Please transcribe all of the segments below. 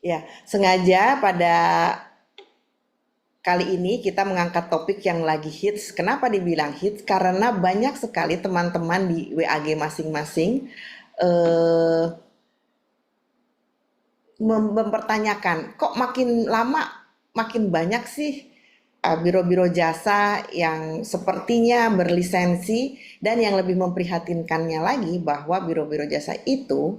Ya, sengaja pada kali ini kita mengangkat topik yang lagi hits. Kenapa dibilang hits? Karena banyak sekali teman-teman di WAG masing-masing eh, mempertanyakan, kok makin lama makin banyak sih biro-biro jasa yang sepertinya berlisensi, dan yang lebih memprihatinkannya lagi bahwa biro-biro jasa itu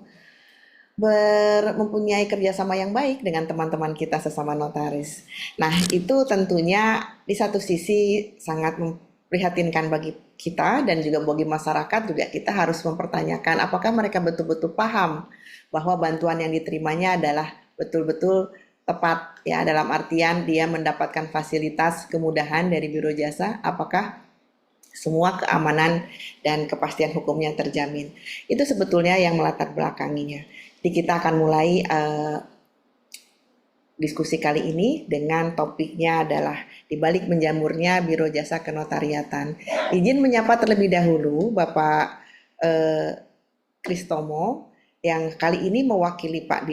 mempunyai kerjasama yang baik dengan teman-teman kita sesama notaris. Nah, itu tentunya di satu sisi sangat memprihatinkan bagi kita dan juga bagi masyarakat. Juga kita harus mempertanyakan apakah mereka betul-betul paham bahwa bantuan yang diterimanya adalah betul-betul tepat, ya, dalam artian dia mendapatkan fasilitas kemudahan dari biro jasa, apakah semua keamanan dan kepastian hukumnya terjamin. Itu sebetulnya yang melatar belakanginya. Jadi kita akan mulai diskusi kali ini dengan topiknya adalah di balik menjamurnya Biro Jasa Kenotariatan. Izin menyapa terlebih dahulu Bapak Kristomo yang kali ini mewakili Pak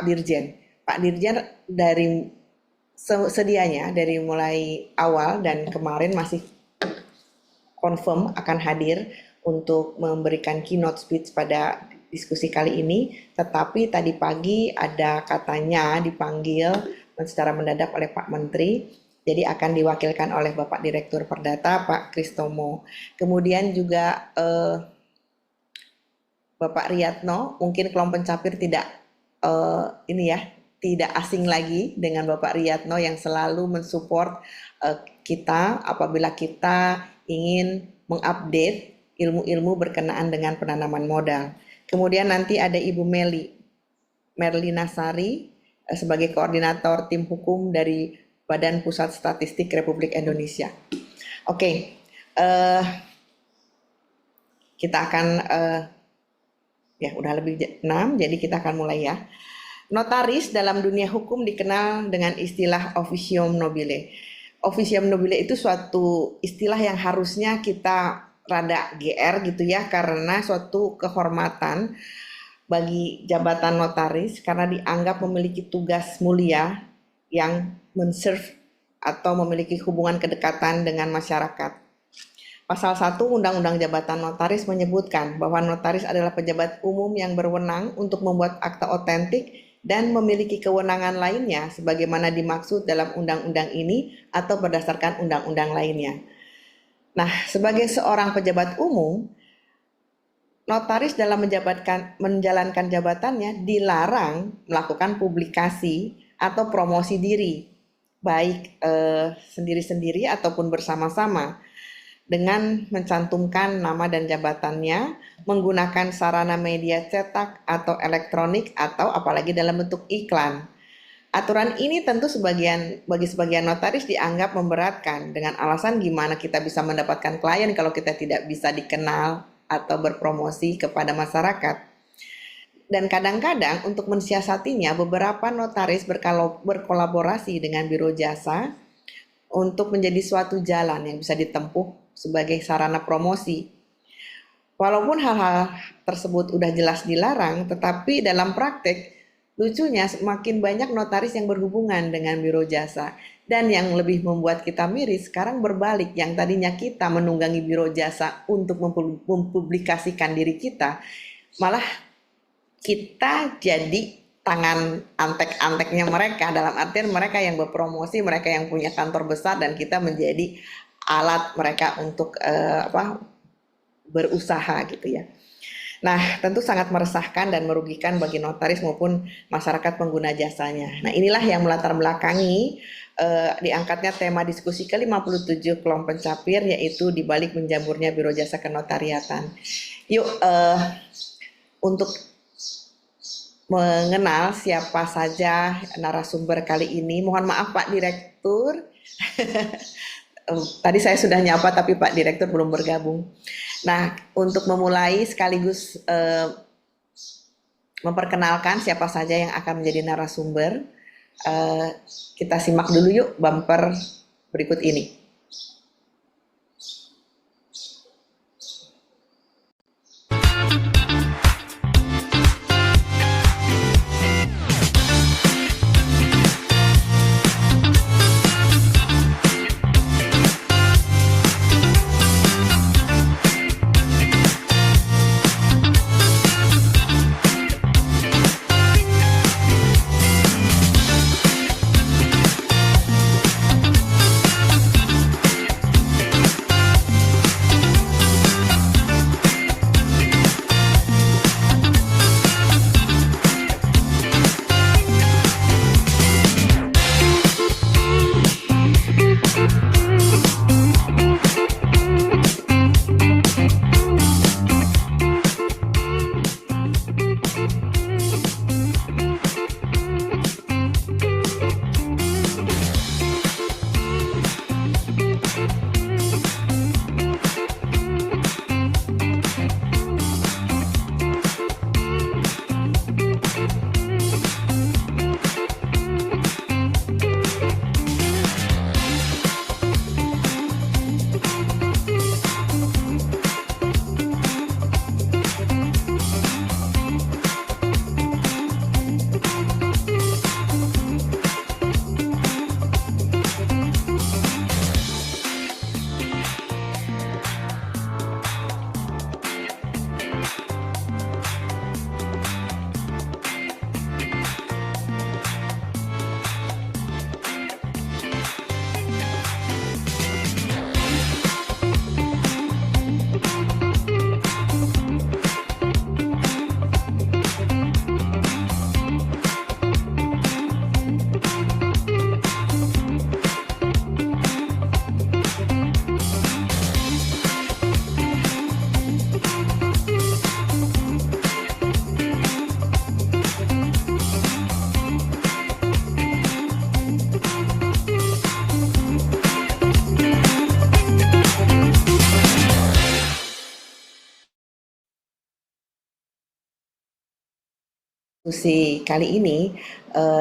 Dirjen. Pak Dirjen dari sedianya dari mulai awal dan kemarin masih confirm akan hadir untuk memberikan keynote speech pada diskusi kali ini, tetapi tadi pagi ada katanya dipanggil secara mendadak oleh Pak Menteri, jadi akan diwakilkan oleh Bapak Direktur Perdata Pak Kristomo. Kemudian juga Bapak Riyatno, mungkin kelompok pencapir tidak tidak asing lagi dengan Bapak Riyatno yang selalu mensupport kita apabila kita ingin mengupdate ilmu-ilmu berkenaan dengan penanaman modal. Kemudian nanti ada Ibu Merlina Sari sebagai koordinator tim hukum dari Badan Pusat Statistik Republik Indonesia. Oke, kita akan ya udah lebih 6, jadi kita akan mulai ya. Notaris dalam dunia hukum dikenal dengan istilah officium nobile. Officium nobile itu suatu istilah yang harusnya kita rada GR gitu ya, karena suatu kehormatan bagi jabatan notaris karena dianggap memiliki tugas mulia yang menserve atau memiliki hubungan kedekatan dengan masyarakat. Pasal 1 Undang-Undang Jabatan Notaris menyebutkan bahwa notaris adalah pejabat umum yang berwenang untuk membuat akta otentik dan memiliki kewenangan lainnya sebagaimana dimaksud dalam undang-undang ini atau berdasarkan undang-undang lainnya. Nah, sebagai seorang pejabat umum, notaris dalam menjalankan jabatannya dilarang melakukan publikasi atau promosi diri, baik sendiri-sendiri ataupun bersama-sama, dengan mencantumkan nama dan jabatannya, menggunakan sarana media cetak atau elektronik atau apalagi dalam bentuk iklan. Aturan ini tentu bagi sebagian notaris dianggap memberatkan dengan alasan gimana kita bisa mendapatkan klien kalau kita tidak bisa dikenal atau berpromosi kepada masyarakat. Dan kadang-kadang untuk mensiasatinya beberapa notaris berkolaborasi dengan biro jasa untuk menjadi suatu jalan yang bisa ditempuh sebagai sarana promosi. Walaupun hal-hal tersebut udah jelas dilarang, tetapi dalam praktek lucunya semakin banyak notaris yang berhubungan dengan biro jasa. Dan yang lebih membuat kita miris sekarang berbalik, yang tadinya kita menunggangi biro jasa untuk mempublikasikan diri kita, malah kita jadi tangan antek-anteknya mereka, dalam artian mereka yang berpromosi, mereka yang punya kantor besar, dan kita menjadi alat mereka untuk berusaha gitu ya. Nah, tentu sangat meresahkan dan merugikan bagi notaris maupun masyarakat pengguna jasanya. Nah, inilah yang melatar belakangi diangkatnya tema diskusi ke-57 kelompok pencapir, yaitu di balik menjamurnya Biro Jasa Kenotariatan. Yuk, untuk mengenal siapa saja narasumber kali ini, mohon maaf Pak Direktur, tadi saya sudah nyapa tapi Pak Direktur belum bergabung. Nah, untuk memulai sekaligus memperkenalkan siapa saja yang akan menjadi narasumber, kita simak dulu yuk bumper berikut ini. diskusi kali ini,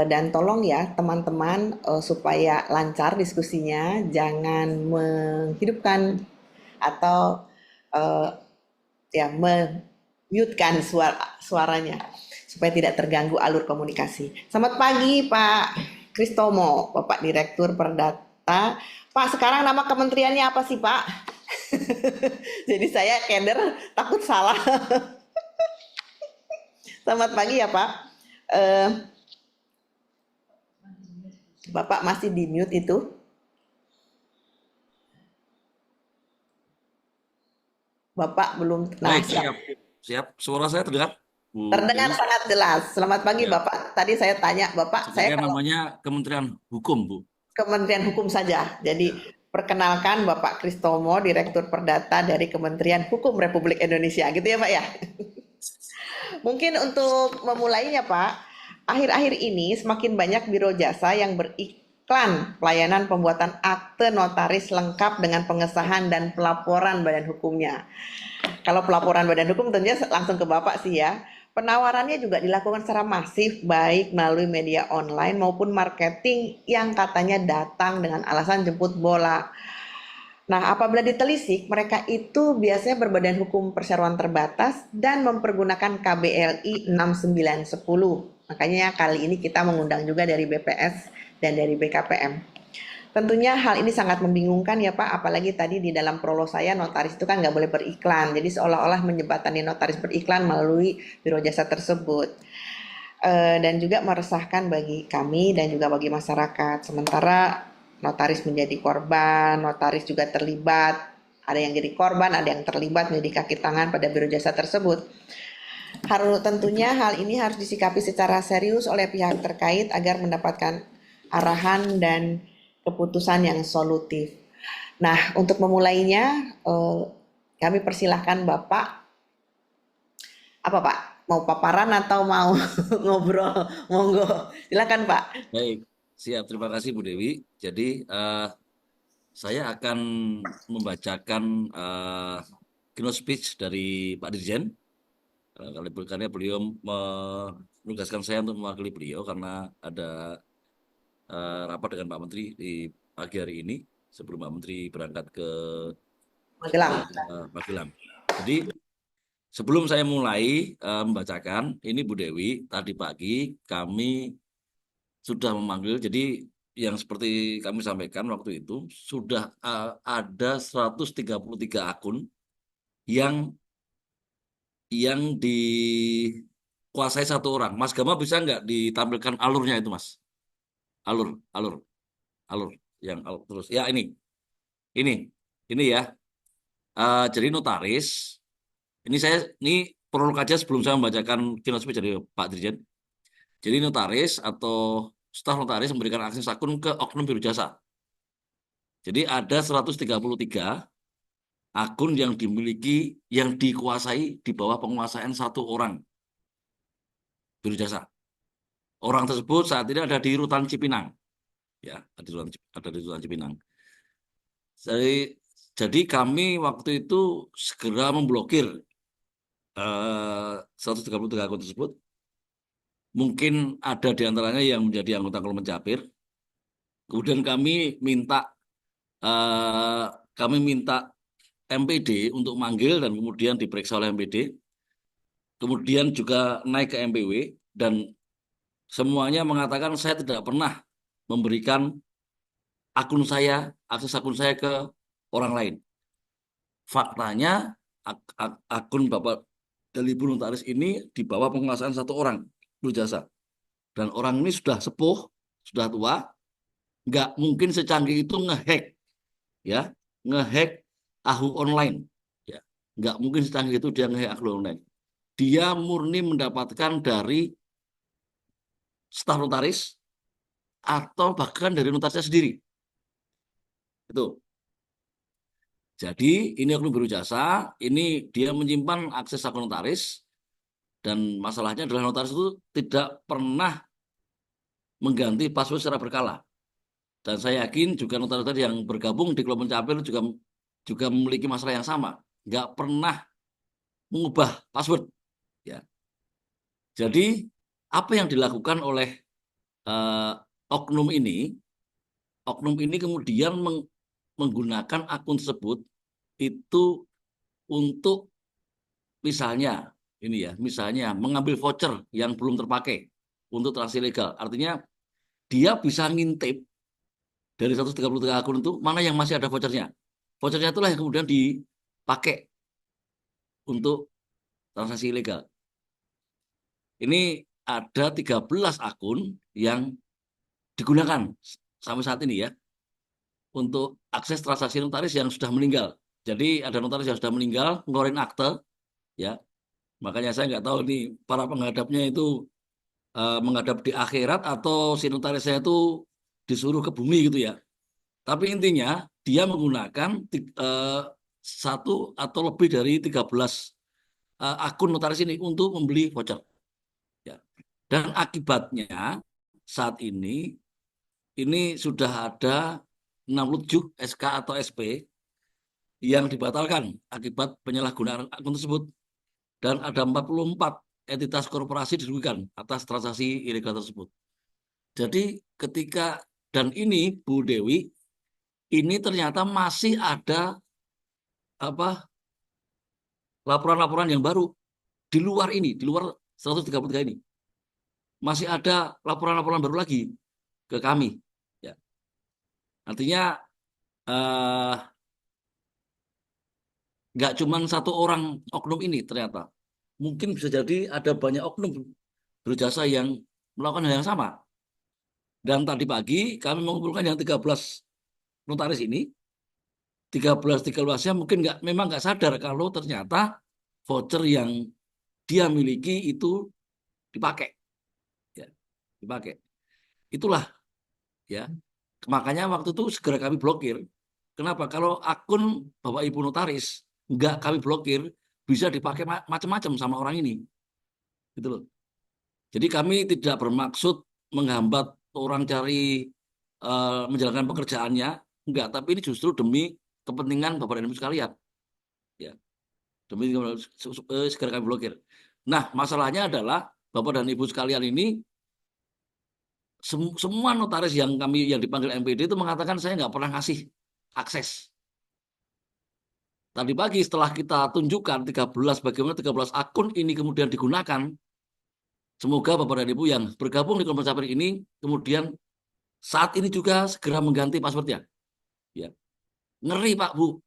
dan tolong ya teman-teman, supaya lancar diskusinya, jangan menghidupkan atau eh, ya mute-kan suaranya supaya tidak terganggu alur komunikasi. Selamat pagi Pak Kristomo, Bapak Direktur Perdata. Pak, sekarang nama kementeriannya apa sih Pak? Jadi saya keder takut salah. Selamat pagi ya Pak. Eh, Bapak masih di mute itu. Bapak belum. Nah, Baik, siap. Siap. Suara saya terdengar, Bu terdengar Dewi? sangat jelas. Selamat pagi Ya. Bapak. Tadi saya tanya Bapak, saya Sebenarnya kalau namanya Kementerian Hukum, Bu. Kementerian Hukum saja. Jadi Ya. perkenalkan Bapak Kristomo, Direktur Perdata dari Kementerian Hukum Republik Indonesia, gitu ya Pak ya. Mungkin untuk memulainya Pak, akhir-akhir ini semakin banyak biro jasa yang beriklan pelayanan pembuatan akte notaris lengkap dengan pengesahan dan pelaporan badan hukumnya. Kalau pelaporan badan hukum tentunya langsung ke Bapak sih ya. Penawarannya juga dilakukan secara masif baik melalui media online maupun marketing yang katanya datang dengan alasan jemput bola. Nah, apabila ditelisik, mereka itu biasanya berbadan hukum perseroan terbatas dan mempergunakan KBLI 6910. Makanya kali ini kita mengundang juga dari BPS dan dari BKPM. Tentunya hal ini sangat membingungkan ya Pak, apalagi tadi di dalam prolo saya notaris itu kan nggak boleh beriklan, jadi seolah-olah menjembatani notaris beriklan melalui biro jasa tersebut. Dan juga meresahkan bagi kami dan juga bagi masyarakat. Sementara notaris menjadi korban, notaris juga terlibat, ada yang jadi korban, ada yang terlibat menjadi kaki tangan pada biro jasa tersebut. Harus tentunya hal ini harus disikapi secara serius oleh pihak terkait agar mendapatkan arahan dan keputusan yang solutif. Nah, untuk memulainya, kami persilahkan Bapak, apa Pak? Mau paparan atau mau ngobrol? Monggo, silakan Pak. Baik, siap. Terima kasih, Bu Dewi. Jadi, saya akan membacakan keynote speech dari Pak Dirjen. Karena beliau menugaskan saya untuk mewakili beliau karena ada rapat dengan Pak Menteri di pagi hari ini sebelum Pak Menteri berangkat ke Magelang. Magelang. Jadi, sebelum saya mulai membacakan, ini Bu Dewi, tadi pagi kami sudah memanggil, jadi yang seperti kami sampaikan waktu itu, sudah ada 133 akun yang dikuasai satu orang. Mas Gama bisa nggak ditampilkan alurnya itu, Mas? Alur, alur, alur, terus. Ya ini, ini ya. Jadi notaris, ini prolog aja sebelum saya membacakan keynote speech dari Pak Dirjen. Jadi notaris atau staf notaris memberikan akses akun ke oknum biro jasa. Jadi ada 133 akun yang dimiliki, yang dikuasai di bawah penguasaan satu orang biro jasa. Orang tersebut saat ini ada di Rutan Cipinang, ya, ada di Rutan Cipinang. Jadi, jadi kami waktu itu segera memblokir 133 akun tersebut. Mungkin ada di antaranya yang menjadi anggota Kolom Capir. Kemudian minta eh, kami minta MPD untuk manggil dan kemudian diperiksa oleh MPD. Kemudian juga naik ke MPW dan semuanya mengatakan saya tidak pernah memberikan akses akun saya ke orang lain. Faktanya akun Bapak dan Ibu Notaris ini di bawah penguasaan satu orang berjasa. Dan orang ini sudah sepuh, sudah tua, nggak mungkin secanggih itu ngehack, ya, ngehack AHU online, ya, nggak mungkin secanggih itu dia ngehack AHU online. Dia murni mendapatkan dari staf notaris atau bahkan dari notarisnya sendiri. Itu. Jadi ini oknum biro jasa, ini dia menyimpan akses akun notaris dan masalahnya adalah notaris itu tidak pernah mengganti password secara berkala. Dan saya yakin juga notaris yang bergabung di kelompok Capil juga juga memiliki masalah yang sama, nggak pernah mengubah password. Ya. Jadi apa yang dilakukan oleh eh, oknum ini? Oknum ini kemudian menggunakan akun tersebut itu untuk misalnya ini ya, misalnya mengambil voucher yang belum terpakai untuk transaksi legal. Artinya dia bisa ngintip dari 133 akun itu mana yang masih ada vouchernya. Vouchernya itulah yang kemudian dipakai untuk transaksi ilegal. Ini ada 13 akun yang digunakan sampai saat ini ya untuk akses transaksi notaris yang sudah meninggal. Jadi ada notaris yang sudah meninggal ngeluarin akte ya. Makanya saya nggak tahu nih para penghadapnya itu menghadap di akhirat atau si notarisnya itu disuruh ke bumi gitu ya. Tapi intinya dia menggunakan satu atau lebih dari 13 akun notaris ini untuk membeli voucher. Ya. Dan akibatnya saat ini sudah ada 67 SK atau SP yang dibatalkan akibat penyalahgunaan akun tersebut. Dan ada 44 entitas korporasi dirugikan atas transaksi ilegal tersebut. Jadi ketika dan ini Bu Dewi, ini ternyata masih ada apa laporan-laporan yang baru di luar ini, di luar 133 ini. Masih ada laporan-laporan baru lagi ke kami. Ya. Artinya eh, nggak cuma satu orang oknum ini ternyata. Mungkin bisa jadi ada banyak oknum berjasa yang melakukan hal yang sama. Dan tadi pagi kami mengumpulkan yang 13 notaris ini, 13-13-nya mungkin memang nggak sadar kalau ternyata voucher yang dia miliki itu dipakai. Ya, dipakai. Itulah ya. Makanya waktu itu segera kami blokir. Kenapa? Kalau akun Bapak Ibu notaris nggak kami blokir, bisa dipakai macam-macam sama orang ini. Gitu loh. Jadi kami tidak bermaksud menghambat orang cari menjalankan pekerjaannya, enggak. Tapi ini justru demi kepentingan Bapak dan Ibu sekalian. Ya, demi segera kami blokir. Nah, masalahnya adalah Bapak dan Ibu sekalian ini semua notaris yang yang dipanggil MPD itu mengatakan saya nggak pernah ngasih akses. Tadi pagi setelah kita tunjukkan 13 bagaimana 13 akun ini kemudian digunakan, semoga Bapak dan Ibu yang bergabung di kelompok capir ini kemudian saat ini juga segera mengganti passwordnya. Ya, ngeri Pak Bu,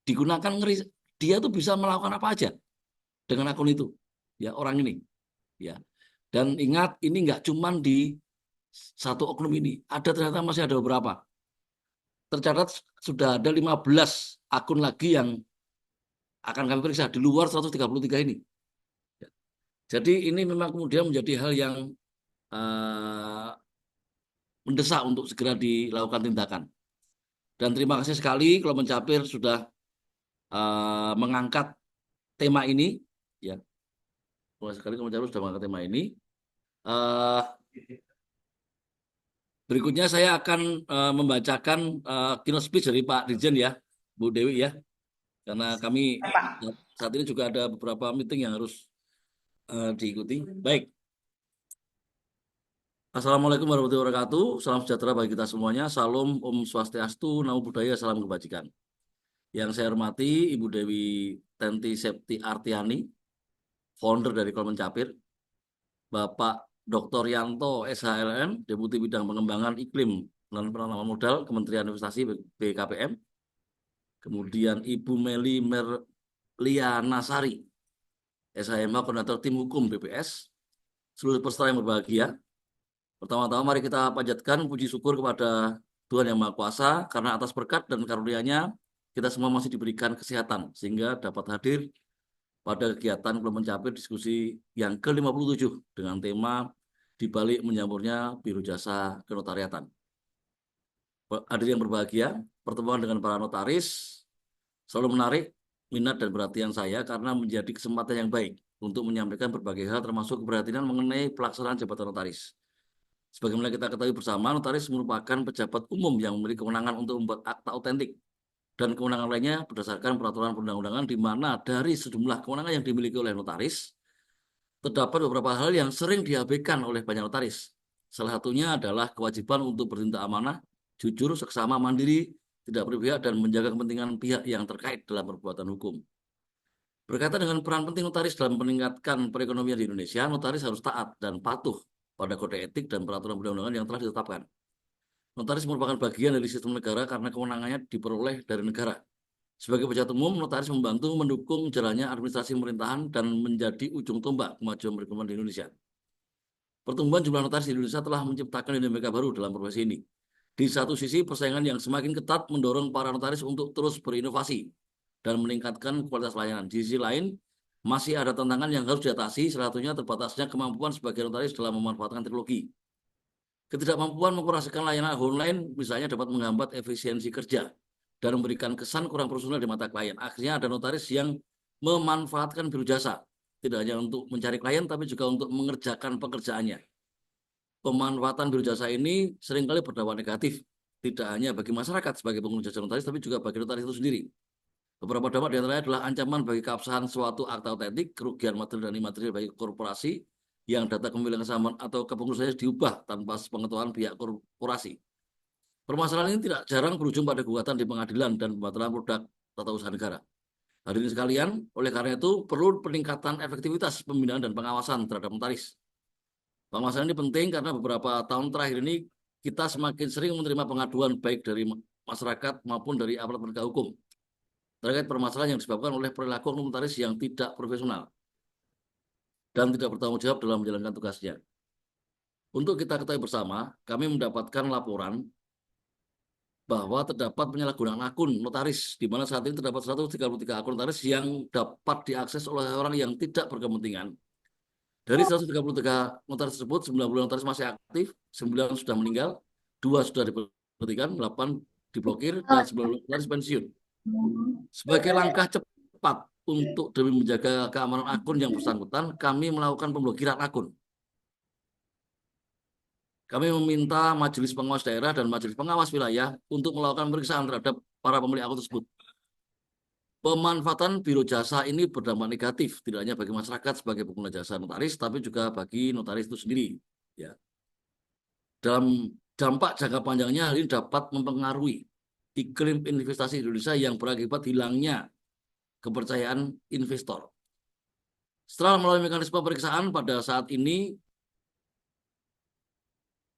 digunakan ngeri. Dia tuh bisa melakukan apa aja dengan akun itu. Ya orang ini. Ya, dan ingat ini nggak cuma di satu oknum ini, ada ternyata masih ada beberapa. Tercatat sudah ada 15 akun lagi yang akan kami periksa di luar 133 ini. Ya. Jadi ini memang kemudian menjadi hal yang uh, mendesak untuk segera dilakukan tindakan. Dan terima kasih sekali kalau Mencapir sudah mengangkat tema ini. Ya, terima kasih sekali kalau Mencapir sudah mengangkat tema ini. Uh, Berikutnya saya akan membacakan keynote speech dari Pak Dirjen ya, Bu Dewi ya, karena kami saat ini juga ada beberapa meeting yang harus diikuti. Baik, Assalamualaikum warahmatullahi wabarakatuh. Salam sejahtera bagi kita semuanya. Salam Om Swastiastu, Namo Buddhaya, salam kebajikan. Yang saya hormati Ibu Dewi Tenti Septi Artiani, founder dari Kolmen Capir, Bapak Dr. Yanto SHLN, Deputi Bidang Pengembangan Iklim dan Penanaman Modal Kementerian Investasi BKPM, kemudian Ibu Meli Merliana Sari, SHMH Koordinator Tim Hukum BPS, seluruh peserta yang berbahagia. Pertama-tama mari kita panjatkan puji syukur kepada Tuhan Yang Maha Kuasa karena atas berkat dan karunia-Nya kita semua masih diberikan kesehatan sehingga dapat hadir pada kegiatan belum mencapai diskusi yang ke-57 dengan tema di balik menyamurnya Biro Jasa Kenotariatan. Hadir yang berbahagia, pertemuan dengan para notaris selalu menarik minat dan perhatian saya karena menjadi kesempatan yang baik untuk menyampaikan berbagai hal termasuk keprihatinan mengenai pelaksanaan jabatan notaris. Sebagaimana kita ketahui bersama, notaris merupakan pejabat umum yang memiliki kewenangan untuk membuat akta otentik dan kewenangan lainnya berdasarkan peraturan perundang-undangan di mana dari sejumlah kewenangan yang dimiliki oleh notaris terdapat beberapa hal yang sering diabaikan oleh banyak notaris. Salah satunya adalah kewajiban untuk bertindak amanah, jujur, seksama, mandiri, tidak berpihak, dan menjaga kepentingan pihak yang terkait dalam perbuatan hukum. Berkaitan dengan peran penting notaris dalam meningkatkan perekonomian di Indonesia, notaris harus taat dan patuh pada kode etik dan peraturan perundang-undangan yang telah ditetapkan. Notaris merupakan bagian dari sistem negara karena kewenangannya diperoleh dari negara. Sebagai pejabat umum, notaris membantu mendukung jalannya administrasi pemerintahan dan menjadi ujung tombak kemajuan perekonomian di Indonesia. Pertumbuhan jumlah notaris di Indonesia telah menciptakan dinamika baru dalam profesi ini. Di satu sisi, persaingan yang semakin ketat mendorong para notaris untuk terus berinovasi dan meningkatkan kualitas layanan. Di sisi lain, masih ada tantangan yang harus diatasi, salah satunya terbatasnya kemampuan sebagai notaris dalam memanfaatkan teknologi. Ketidakmampuan mengoperasikan layanan online misalnya dapat menghambat efisiensi kerja dan memberikan kesan kurang profesional di mata klien. Akhirnya ada notaris yang memanfaatkan biro jasa, tidak hanya untuk mencari klien, tapi juga untuk mengerjakan pekerjaannya. Pemanfaatan biro jasa ini seringkali berdampak negatif, tidak hanya bagi masyarakat sebagai pengguna jasa notaris, tapi juga bagi notaris itu sendiri. Beberapa dampak diantaranya adalah ancaman bagi keabsahan suatu akta autentik, kerugian material dan imaterial bagi korporasi, yang data kepemilikan kesamaan atau kepengurusannya diubah tanpa pengetahuan pihak korporasi. Permasalahan ini tidak jarang berujung pada gugatan di pengadilan dan pembatalan produk tata usaha negara. Hadirin sekalian, oleh karena itu perlu peningkatan efektivitas pembinaan dan pengawasan terhadap notaris. Pengawasan ini penting karena beberapa tahun terakhir ini kita semakin sering menerima pengaduan baik dari masyarakat maupun dari aparat penegak hukum terkait permasalahan yang disebabkan oleh perilaku notaris yang tidak profesional dan tidak bertanggung jawab dalam menjalankan tugasnya. Untuk kita ketahui bersama, kami mendapatkan laporan bahwa terdapat penyalahgunaan akun notaris, di mana saat ini terdapat 133 akun notaris yang dapat diakses oleh orang yang tidak berkepentingan. Dari 133 notaris tersebut, 90 notaris masih aktif, 9 sudah meninggal, 2 sudah diberhentikan, 8 diblokir, dan 9 notaris pensiun. Sebagai langkah cepat untuk demi menjaga keamanan akun yang bersangkutan, kami melakukan pemblokiran akun. Kami meminta Majelis Pengawas Daerah dan Majelis Pengawas Wilayah untuk melakukan pemeriksaan terhadap para pemilik akun tersebut. Pemanfaatan biro jasa ini berdampak negatif, tidak hanya bagi masyarakat sebagai pengguna jasa notaris, tapi juga bagi notaris itu sendiri. Ya. Dalam dampak jangka panjangnya, hal ini dapat mempengaruhi iklim investasi di Indonesia yang berakibat hilangnya kepercayaan investor. Setelah melalui mekanisme pemeriksaan pada saat ini,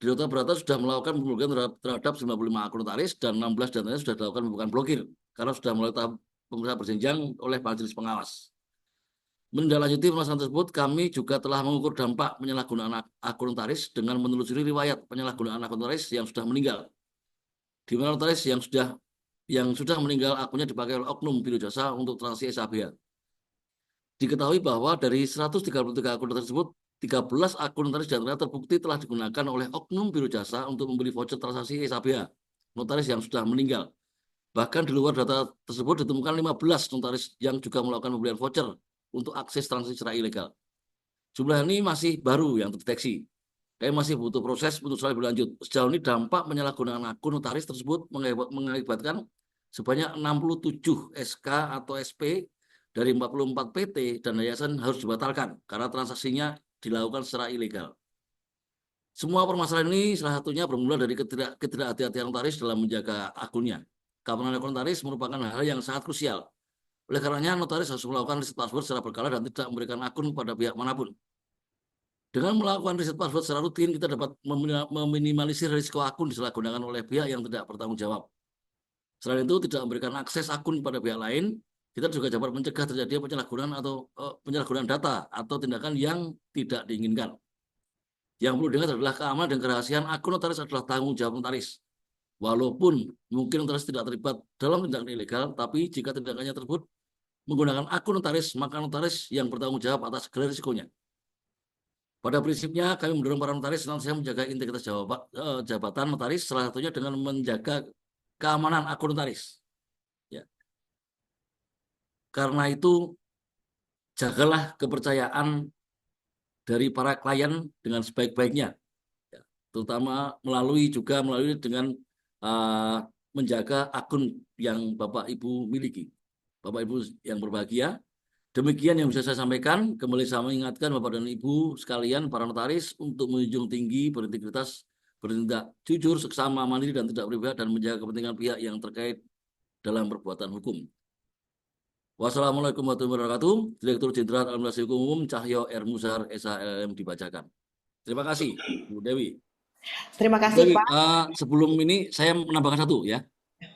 Direktorat Berata sudah melakukan pemblokiran terhadap 95 akun notaris dan 16 diantaranya sudah dilakukan bukan blokir karena sudah melalui tahap pemeriksaan berjenjang oleh majelis pengawas. Menindaklanjuti permasalahan tersebut, kami juga telah mengukur dampak penyalahgunaan akun notaris dengan menelusuri riwayat penyalahgunaan akun notaris yang sudah meninggal. Di mana notaris yang sudah meninggal akunnya dipakai oleh oknum biro jasa untuk transaksi SABH. Diketahui bahwa dari 133 akun tersebut, 13 akun notaris diantaranya terbukti telah digunakan oleh oknum biro jasa untuk membeli voucher transaksi SABH, notaris yang sudah meninggal. Bahkan di luar data tersebut ditemukan 15 notaris yang juga melakukan pembelian voucher untuk akses transaksi secara ilegal. Jumlah ini masih baru yang terdeteksi. Kami masih butuh proses untuk lebih lanjut. Sejauh ini dampak penyalahgunaan akun notaris tersebut mengakibatkan sebanyak 67 SK atau SP dari 44 PT dan yayasan harus dibatalkan karena transaksinya dilakukan secara ilegal. Semua permasalahan ini salah satunya bermula dari ketidakhati-hatian notaris dalam menjaga akunnya. Keamanan akun notaris merupakan hal yang sangat krusial. Oleh karenanya, notaris harus melakukan reset password secara berkala dan tidak memberikan akun pada pihak manapun. Dengan melakukan reset password secara rutin, kita dapat meminimalisir risiko akun disalahgunakan oleh pihak yang tidak bertanggung jawab. Selain itu, tidak memberikan akses akun pada pihak lain, kita juga dapat mencegah terjadinya penyalahgunaan atau penyalahgunaan data atau tindakan yang tidak diinginkan. Yang perlu diingat adalah keamanan dan kerahasiaan akun notaris adalah tanggung jawab notaris. Walaupun mungkin notaris tidak terlibat dalam tindakan ilegal, tapi jika tindakannya tersebut menggunakan akun notaris, maka notaris yang bertanggung jawab atas segala risikonya. Pada prinsipnya, kami mendorong para notaris senantiasa menjaga integritas jabatan notaris, salah satunya dengan menjaga keamanan akun notaris. Ya. Karena itu, jagalah kepercayaan dari para klien dengan sebaik-baiknya, ya. Terutama melalui dengan menjaga akun yang Bapak Ibu miliki. Bapak Ibu yang berbahagia, Demikian yang bisa saya sampaikan. Kembali saya mengingatkan Bapak dan Ibu sekalian, para notaris, untuk menjunjung tinggi berintegritas, bertindak jujur, seksama, mandiri, dan tidak berpihak, dan menjaga kepentingan pihak yang terkait dalam perbuatan hukum. Wassalamualaikum warahmatullahi wabarakatuh. Direktur Jenderal Administrasi Hukum Umum Cahyo R. Musar, SHLM dibacakan. Terima kasih, Bu Dewi. Terima Bu kasih Dewi, Pak. sebelum ini saya menambahkan satu ya.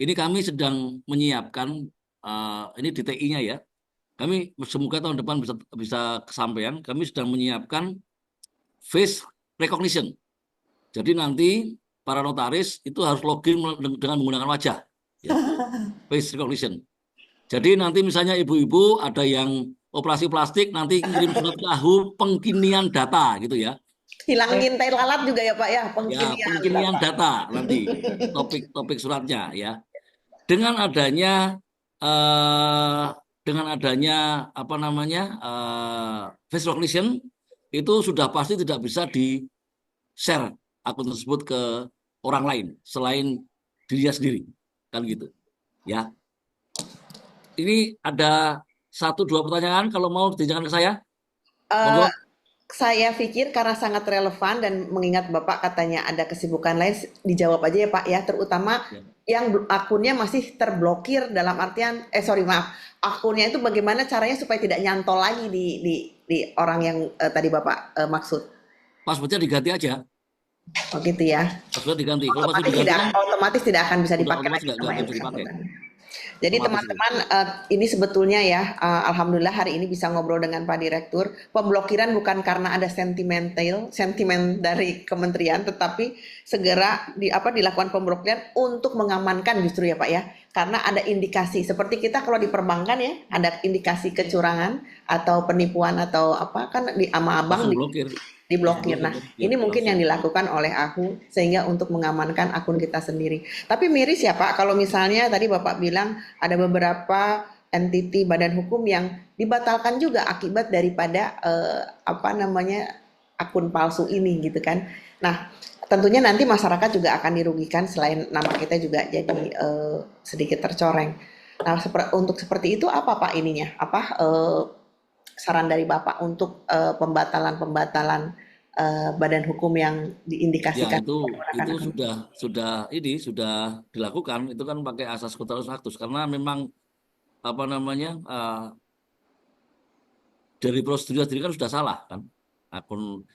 Ini kami sedang menyiapkan, ini di TI-nya ya. Kami semoga tahun depan bisa bisa kesampaian. Kami sedang menyiapkan face recognition. Jadi nanti para notaris itu harus login dengan menggunakan wajah, ya, face recognition. Jadi nanti misalnya ibu-ibu ada yang operasi plastik, nanti kirim surat ke AHU pengkinian data gitu ya. Hilangin tai lalat juga ya Pak ya, Ya, pengkinian pengkinian data. data nanti topik-topik suratnya ya. Dengan adanya eh dengan adanya apa namanya face recognition itu sudah pasti tidak bisa di share akun tersebut ke orang lain selain dirinya sendiri, kan gitu ya. Ini ada satu dua pertanyaan, kalau mau ditanyakan ke saya, monggo. Eh, saya pikir karena sangat relevan dan mengingat Bapak katanya ada kesibukan lain, dijawab aja ya Pak ya, terutama Ya. yang akunnya masih terblokir dalam artian, sorry maaf, akunnya itu bagaimana caranya supaya tidak nyantol lagi di orang yang tadi Bapak maksud. Passwordnya diganti aja, Oh gitu ya. password diganti. Kalau password diganti kan Otomatis tidak akan bisa udah dipakai otomatis lagi nggak sama yang bisa dipakai, bersangkutan. Jadi otomatis itu. teman-teman, ini sebetulnya ya, alhamdulillah hari ini bisa ngobrol dengan Pak Direktur. Pemblokiran bukan karena ada sentimen dari kementerian, tetapi segera dilakukan pemblokiran untuk mengamankan justru ya Pak ya. Karena ada indikasi seperti kita kalau di perbankan ya, ada indikasi kecurangan atau penipuan atau apa kan di ama abang Langsung blokir, langsung diblokir. blokir Nah, kan? Ya, ini mungkin yang langsung. dilakukan oleh aku sehingga untuk mengamankan akun kita sendiri. Tapi miris ya Pak, kalau misalnya tadi Bapak bilang ada beberapa entiti badan hukum yang dibatalkan juga akibat daripada apa namanya akun palsu ini gitu kan. Nah, tentunya nanti masyarakat juga akan dirugikan selain nama kita juga jadi sedikit tercoreng. Nah, untuk seperti itu apa Pak ininya? Apa saran dari Bapak untuk pembatalan-pembatalan badan hukum yang Ya, diindikasikan itu menggunakan akun. sudah dilakukan. Itu kan pakai asas contrarius actus, karena memang apa namanya dari prosedur sendiri kan sudah salah kan akun.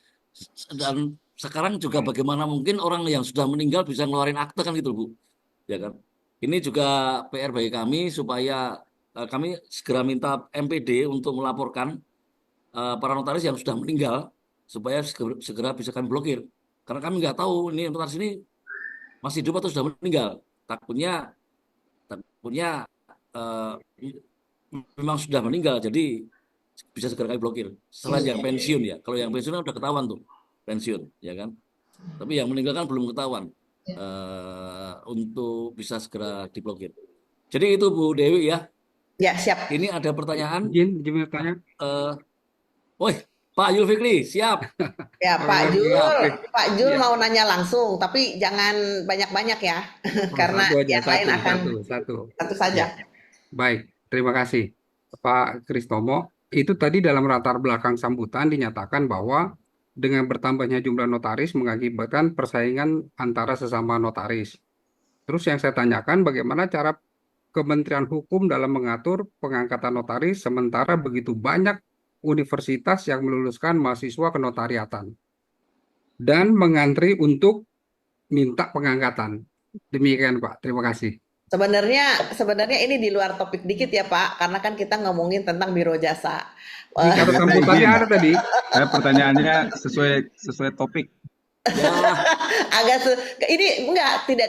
Dan sekarang juga bagaimana mungkin orang yang sudah meninggal bisa ngeluarin akte kan gitu Bu, ya kan. Ini juga PR bagi kami supaya kami segera minta MPD untuk melaporkan para notaris yang sudah meninggal supaya segera bisa kami blokir, karena kami nggak tahu ini notaris ini masih hidup atau sudah meninggal. Takutnya takutnya eh, memang sudah meninggal, jadi bisa segera kami blokir. Selain yang pensiun ya, kalau yang pensiun kan udah ketahuan tuh pensiun, ya kan. Tapi yang meninggal kan belum ketahuan, untuk bisa segera diblokir. Jadi itu Bu Dewi ya. Ya, siap. Ini ada pertanyaan. Izin bertanya. eh Woi, Pak Yulfikri, siap. Ya, Pak Jul, Siap. Oke. Pak Jul Ya, mau nanya langsung, tapi jangan banyak-banyak ya, karena satu aja, yang lain akan satu. satu saja. Ya, baik. Terima kasih, Pak Kristomo. Itu tadi dalam latar belakang sambutan dinyatakan bahwa dengan bertambahnya jumlah notaris mengakibatkan persaingan antara sesama notaris. Terus yang saya tanyakan, bagaimana cara Kementerian Hukum dalam mengatur pengangkatan notaris sementara begitu banyak universitas yang meluluskan mahasiswa kenotariatan dan mengantri untuk minta pengangkatan. Demikian, Pak. Terima kasih. Sebenarnya ini di luar topik dikit ya Pak, karena kan kita ngomongin tentang biro jasa. Di kata Saya sambutannya izin. ada tadi. Saya pertanyaannya sesuai topik. Ya, Agak ini enggak tidak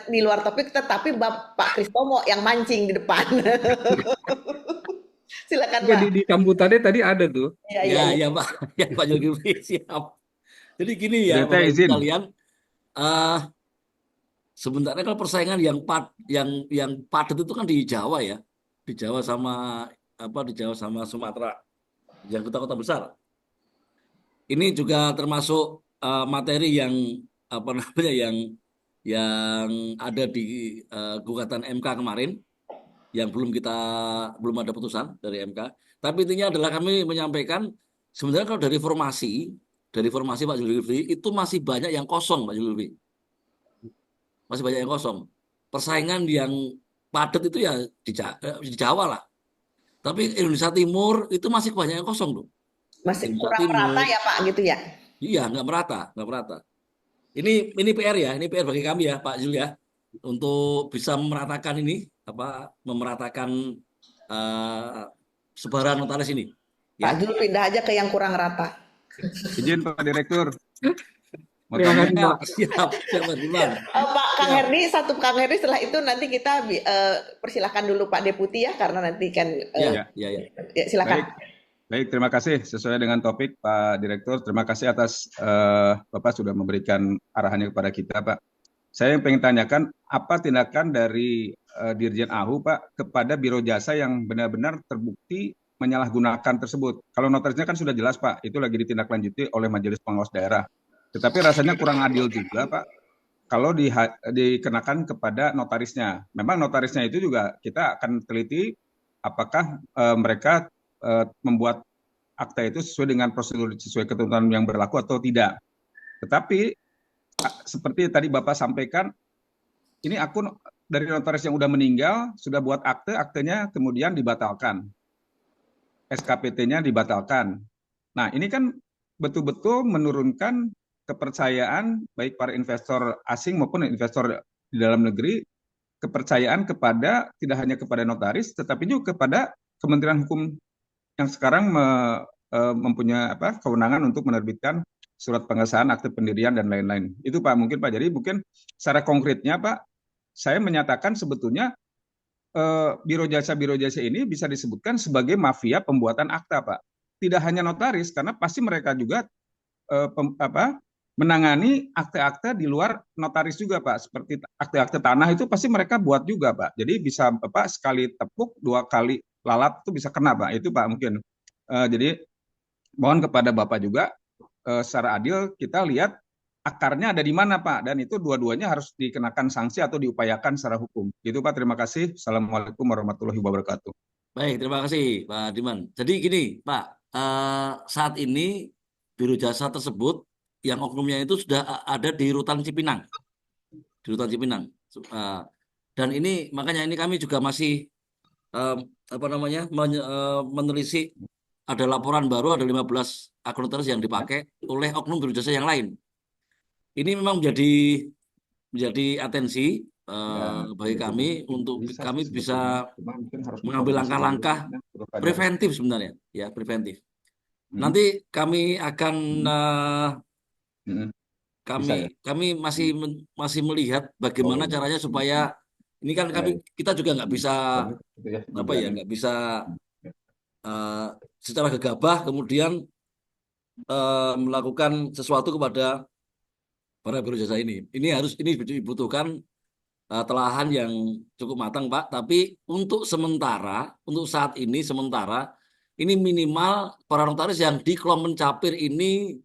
di luar topik, tetapi Bapak Kristomo yang mancing di depan. Silakan Enggak, Pak. di sambutannya tadi ada tuh. Iya ya, iya iya. ya Pak, ya Pak Yulfikri, siap. Jadi gini ya, Jadi saya Bapak Ibu izin. sekalian, eh sebenarnya kalau persaingan yang padat itu kan di Jawa ya, di Jawa sama di Jawa sama Sumatera, yang kota-kota besar. Ini juga termasuk materi yang apa namanya yang ada di gugatan MK kemarin, yang belum ada putusan dari MK. Tapi intinya adalah kami menyampaikan sebenarnya kalau dari formasi Pak Zulkifli itu masih banyak yang kosong Pak Zulkifli. Masih banyak yang kosong. Persaingan yang padat itu ya di Jawa lah. Tapi Indonesia Timur itu masih banyak yang kosong loh. Masih Indonesia kurang merata Timur, ya Pak gitu ya. iya nggak merata, nggak merata. Ini PR ya, ini PR bagi kami ya Pak Zul ya, untuk bisa memeratakan ini, memeratakan eh, sebaran notaris ini, Pak ya. Jul pindah aja ke yang kurang rata. Izin Pak Direktur, mau Terima tanya. kasih, Pak. Siap, siap Mas Diman. Pak Kang Siap. Herdi, Kang Herdi setelah itu nanti kita persilahkan dulu Pak Deputi ya karena nanti kan Ya, Ya, ya, ya. ya, silakan. baik. Baik, terima kasih. Sesuai dengan topik, Pak Direktur, terima kasih atas Bapak sudah memberikan arahannya kepada kita, Pak. Saya yang pengen tanyakan, apa tindakan dari Dirjen AHU, Pak, kepada Biro Jasa yang benar-benar terbukti menyalahgunakan tersebut? Kalau notarisnya kan sudah jelas, Pak, itu lagi ditindaklanjuti oleh Majelis Pengawas Daerah. Tetapi rasanya kurang adil juga, Pak, kalau dikenakan kepada notarisnya. Memang notarisnya itu juga kita akan teliti apakah mereka membuat akta itu sesuai dengan prosedur, sesuai ketentuan yang berlaku atau tidak. Tetapi seperti tadi Bapak sampaikan, ini akun dari notaris yang sudah meninggal, sudah buat akte, aktenya kemudian dibatalkan. SKPT-nya dibatalkan. Nah, ini kan betul-betul menurunkan kepercayaan baik para investor asing maupun investor di dalam negeri, kepercayaan kepada tidak hanya kepada notaris, tetapi juga kepada Kementerian Hukum yang sekarang mempunyai kewenangan untuk menerbitkan surat pengesahan akte pendirian dan lain-lain. Itu Pak, mungkin Pak. Jadi mungkin secara konkretnya Pak, saya menyatakan sebetulnya biro jasa ini bisa disebutkan sebagai mafia pembuatan akta, Pak. Tidak hanya notaris, karena pasti mereka juga menangani akte-akte di luar notaris juga, Pak. Seperti akte-akte tanah itu pasti mereka buat juga, Pak. Jadi bisa sekali tepuk, 2 kali lalat itu bisa kena, Pak. Itu Pak mungkin. Jadi mohon kepada Bapak juga secara adil kita lihat akarnya ada di mana, Pak, dan itu dua-duanya harus dikenakan sanksi atau diupayakan secara hukum. Gitu, Pak. Terima kasih. Assalamualaikum warahmatullahi wabarakatuh. Baik, terima kasih Pak Diman. Jadi gini Pak, saat ini Biro Jasa tersebut yang oknumnya itu sudah ada di Rutan Cipinang, di Rutan Cipinang. Dan ini makanya ini kami juga masih menelisik, ada laporan baru, ada 15 akun notaris yang dipakai oleh oknum Biro Jasa yang lain. Ini memang menjadi atensi bagi kami untuk kami bisa mengambil langkah-langkah preventif sebenarnya, ya preventif. Nanti kami akan kami masih melihat bagaimana caranya supaya ini kan kita juga nggak bisa nggak bisa secara gegabah kemudian melakukan sesuatu kepada para biro jasa ini. Ini dibutuhkan telahan yang cukup matang, Pak. Tapi untuk saat ini ini minimal para notaris yang di Kelom Mencapir ini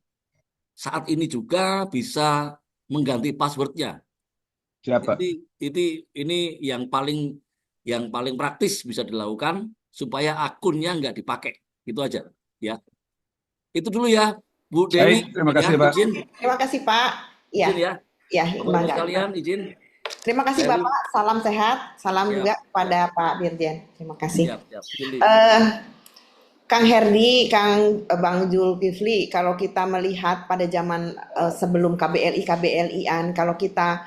saat ini juga bisa mengganti passwordnya. Siapa? Ini yang paling praktis bisa dilakukan supaya akunnya nggak dipakai. Itu aja, ya. Itu dulu ya, Bu Dewi. Baik, terima kasih, ya, Pak. izin. Terima kasih Pak. Ya, Izin ya. ya, Bapak-bapak bangga. sekalian, izin. Terima kasih Dari- Bapak. Salam sehat. Salam Siap, juga kepada Pak Dirjen. Terima kasih. Siap. Izin. Kang Herdi, Bang Zulkifli, kalau kita melihat pada zaman sebelum KBLI-an, kalau kita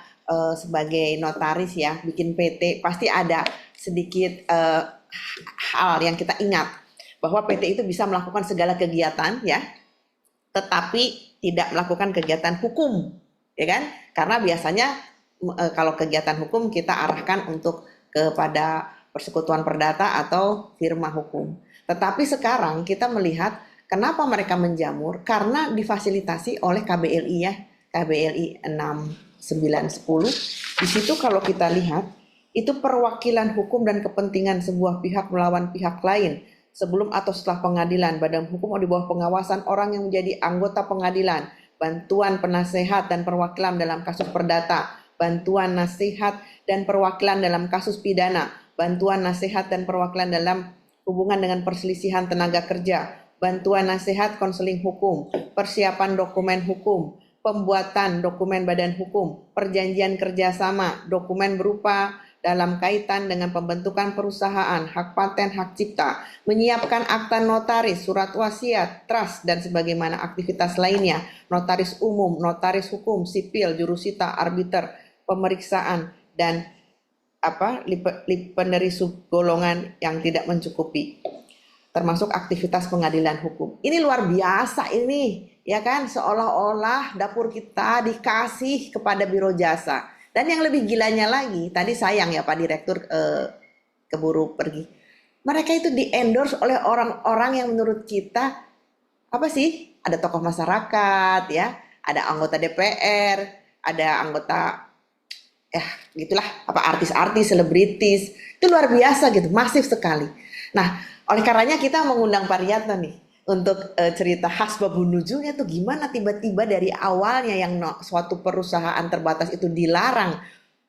sebagai notaris ya bikin PT, pasti ada sedikit hal yang kita ingat bahwa PT itu bisa melakukan segala kegiatan ya, tetapi tidak melakukan kegiatan hukum, ya kan? Karena biasanya kalau kegiatan hukum kita arahkan untuk kepada persekutuan perdata atau firma hukum. Tetapi sekarang kita melihat kenapa mereka menjamur, karena difasilitasi oleh KBLI ya, KBLI 6, 9, 10. Di situ kalau kita lihat, itu perwakilan hukum dan kepentingan sebuah pihak melawan pihak lain sebelum atau setelah pengadilan, badan hukum di bawah pengawasan orang yang menjadi anggota pengadilan, bantuan penasehat dan perwakilan dalam kasus perdata, bantuan nasihat dan perwakilan dalam kasus pidana, bantuan nasihat dan perwakilan dalam hubungan dengan perselisihan tenaga kerja, bantuan nasihat konseling hukum, persiapan dokumen hukum, pembuatan dokumen badan hukum, perjanjian kerjasama, dokumen berupa dalam kaitan dengan pembentukan perusahaan, hak paten, hak cipta, menyiapkan akta notaris, surat wasiat, trust, dan sebagaimana aktivitas lainnya, notaris umum, notaris hukum, sipil, jurusita, arbiter, pemeriksaan, dan penerima golongan yang tidak mencukupi, termasuk aktivitas pengadilan hukum. Ini luar biasa ini, ya kan? Seolah-olah dapur kita dikasih kepada biro jasa. Dan yang lebih gilanya lagi, tadi sayang ya Pak Direktur keburu pergi. Mereka itu di-endorse oleh orang-orang yang menurut kita apa sih? Ada tokoh masyarakat, ya, ada anggota DPR, ada anggota gitulah, artis-artis, selebritis. Itu luar biasa gitu, masif sekali. Nah, oleh karenanya kita mengundang Pak Riyadno nih untuk cerita khas babu nujunya tuh gimana tiba-tiba dari awalnya yang suatu perusahaan terbatas itu dilarang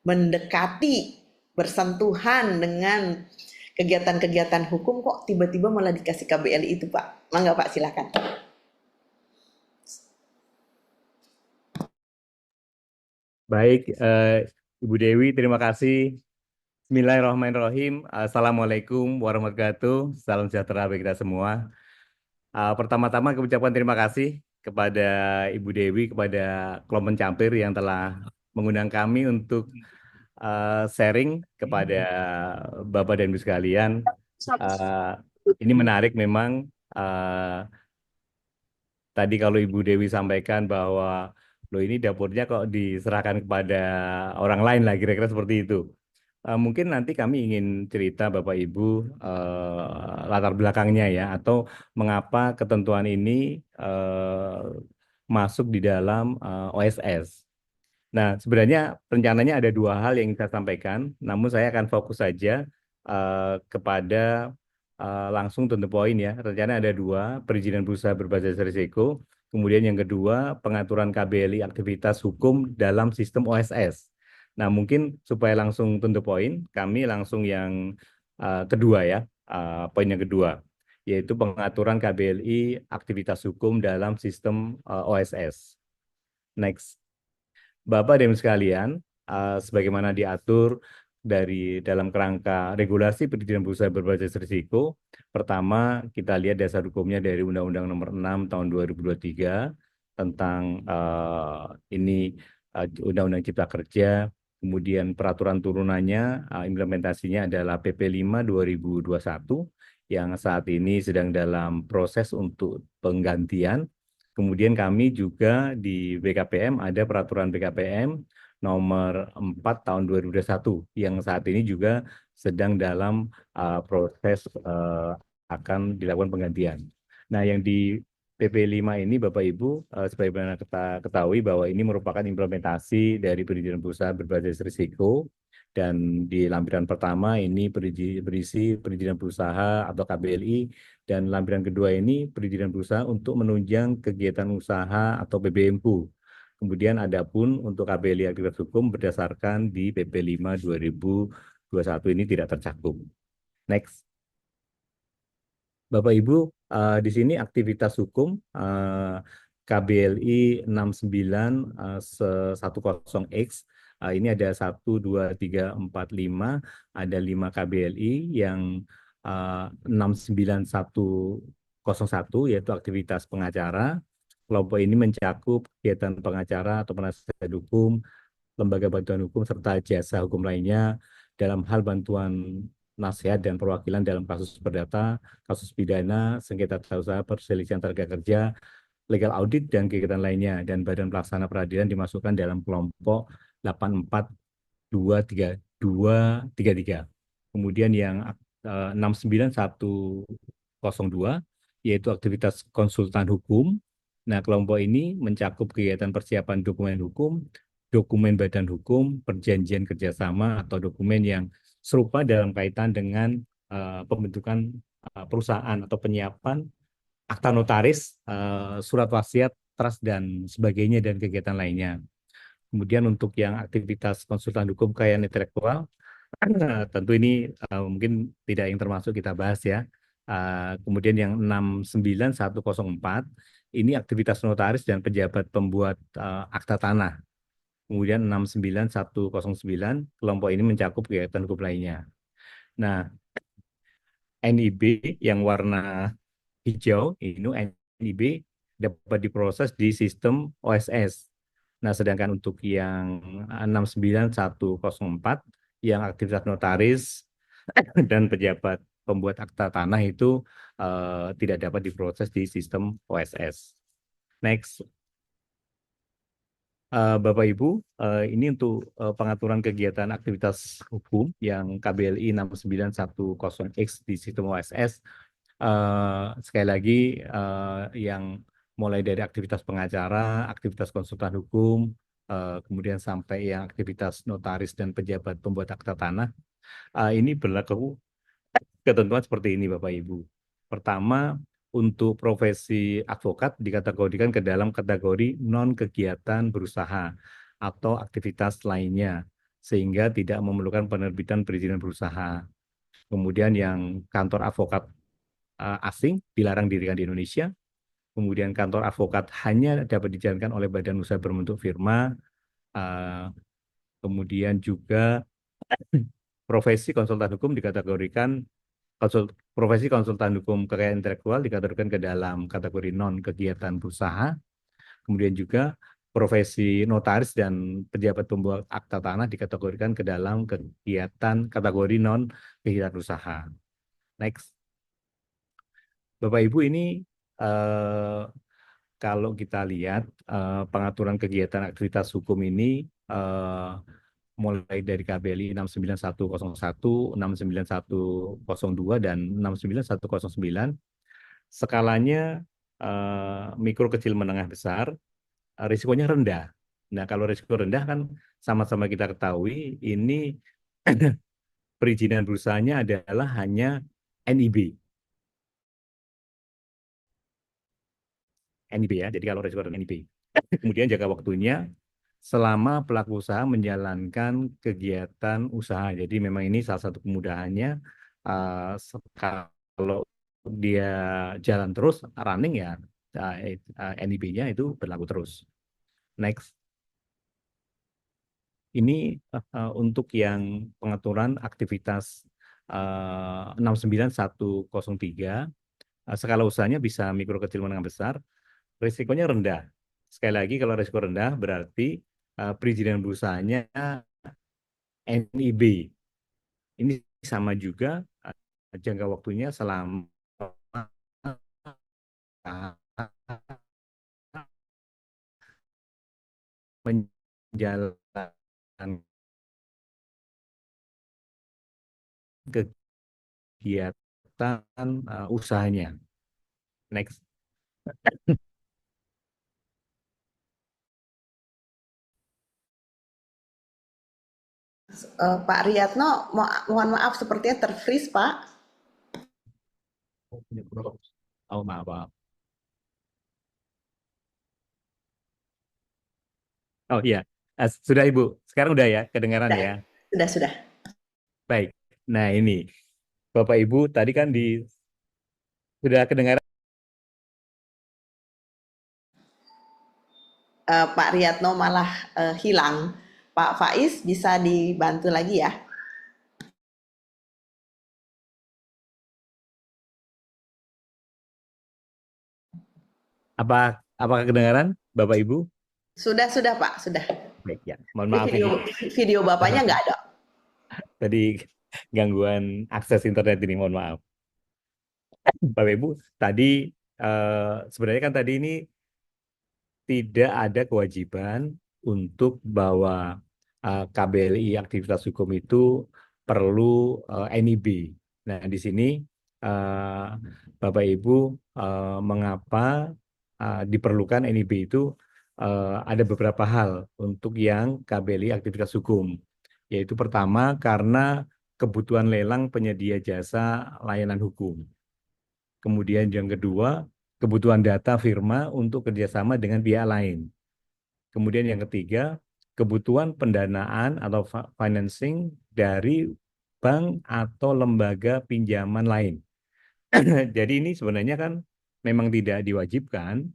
mendekati, bersentuhan dengan kegiatan-kegiatan hukum, kok tiba-tiba malah dikasih KBLI itu Pak. Mangga Pak, silakan. Baik, Ibu Dewi, terima kasih. Bismillahirrahmanirrahim. Assalamualaikum warahmatullahi wabarakatuh. Salam sejahtera bagi kita semua. Pertama-tama kami ucapkan terima kasih kepada Ibu Dewi, kepada kelompok Campir yang telah mengundang kami untuk sharing kepada Bapak dan Ibu sekalian. Ini menarik memang. Tadi kalau Ibu Dewi sampaikan bahwa loh ini dapurnya kok diserahkan kepada orang lain lah, kira-kira seperti itu. Mungkin nanti kami ingin cerita Bapak Ibu latar belakangnya ya, atau mengapa ketentuan ini masuk di dalam OSS. Nah, sebenarnya rencananya ada dua hal yang saya sampaikan, namun saya akan fokus saja kepada langsung to the point ya. Rencana ada dua, perizinan berusaha berbasis risiko, kemudian yang kedua pengaturan KBLI aktivitas hukum dalam sistem OSS. Nah, mungkin supaya langsung to the point, kami langsung yang kedua ya, poin yang kedua, yaitu pengaturan KBLI aktivitas hukum dalam sistem OSS. Next. Bapak dan Ibu sekalian, sebagaimana diatur dari dalam kerangka regulasi perizinan berusaha berbasis risiko, pertama kita lihat dasar hukumnya dari Undang-Undang Nomor 6 Tahun 2023 tentang ini Undang-Undang Cipta Kerja, kemudian peraturan turunannya, implementasinya adalah PP 5 2021 yang saat ini sedang dalam proses untuk penggantian. Kemudian kami juga di BKPM ada peraturan BKPM nomor 4 tahun 2021 yang saat ini juga sedang dalam proses akan dilakukan penggantian. Nah, yang di PP 5 ini Bapak Ibu sebagaimana kita ketahui bahwa ini merupakan implementasi dari perizinan berusaha berbasis risiko, dan di lampiran pertama ini berisi perizinan berusaha atau KBLI, dan lampiran kedua ini perizinan berusaha untuk menunjang kegiatan usaha atau PBMU. Kemudian ada pun untuk KBLI aktivitas hukum berdasarkan di PP 5 2021 ini tidak tercakup. Next. Bapak Ibu, di sini aktivitas hukum KBLI 6910X. Ini ada 1, 2, 3, 4, 5. Ada 5 KBLI yang 69101 yaitu aktivitas pengacara. Kelompok ini mencakup kegiatan pengacara atau penasihat hukum, lembaga bantuan hukum, serta jasa hukum lainnya dalam hal bantuan nasihat dan perwakilan dalam kasus perdata, kasus pidana, sengketa tata usaha, perselisihan tenaga kerja, legal audit, dan kegiatan lainnya. Dan badan pelaksana peradilan dimasukkan dalam kelompok 84233. Kemudian yang 69102 yaitu aktivitas konsultan hukum. Nah, kelompok ini mencakup kegiatan persiapan dokumen hukum, dokumen badan hukum, perjanjian kerjasama, atau dokumen yang serupa dalam kaitan dengan pembentukan perusahaan atau penyiapan akta notaris, surat wasiat, trust, dan sebagainya, dan kegiatan lainnya. Kemudian untuk yang aktivitas konsultan hukum kekayaan intelektual, tentu ini mungkin tidak yang termasuk kita bahas ya. Kemudian yang 69104 ini aktivitas notaris dan pejabat pembuat akta tanah. Kemudian 69109 kelompok ini mencakup kegiatan hukum lainnya. Nah, NIB yang warna hijau ini NIB dapat diproses di sistem OSS. Nah, sedangkan untuk yang 69104 yang aktivitas notaris dan pejabat pembuat akta tanah itu tidak dapat diproses di sistem OSS. Next. Bapak Ibu, ini untuk pengaturan kegiatan aktivitas hukum yang KBLI 6910X di sistem OSS. Sekali lagi, yang mulai dari aktivitas pengacara, aktivitas konsultan hukum, kemudian sampai yang aktivitas notaris dan pejabat pembuat akta tanah, ini berlaku ketentuan seperti ini, Bapak Ibu. Pertama, untuk profesi advokat dikategorikan ke dalam kategori non-kegiatan berusaha atau aktivitas lainnya, sehingga tidak memerlukan penerbitan perizinan berusaha. Kemudian yang kantor advokat asing dilarang didirikan di Indonesia. Kemudian kantor advokat hanya dapat dijalankan oleh badan usaha berbentuk firma. Kemudian juga profesi konsultan hukum dikategorikan profesi konsultan hukum kekayaan intelektual dikategorikan ke dalam kategori non kegiatan berusaha. Kemudian juga profesi notaris dan pejabat pembuat akta tanah dikategorikan ke dalam kegiatan kategori non kegiatan usaha. Next. Bapak Ibu, ini kalau kita lihat pengaturan kegiatan aktivitas hukum ini mulai dari KBLI 69101, 69102, dan 69109, skalanya mikro, kecil, menengah, besar, risikonya rendah. Nah, kalau risiko rendah kan sama-sama kita ketahui, ini perizinan berusahanya adalah hanya NIB. NIB ya, jadi kalau risiko rendah NIB. Kemudian jangka waktunya selama pelaku usaha menjalankan kegiatan usaha. Jadi memang ini salah satu kemudahannya, kalau dia jalan terus, running ya, NIB-nya itu berlaku terus. Next. Ini untuk yang pengaturan aktivitas 69103, skala usahanya bisa mikro, kecil, menengah, besar, risikonya rendah. Sekali lagi, kalau risiko rendah berarti perizinan berusahanya NIB. Ini sama juga jangka waktunya selama menjalankan kegiatan usahanya. Next. Pak Riyatno, mohon maaf sepertinya terfreeze, Pak. Oh, maaf. Oh iya, sudah Ibu. Sekarang udah ya, kedengaran ya. Sudah. Baik. Nah ini, Bapak Ibu tadi kan sudah kedengaran. Pak Riyatno malah hilang. Pak Faiz bisa dibantu lagi ya? Apakah kedengaran, Bapak Ibu? Sudah Pak, sudah. Baik ya, mohon maaf ini. Video Bapaknya nggak ada. Tadi gangguan akses internet ini, mohon maaf. Bapak Ibu, tadi sebenarnya kan tadi ini tidak ada kewajiban untuk bahwa KBLI aktivitas hukum itu perlu NIB. Nah, di sini Bapak Ibu, mengapa diperlukan NIB itu, ada beberapa hal untuk yang KBLI aktivitas hukum. Yaitu pertama, karena kebutuhan lelang penyedia jasa layanan hukum. Kemudian yang kedua, kebutuhan data firma untuk kerjasama dengan pihak lain. Kemudian yang ketiga, kebutuhan pendanaan atau financing dari bank atau lembaga pinjaman lain. Jadi ini sebenarnya kan memang tidak diwajibkan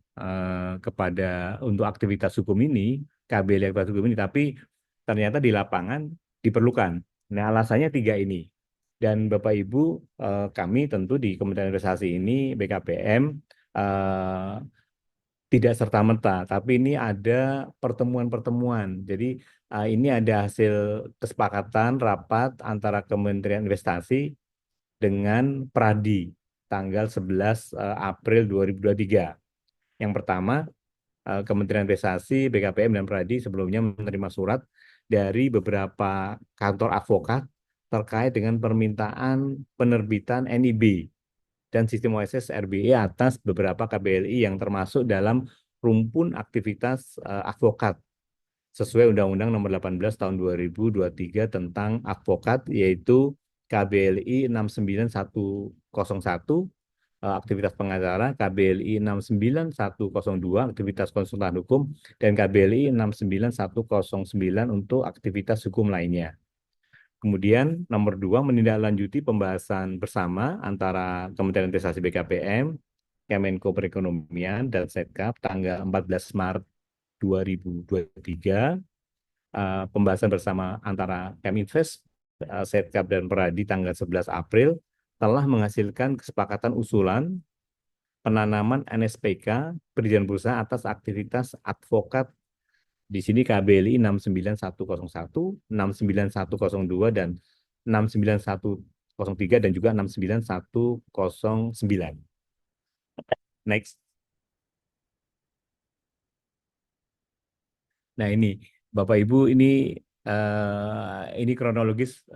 kepada untuk aktivitas hukum ini, KBLI aktivitas hukum ini, tapi ternyata di lapangan diperlukan. Nah, alasannya tiga ini. Dan Bapak Ibu, kami tentu di Kementerian Investasi ini, BKPM, eh, tidak serta-merta, tapi ini ada pertemuan-pertemuan. Jadi ini ada hasil kesepakatan rapat antara Kementerian Investasi dengan Pradi tanggal 11 April 2023. Yang pertama, Kementerian Investasi, BKPM, dan Pradi sebelumnya menerima surat dari beberapa kantor advokat terkait dengan permintaan penerbitan NIB dan sistem OSS RBE atas beberapa KBLI yang termasuk dalam rumpun aktivitas advokat sesuai Undang-Undang Nomor 18 Tahun 2023 tentang advokat, yaitu KBLI 69101 aktivitas pengacara, KBLI 69102 aktivitas konsultan hukum, dan KBLI 69109 untuk aktivitas hukum lainnya. Kemudian nomor 2, menindaklanjuti pembahasan bersama antara Kementerian Investasi BKPM, Kemenko Perekonomian, dan Setkap tanggal 14 Maret 2023. Pembahasan bersama antara Keminvest, Setkap, dan Peradi tanggal 11 April telah menghasilkan kesepakatan usulan penanaman NSPK perizinan berusaha atas aktivitas advokat. Di sini KBLI 69101, 69102, dan 69103, dan juga 69109. Next. Nah, ini Bapak Ibu, ini kronologis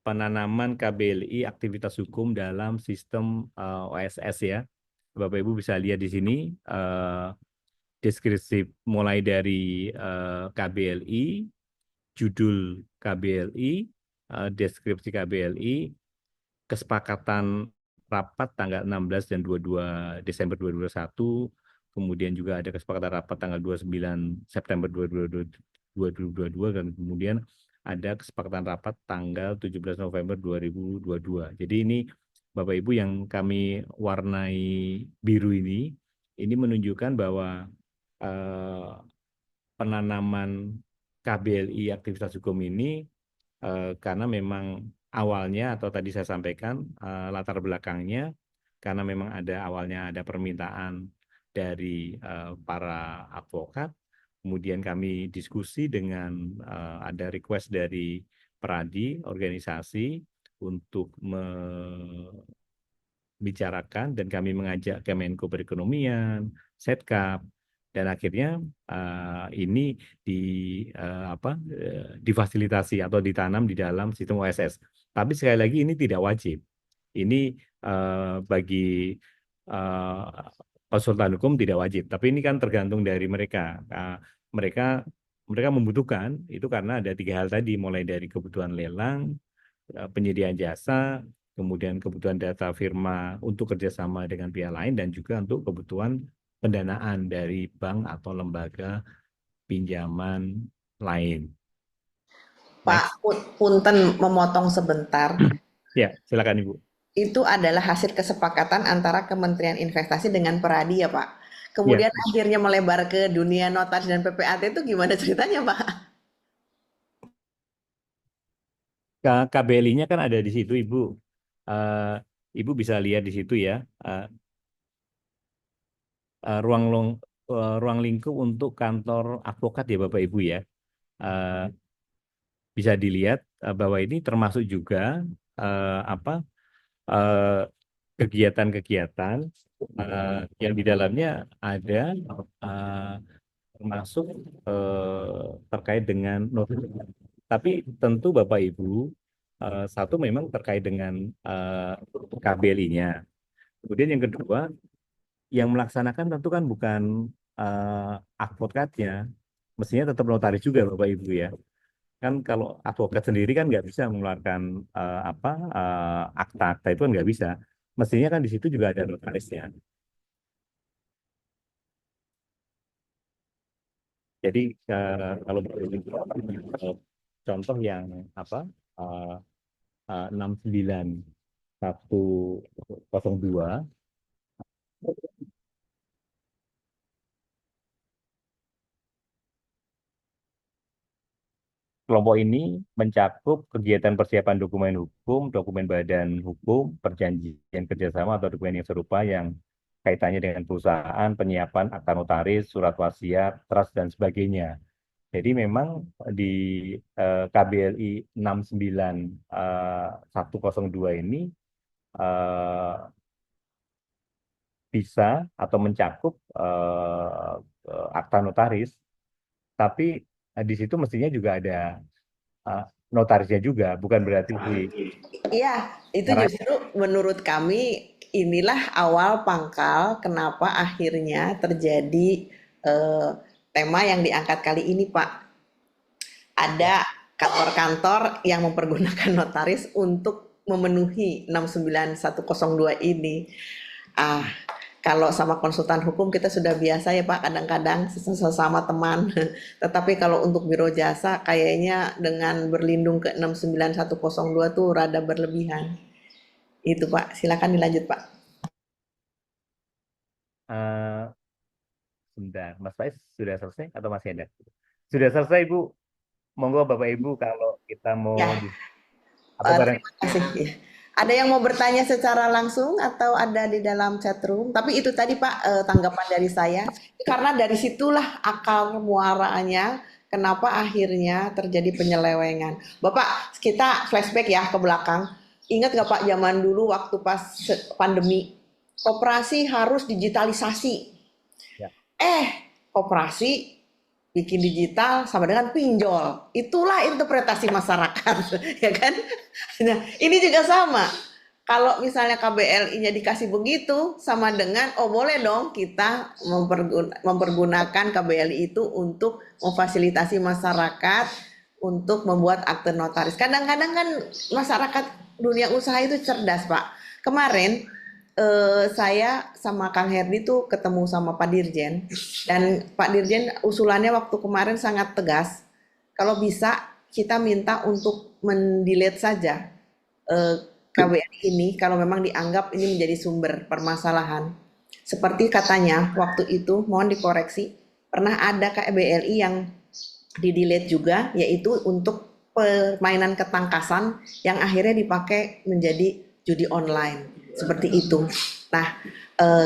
penanaman KBLI aktivitas hukum dalam sistem OSS ya. Bapak Ibu bisa lihat di sini deskripsi mulai dari KBLI, judul KBLI, deskripsi KBLI, kesepakatan rapat tanggal 16 dan 22 Desember 2021, kemudian juga ada kesepakatan rapat tanggal 29 September 2022, dan kemudian ada kesepakatan rapat tanggal 17 November 2022. Jadi ini Bapak Ibu yang kami warnai biru ini menunjukkan bahwa penanaman KBLI aktivitas hukum ini karena memang awalnya, atau tadi saya sampaikan latar belakangnya, karena memang awalnya ada permintaan dari para advokat, kemudian kami diskusi dengan ada request dari Peradi organisasi untuk membicarakan, dan kami mengajak Kemenko Perekonomian, Setkap, dan akhirnya ini difasilitasi atau ditanam di dalam sistem OSS. Tapi sekali lagi ini tidak wajib. Ini bagi konsultan hukum tidak wajib. Tapi ini kan tergantung dari mereka. Mereka membutuhkan itu karena ada tiga hal tadi, mulai dari kebutuhan lelang, penyediaan jasa, kemudian kebutuhan data firma untuk kerjasama dengan pihak lain, dan juga untuk kebutuhan pendanaan dari bank atau lembaga pinjaman lain. Pak, punten memotong sebentar. Ya, silakan Ibu. Itu adalah hasil kesepakatan antara Kementerian Investasi dengan Peradi ya Pak. Kemudian Ya. akhirnya melebar ke dunia notaris dan PPAT itu gimana ceritanya Pak? KBLI-nya kan ada di situ Ibu. Ibu bisa lihat di situ ya. Ruang lingkup untuk kantor advokat ya Bapak Ibu ya. Bisa dilihat bahwa ini termasuk juga kegiatan-kegiatan yang di dalamnya ada termasuk terkait dengan notifikasi. Tapi tentu Bapak Ibu, satu memang terkait dengan KBLI-nya. Kemudian yang kedua, yang melaksanakan tentu kan bukan advokatnya, mestinya tetap notaris juga Bapak Ibu ya. Kan kalau advokat sendiri kan nggak bisa mengeluarkan akta-akta itu kan nggak bisa. Mestinya kan di situ juga ada notarisnya. Jadi kalau contoh yang 69 102. Kelompok ini mencakup kegiatan persiapan dokumen hukum, dokumen badan hukum, perjanjian kerjasama atau dokumen yang serupa yang kaitannya dengan perusahaan, penyiapan akta notaris, surat wasiat, trust, dan sebagainya. Jadi memang di KBLI 69102 ini eh, bisa atau mencakup akta notaris, tapi di situ mestinya juga ada notarisnya juga, bukan berarti Iya, itu cara. justru menurut kami inilah awal pangkal kenapa akhirnya terjadi eh, tema yang diangkat kali ini, Pak. Ada kantor-kantor yang mempergunakan notaris untuk memenuhi 69102 ini. Ah, kalau sama konsultan hukum kita sudah biasa ya Pak, kadang-kadang sesama teman. Tetapi kalau untuk biro jasa kayaknya dengan berlindung ke 69102 tuh rada berlebihan. Itu Pak, silakan dilanjut Pak. eh, Sebentar, Mas Faiz sudah selesai atau masih ada? Sudah selesai, Bu. Monggo Bapak Ibu kalau kita mau Ya, atau bareng. terima kasih. Ya. Ada yang mau bertanya secara langsung atau ada di dalam chat room? Tapi itu tadi Pak tanggapan dari saya. Karena dari situlah akal muaranya kenapa akhirnya terjadi penyelewengan. Bapak, kita flashback ya ke belakang. Ingat nggak Pak zaman dulu waktu pas pandemi, koperasi harus digitalisasi. Ya. Koperasi bikin digital sama dengan pinjol. Itulah interpretasi masyarakat, ya kan? Nah, ini juga sama. Kalau misalnya KBLI-nya dikasih begitu, sama dengan, oh boleh dong kita mempergunakan KBLI itu untuk memfasilitasi masyarakat untuk membuat akte notaris. Kadang-kadang kan masyarakat dunia usaha itu cerdas, Pak. Kemarin saya sama Kang Herdi tuh ketemu sama Pak Dirjen dan Pak Dirjen usulannya waktu kemarin sangat tegas. Kalau bisa kita minta untuk mendelete saja KBRI ini kalau memang dianggap ini menjadi sumber permasalahan. Seperti katanya waktu itu mohon dikoreksi pernah ada KBRI yang di-delete juga yaitu untuk permainan ketangkasan yang akhirnya dipakai menjadi judi online seperti itu. Nah,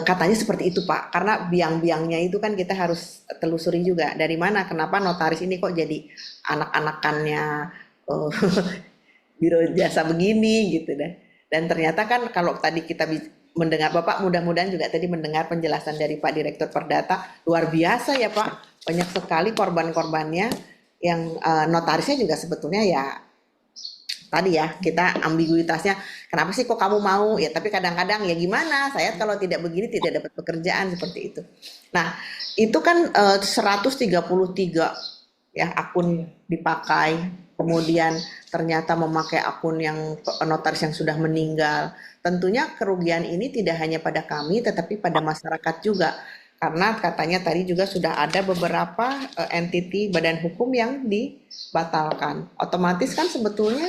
katanya seperti itu Pak, karena biang-biangnya itu kan kita harus telusuri juga dari mana, kenapa notaris ini kok jadi anak-anakannya biro jasa begini gitu deh. Dan ternyata kan kalau tadi kita mendengar Bapak mudah-mudahan juga tadi mendengar penjelasan dari Pak Direktur Perdata luar biasa ya Pak, banyak sekali korban-korbannya yang notarisnya juga sebetulnya ya tadi ya kita ambiguitasnya kenapa sih kok kamu mau ya tapi kadang-kadang ya gimana saya kalau tidak begini tidak dapat pekerjaan seperti itu. Nah itu kan 133 ya akun dipakai kemudian ternyata memakai akun yang notaris yang sudah meninggal. Tentunya kerugian ini tidak hanya pada kami tetapi pada masyarakat juga karena katanya tadi juga sudah ada beberapa entiti badan hukum yang dibatalkan. Otomatis kan sebetulnya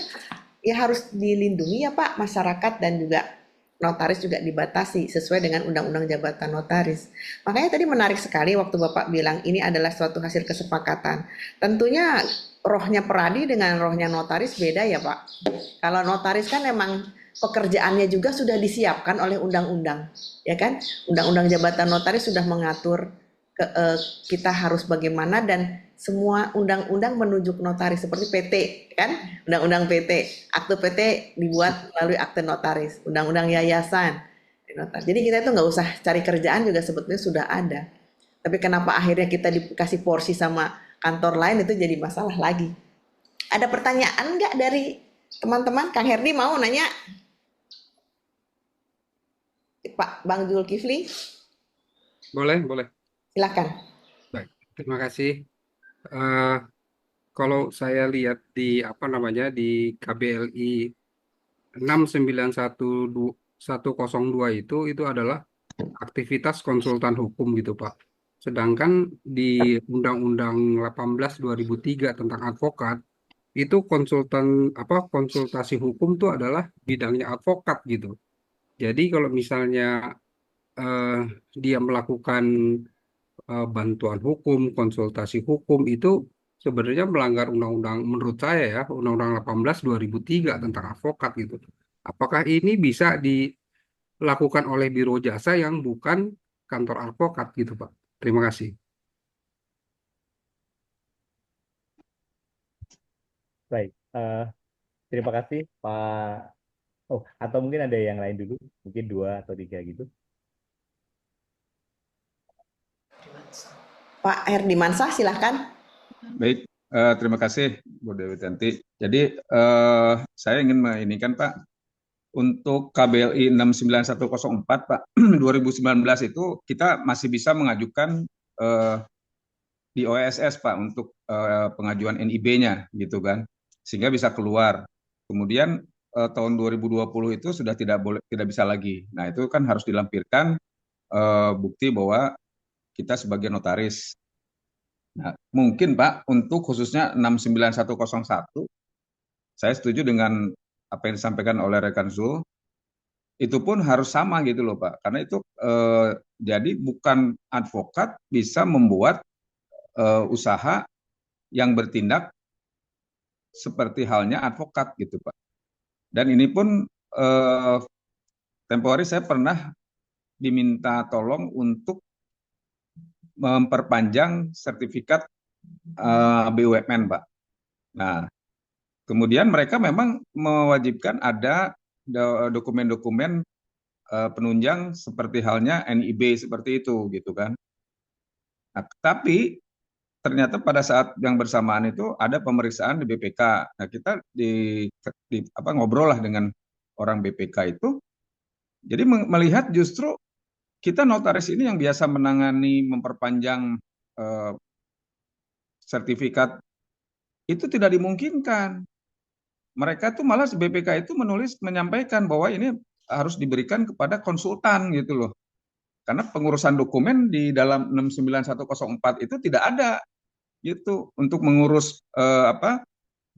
ya harus dilindungi ya Pak masyarakat dan juga notaris juga dibatasi sesuai dengan Undang-Undang Jabatan Notaris. Makanya tadi menarik sekali waktu Bapak bilang ini adalah suatu hasil kesepakatan. Tentunya rohnya peradi dengan rohnya notaris beda ya Pak. Kalau notaris kan memang pekerjaannya juga sudah disiapkan oleh undang-undang, ya kan? Undang-undang Jabatan Notaris sudah mengatur kita harus bagaimana dan semua undang-undang menunjuk notaris seperti PT, kan? Undang-undang PT, akte PT dibuat melalui akte notaris, undang-undang yayasan, notaris. Jadi kita itu nggak usah cari kerjaan juga sebetulnya sudah ada. Tapi kenapa akhirnya kita dikasih porsi sama kantor lain itu jadi masalah lagi. Ada pertanyaan nggak dari teman-teman? Kang Herdi mau nanya? Pak Bang Zulkifli, Boleh. silakan. Baik, terima kasih. Eh, Kalau saya lihat di di KBLI 69102 itu adalah aktivitas konsultan hukum gitu Pak. Sedangkan di Undang-Undang 18 2003 tentang advokat itu konsultasi hukum tuh adalah bidangnya advokat gitu. Jadi kalau misalnya eh, dia melakukan bantuan hukum, konsultasi hukum itu sebenarnya melanggar undang-undang menurut saya ya, Undang-Undang 18 2003 tentang advokat gitu. Apakah ini bisa dilakukan oleh biro jasa yang bukan kantor advokat gitu, Pak? Terima kasih. Baik, terima kasih Pak. Oh, atau mungkin ada yang lain dulu, mungkin 2 atau 3 gitu. Pak Herdimansah, silahkan. Baik, terima kasih Bu Dewi Tanti. Jadi saya ingin menginikan Pak, untuk KBLI 69104 Pak, 2019 itu kita masih bisa mengajukan di OSS Pak untuk pengajuan NIB-nya gitu kan, sehingga bisa keluar. Kemudian tahun 2020 itu sudah tidak bisa lagi. Nah itu kan harus dilampirkan bukti bahwa kita sebagai notaris. Nah, mungkin Pak untuk khususnya 69101, saya setuju dengan apa yang disampaikan oleh rekan Zul, itu pun harus sama gitu loh Pak, karena itu jadi bukan advokat bisa membuat usaha yang bertindak seperti halnya advokat gitu Pak. Dan ini pun tempo hari saya pernah diminta tolong untuk memperpanjang sertifikat BUMN Pak. Nah, kemudian mereka memang mewajibkan ada dokumen-dokumen penunjang seperti halnya NIB seperti itu gitu kan. Nah, tapi ternyata pada saat yang bersamaan itu ada pemeriksaan di BPK. Nah, kita ngobrol lah dengan orang BPK itu. Jadi melihat justru kita notaris ini yang biasa menangani memperpanjang eh, sertifikat itu tidak dimungkinkan. Mereka tuh malah BPK itu menyampaikan bahwa ini harus diberikan kepada konsultan gitu loh. Karena pengurusan dokumen di dalam 69104 itu tidak ada gitu untuk mengurus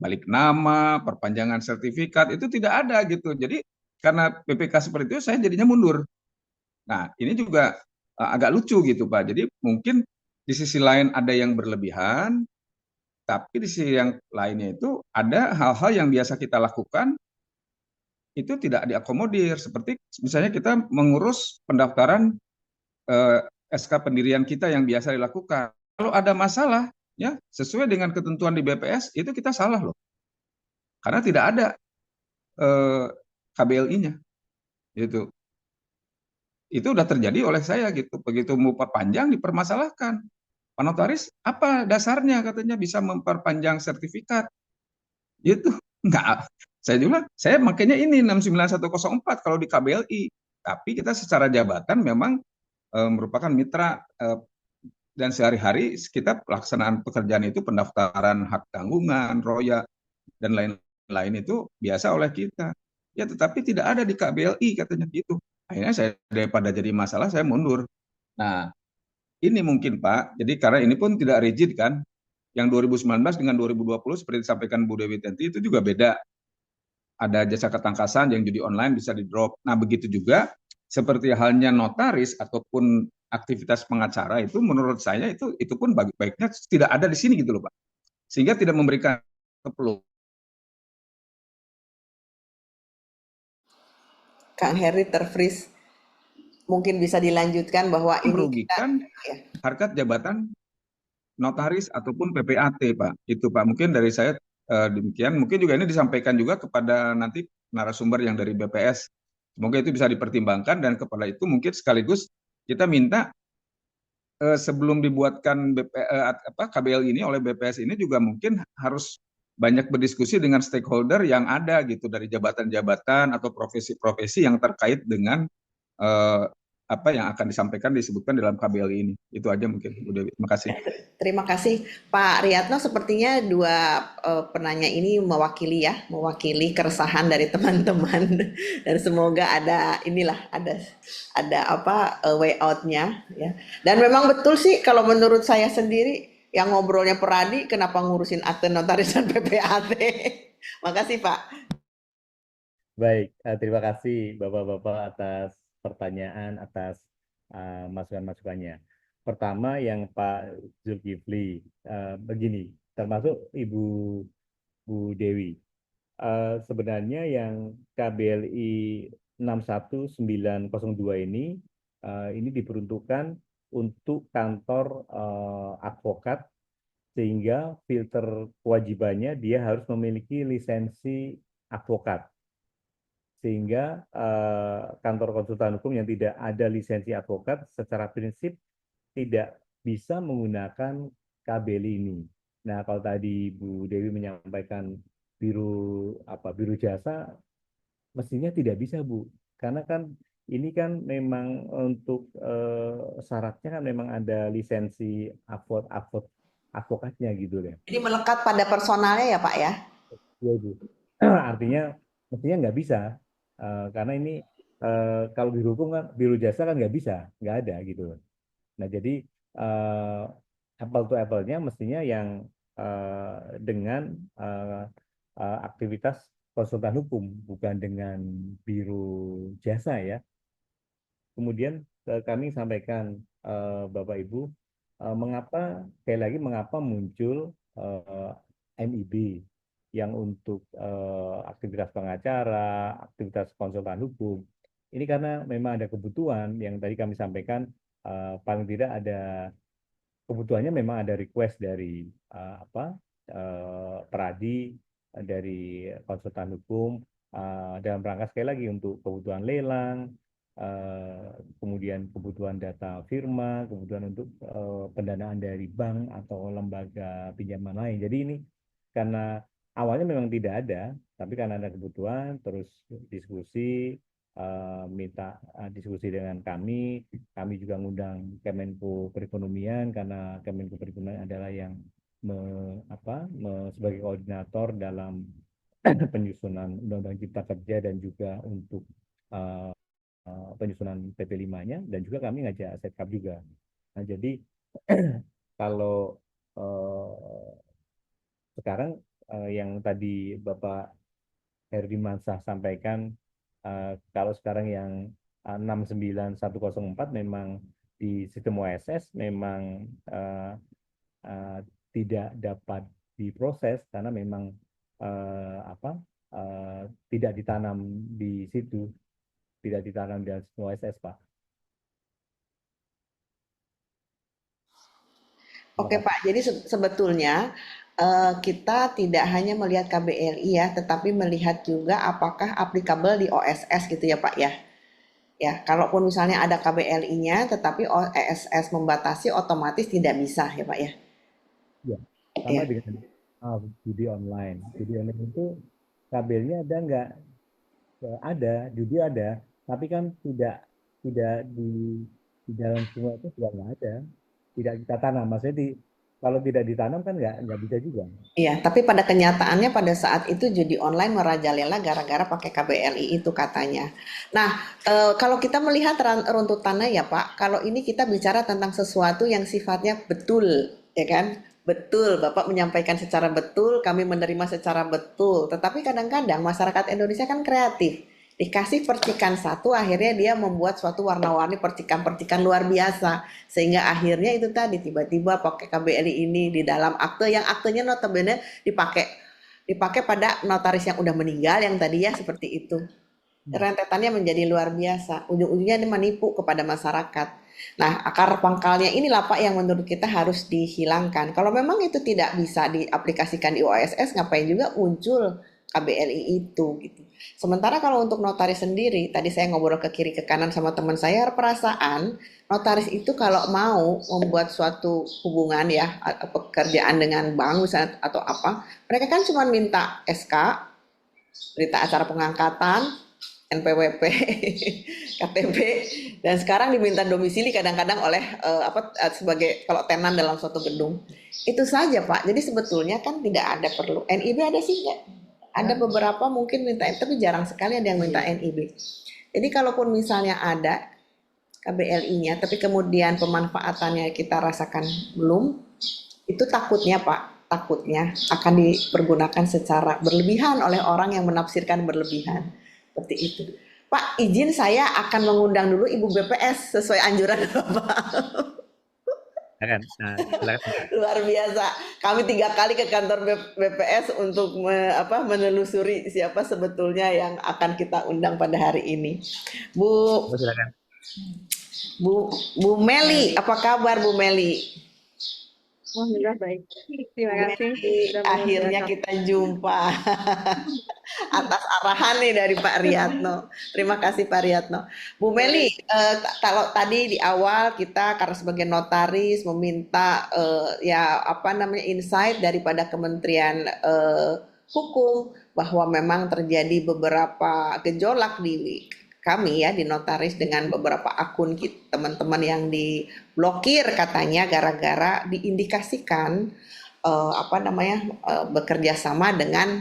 balik nama, perpanjangan sertifikat itu tidak ada gitu. Jadi karena BPK seperti itu saya jadinya mundur. Nah, ini juga agak lucu gitu Pak. Jadi mungkin di sisi lain ada yang berlebihan, tapi di sisi yang lainnya itu ada hal-hal yang biasa kita lakukan itu tidak diakomodir. Seperti misalnya kita mengurus pendaftaran eh, SK pendirian kita yang biasa dilakukan. Kalau ada masalah, ya sesuai dengan ketentuan di BPS itu kita salah loh, karena tidak ada KBLI-nya, gitu. Itu udah terjadi oleh saya gitu. Begitu mau perpanjang dipermasalahkan. Pak Notaris, apa dasarnya katanya bisa memperpanjang sertifikat? Gitu. Enggak. Saya juga, saya makanya ini 69104 kalau di KBLI. Tapi kita secara jabatan memang merupakan mitra dan sehari-hari kita pelaksanaan pekerjaan itu pendaftaran hak tanggungan, roya, dan lain-lain itu biasa oleh kita. Ya tetapi tidak ada di KBLI katanya gitu. Akhirnya saya daripada jadi masalah saya mundur. Nah, ini mungkin Pak, jadi karena ini pun tidak rigid kan. Yang 2019 dengan 2020 seperti disampaikan Bu Dewi Tenti itu juga beda. Ada jasa ketangkasan yang judi online bisa di-drop. Nah, begitu juga seperti halnya notaris ataupun aktivitas pengacara itu menurut saya itu pun baik-baiknya tidak ada di sini gitu loh Pak. Sehingga tidak memberikan peluang. Kang Heri terfreeze. Mungkin bisa dilanjutkan bahwa ini Merugikan ya. harkat jabatan notaris ataupun PPAT Pak. Itu Pak mungkin dari saya demikian. Mungkin juga ini disampaikan juga kepada nanti narasumber yang dari BPS. Semoga itu bisa dipertimbangkan dan kepada itu mungkin sekaligus kita minta sebelum dibuatkan KBL ini oleh BPS ini juga mungkin harus banyak berdiskusi dengan stakeholder yang ada gitu dari jabatan-jabatan atau profesi-profesi yang terkait dengan apa yang akan disampaikan disebutkan dalam KBL ini. Itu aja mungkin Bu Dewi. Terima kasih. Terima kasih Pak Riyatno. Sepertinya dua penanya ini mewakili keresahan dari teman-teman dan semoga ada way out-nya ya. Dan memang betul sih kalau menurut saya sendiri Yang ngobrolnya Peradi, kenapa ngurusin akte notaris dan PPAT? Makasih Pak. Baik, terima kasih Bapak-Bapak atas pertanyaan, atas masukan-masukannya. Pertama yang Pak Zulkifli, begini, termasuk Ibu Bu Dewi. Sebenarnya yang KBLI 61902 ini diperuntukkan untuk kantor advokat, sehingga filter kewajibannya dia harus memiliki lisensi advokat, sehingga kantor konsultan hukum yang tidak ada lisensi advokat secara prinsip tidak bisa menggunakan KBLI ini. Nah, kalau tadi Bu Dewi menyampaikan biru jasa, mestinya tidak bisa, Bu, karena kan ini kan memang untuk syaratnya kan memang ada lisensi advokatnya gitu deh. Jadi melekat pada personalnya ya Pak ya? Iya, Bu. Artinya mestinya nggak bisa. Karena ini kalau biro hukum kan, biro jasa kan nggak ada gitu. Nah, jadi apple to apple-nya mestinya yang dengan aktivitas konsultan hukum, bukan dengan biro jasa ya. Kemudian kami sampaikan Bapak Ibu, sekali lagi mengapa muncul MIB yang untuk aktivitas pengacara, aktivitas konsultan hukum. Ini karena memang ada kebutuhan yang tadi kami sampaikan, paling tidak ada kebutuhannya, memang ada request dari Peradi, dari konsultan hukum, dalam rangka sekali lagi untuk kebutuhan lelang, kemudian kebutuhan data firma, kebutuhan untuk pendanaan dari bank atau lembaga pinjaman lain. Jadi ini karena awalnya memang tidak ada, tapi karena ada kebutuhan, terus diskusi, minta diskusi dengan kami juga ngundang Kemenko Perekonomian, karena Kemenko Perekonomian adalah yang sebagai koordinator dalam penyusunan Undang-Undang Cipta Kerja dan juga untuk penyusunan PP 5-nya, dan juga kami ngajak Setkap juga. Nah, jadi kalau sekarang yang tadi Bapak Herdi Mansah sampaikan, kalau sekarang yang 69104 memang di sistem OSS memang tidak dapat diproses karena memang tidak ditanam di situ, tidak ditanam di OSS, Pak. Oke Pak, jadi sebetulnya kita tidak hanya melihat KBLI ya, tetapi melihat juga apakah applicable di OSS gitu ya Pak ya. Ya, kalaupun misalnya ada KBLI-nya, tetapi OSS membatasi, otomatis tidak bisa ya Pak ya. Ya, sama Ya. dengan judi online. Judi online itu KBL-nya ada nggak? Ada, judi ada, tapi kan tidak di dalam semua itu juga nggak ada, tidak kita tanam. Maksudnya kalau tidak ditanam kan nggak bisa juga. Iya, tapi pada kenyataannya pada saat itu judi online merajalela gara-gara pakai KBLI itu katanya. Nah, kalau kita melihat runtutannya ya Pak, kalau ini kita bicara tentang sesuatu yang sifatnya betul, ya kan? Betul, Bapak menyampaikan secara betul, kami menerima secara betul. Tetapi kadang-kadang masyarakat Indonesia kan kreatif. Dikasih percikan satu, akhirnya dia membuat suatu warna-warni percikan-percikan luar biasa. Sehingga akhirnya itu tadi tiba-tiba pakai KBLI ini di dalam akte, yang aktenya notabene dipakai pada notaris yang udah meninggal yang tadi ya seperti itu. Rentetannya menjadi luar biasa. Ujung-ujungnya ini menipu kepada masyarakat. Nah, akar pangkalnya inilah Pak yang menurut kita harus dihilangkan. Kalau memang itu tidak bisa diaplikasikan di OSS, ngapain juga muncul KBLI itu gitu. Sementara kalau untuk notaris sendiri, tadi saya ngobrol ke kiri ke kanan sama teman saya, perasaan notaris itu kalau mau membuat suatu hubungan ya, pekerjaan dengan bank misalnya atau apa, mereka kan cuma minta SK, berita acara pengangkatan, NPWP, KTP, dan sekarang diminta domisili kadang-kadang oleh sebagai kalau tenan dalam suatu gedung. Itu saja Pak. Jadi sebetulnya kan tidak ada perlu. NIB ada sih nggak? Ada beberapa mungkin minta, tapi jarang sekali ada yang minta NIB. Jadi kalaupun misalnya ada KBLI-nya, tapi kemudian pemanfaatannya kita rasakan belum, Itu takutnya Pak, takutnya akan dipergunakan secara berlebihan oleh orang yang menafsirkan berlebihan. Seperti itu. Pak, izin saya akan mengundang dulu Ibu BPS sesuai anjuran Bapak. Silakan. Nah, silakan. Luar biasa. Kami 3 kali ke kantor BPS untuk menelusuri siapa sebetulnya yang akan kita undang pada hari ini. Bu Oh, silakan. Bu Bu Meli, apa kabar Bu Meli? Alhamdulillah baik. Terima kasih sudah Akhirnya mengundang. kita jumpa atas arahan nih dari Pak Riyatno. Terima kasih Pak Riyatno. Bu Meli, kalau tadi di awal kita karena sebagai notaris meminta ya apa namanya insight daripada Kementerian Hukum bahwa memang terjadi beberapa gejolak di kami ya di notaris dengan beberapa akun teman-teman yang diblokir katanya gara-gara diindikasikan bekerja sama dengan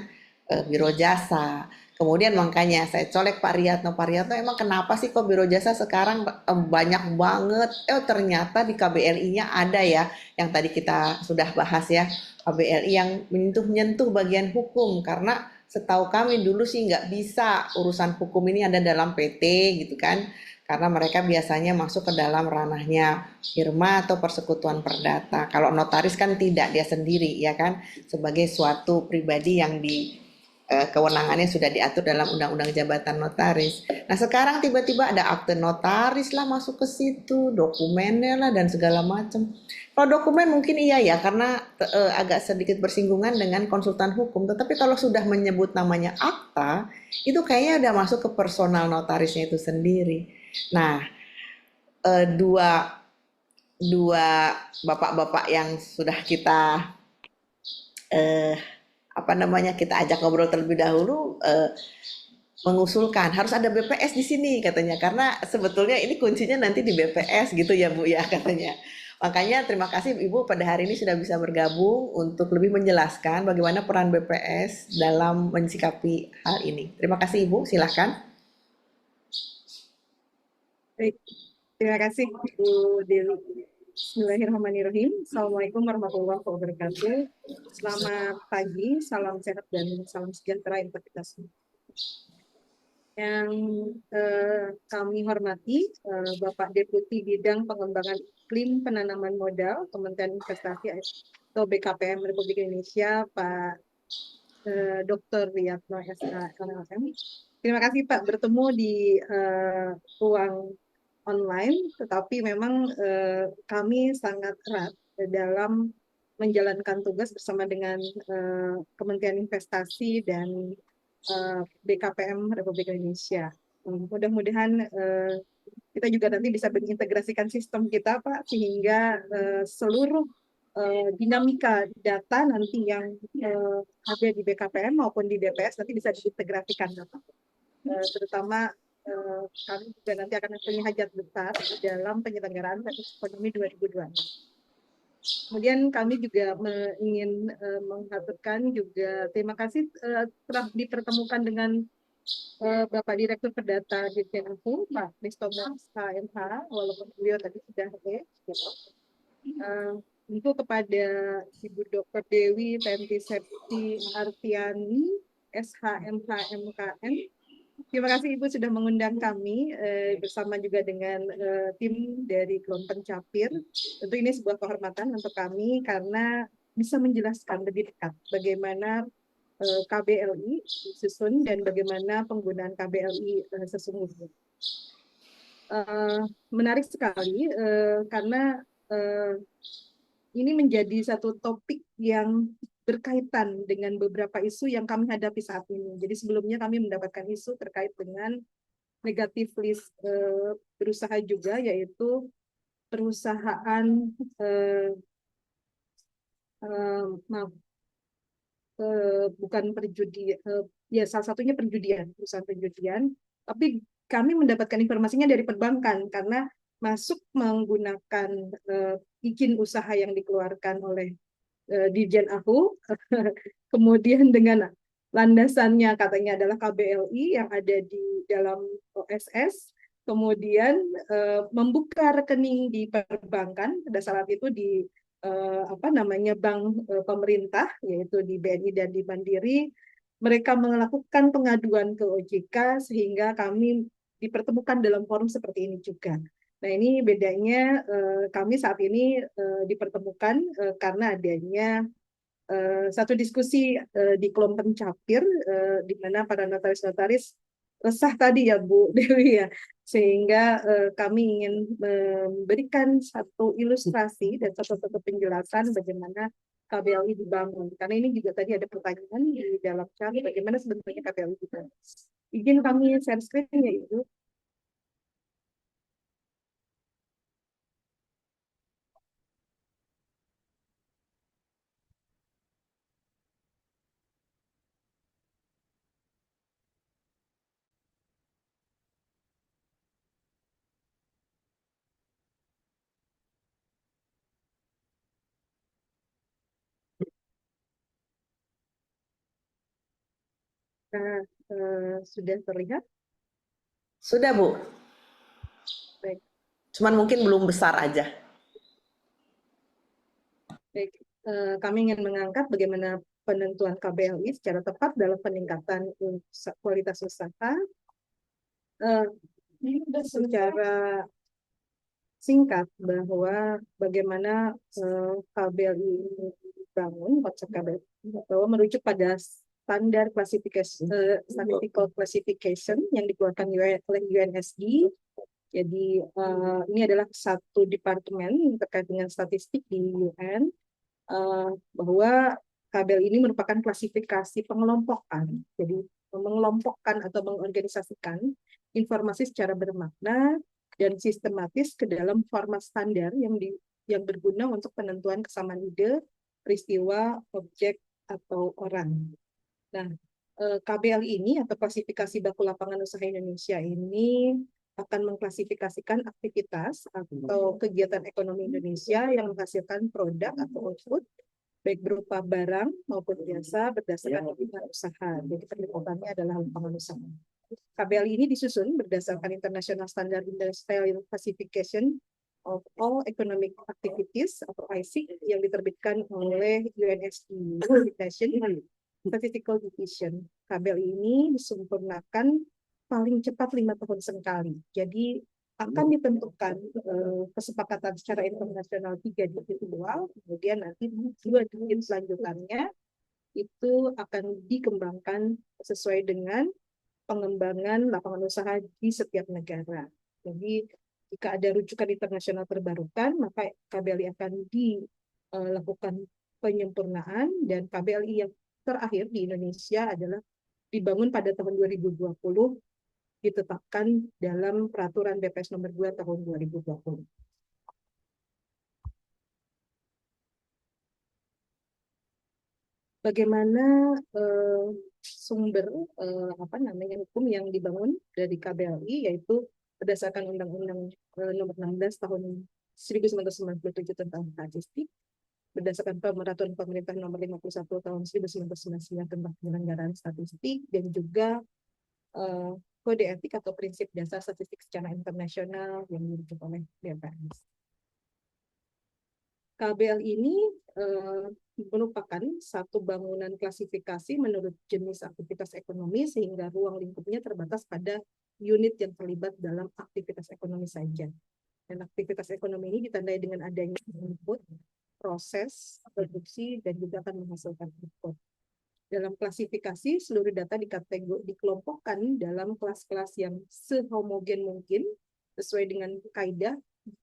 biro jasa. Kemudian makanya saya colek Pak Riyatno, emang kenapa sih kok biro jasa sekarang banyak banget? Ternyata di KBLI-nya ada ya, yang tadi kita sudah bahas ya, KBLI yang menyentuh bagian hukum karena setahu kami dulu sih nggak bisa urusan hukum ini ada dalam PT gitu kan, karena mereka biasanya masuk ke dalam ranahnya firma atau persekutuan perdata. Kalau notaris kan tidak, dia sendiri ya kan, sebagai suatu pribadi yang kewenangannya sudah diatur dalam Undang-Undang Jabatan Notaris. Nah sekarang tiba-tiba ada akte notaris lah masuk ke situ, dokumennya lah dan segala macam. Kalau dokumen mungkin iya ya karena agak sedikit bersinggungan dengan konsultan hukum. Tetapi kalau sudah menyebut namanya akta, itu kayaknya udah masuk ke personal notarisnya itu sendiri. Nah dua bapak-bapak yang sudah kita kita ajak ngobrol terlebih dahulu mengusulkan harus ada BPS di sini katanya karena sebetulnya ini kuncinya nanti di BPS gitu ya Bu ya katanya. Makanya terima kasih Ibu pada hari ini sudah bisa bergabung untuk lebih menjelaskan bagaimana peran BPS dalam mensikapi hal ini. Terima kasih Ibu, silakan. Baik. Terima kasih Bu Dewi. Bismillahirrahmanirrahim. Assalamualaikum warahmatullahi wabarakatuh. Selamat pagi, salam sehat dan salam sejahtera untuk kita semua. Yang kami hormati Bapak Deputi Bidang Pengembangan Iklim Penanaman Modal Kementerian Investasi atau BKPM Republik Indonesia Pak Dr. Riyatno SHMLM. Terima kasih Pak bertemu di ruang online, tetapi memang kami sangat erat dalam menjalankan tugas bersama dengan Kementerian Investasi dan BKPM Republik Indonesia. Mudah-mudahan kita juga nanti bisa mengintegrasikan sistem kita, Pak, sehingga seluruh dinamika data nanti yang ada di BKPM maupun di BPS nanti bisa diintegrasikan, Bapak. Terutama kami juga nanti akan punya hajat besar dalam penyelenggaraan ekonomi 2020. Kemudian kami juga ingin mengaturkan juga terima kasih telah dipertemukan dengan Bapak Direktur Perdata Dirjen Aku, Pak Kristomo SHMH, walaupun beliau tadi sudah itu kepada Ibu Dr. Dewi Tenti Septi Artiani, SHMH MKM. Terima kasih Ibu sudah mengundang kami bersama juga dengan tim dari Kelompok Capir. Tentu ini sebuah kehormatan untuk kami karena bisa menjelaskan lebih dekat bagaimana KBLI disusun dan bagaimana penggunaan KBLI sesungguhnya. Menarik sekali karena ini menjadi satu topik yang berkaitan dengan beberapa isu yang kami hadapi saat ini. Jadi sebelumnya kami mendapatkan isu terkait dengan negatif list berusaha juga, yaitu perusahaan bukan perjudi, ya salah satunya perjudian, perusahaan perjudian. Tapi kami mendapatkan informasinya dari perbankan karena masuk menggunakan izin usaha yang dikeluarkan oleh Dirjen Aku, kemudian dengan landasannya katanya adalah KBLI yang ada di dalam OSS, kemudian membuka rekening di perbankan pada saat itu di bank pemerintah, yaitu di BNI dan di Mandiri, mereka melakukan pengaduan ke OJK sehingga kami dipertemukan dalam forum seperti ini juga. Nah, ini bedanya kami saat ini dipertemukan karena adanya satu diskusi di kelompok pencapir di mana para notaris-notaris resah tadi ya Bu Dewi ya, sehingga kami ingin memberikan satu ilustrasi dan satu penjelasan bagaimana KBLI dibangun. Karena ini juga tadi ada pertanyaan di dalam chat bagaimana sebenarnya KBLI dibangun. Izin kami share screen-nya Ibu. Nah, sudah terlihat? Sudah, Bu. Baik. Cuman mungkin belum besar aja. Baik. Kami ingin mengangkat bagaimana penentuan KBLI secara tepat dalam peningkatan kualitas usaha. Secara singkat bahwa bagaimana KBLI ini dibangun, konsep KBLI, bahwa merujuk pada standar klasifikasi statistical classification yang dikeluarkan oleh UNSD. Jadi ini adalah satu departemen terkait dengan statistik di UN, bahwa KBLI ini merupakan klasifikasi pengelompokan. Jadi mengelompokkan atau mengorganisasikan informasi secara bermakna dan sistematis ke dalam format standar yang berguna untuk penentuan kesamaan ide, peristiwa, objek, atau orang. Nah, KBLI ini atau klasifikasi baku lapangan usaha Indonesia ini akan mengklasifikasikan aktivitas atau kegiatan ekonomi Indonesia yang menghasilkan produk atau output baik berupa barang maupun jasa berdasarkan kebutuhan usaha. Jadi peliputannya adalah lapangan usaha. KBLI ini disusun berdasarkan International Standard Industrial Classification of All Economic Activities atau ISIC yang diterbitkan oleh UNSD Statistical Division. KBLI ini disempurnakan paling cepat 5 tahun sekali. Jadi akan ditentukan kesepakatan secara internasional 3 digit awal, kemudian nanti 2 digit selanjutannya itu akan dikembangkan sesuai dengan pengembangan lapangan usaha di setiap negara. Jadi jika ada rujukan internasional terbarukan, maka KBLI akan dilakukan penyempurnaan, dan KBLI yang terakhir di Indonesia adalah dibangun pada tahun 2020, ditetapkan dalam peraturan BPS nomor 2 tahun 2020. Bagaimana sumber hukum yang dibangun dari KBLI, yaitu berdasarkan Undang-Undang nomor 16 tahun 1997 tentang statistik, berdasarkan Peraturan Pemerintah nomor 51 tahun 1999 tentang penyelenggaraan statistik, dan juga kode etik atau prinsip dasar statistik secara internasional yang dirujuk oleh BPS. KBLI ini merupakan satu bangunan klasifikasi menurut jenis aktivitas ekonomi, sehingga ruang lingkupnya terbatas pada unit yang terlibat dalam aktivitas ekonomi saja. Dan aktivitas ekonomi ini ditandai dengan adanya input, proses, produksi, dan juga akan menghasilkan output. Dalam klasifikasi, seluruh data dikelompokkan dalam kelas-kelas yang sehomogen mungkin sesuai dengan kaidah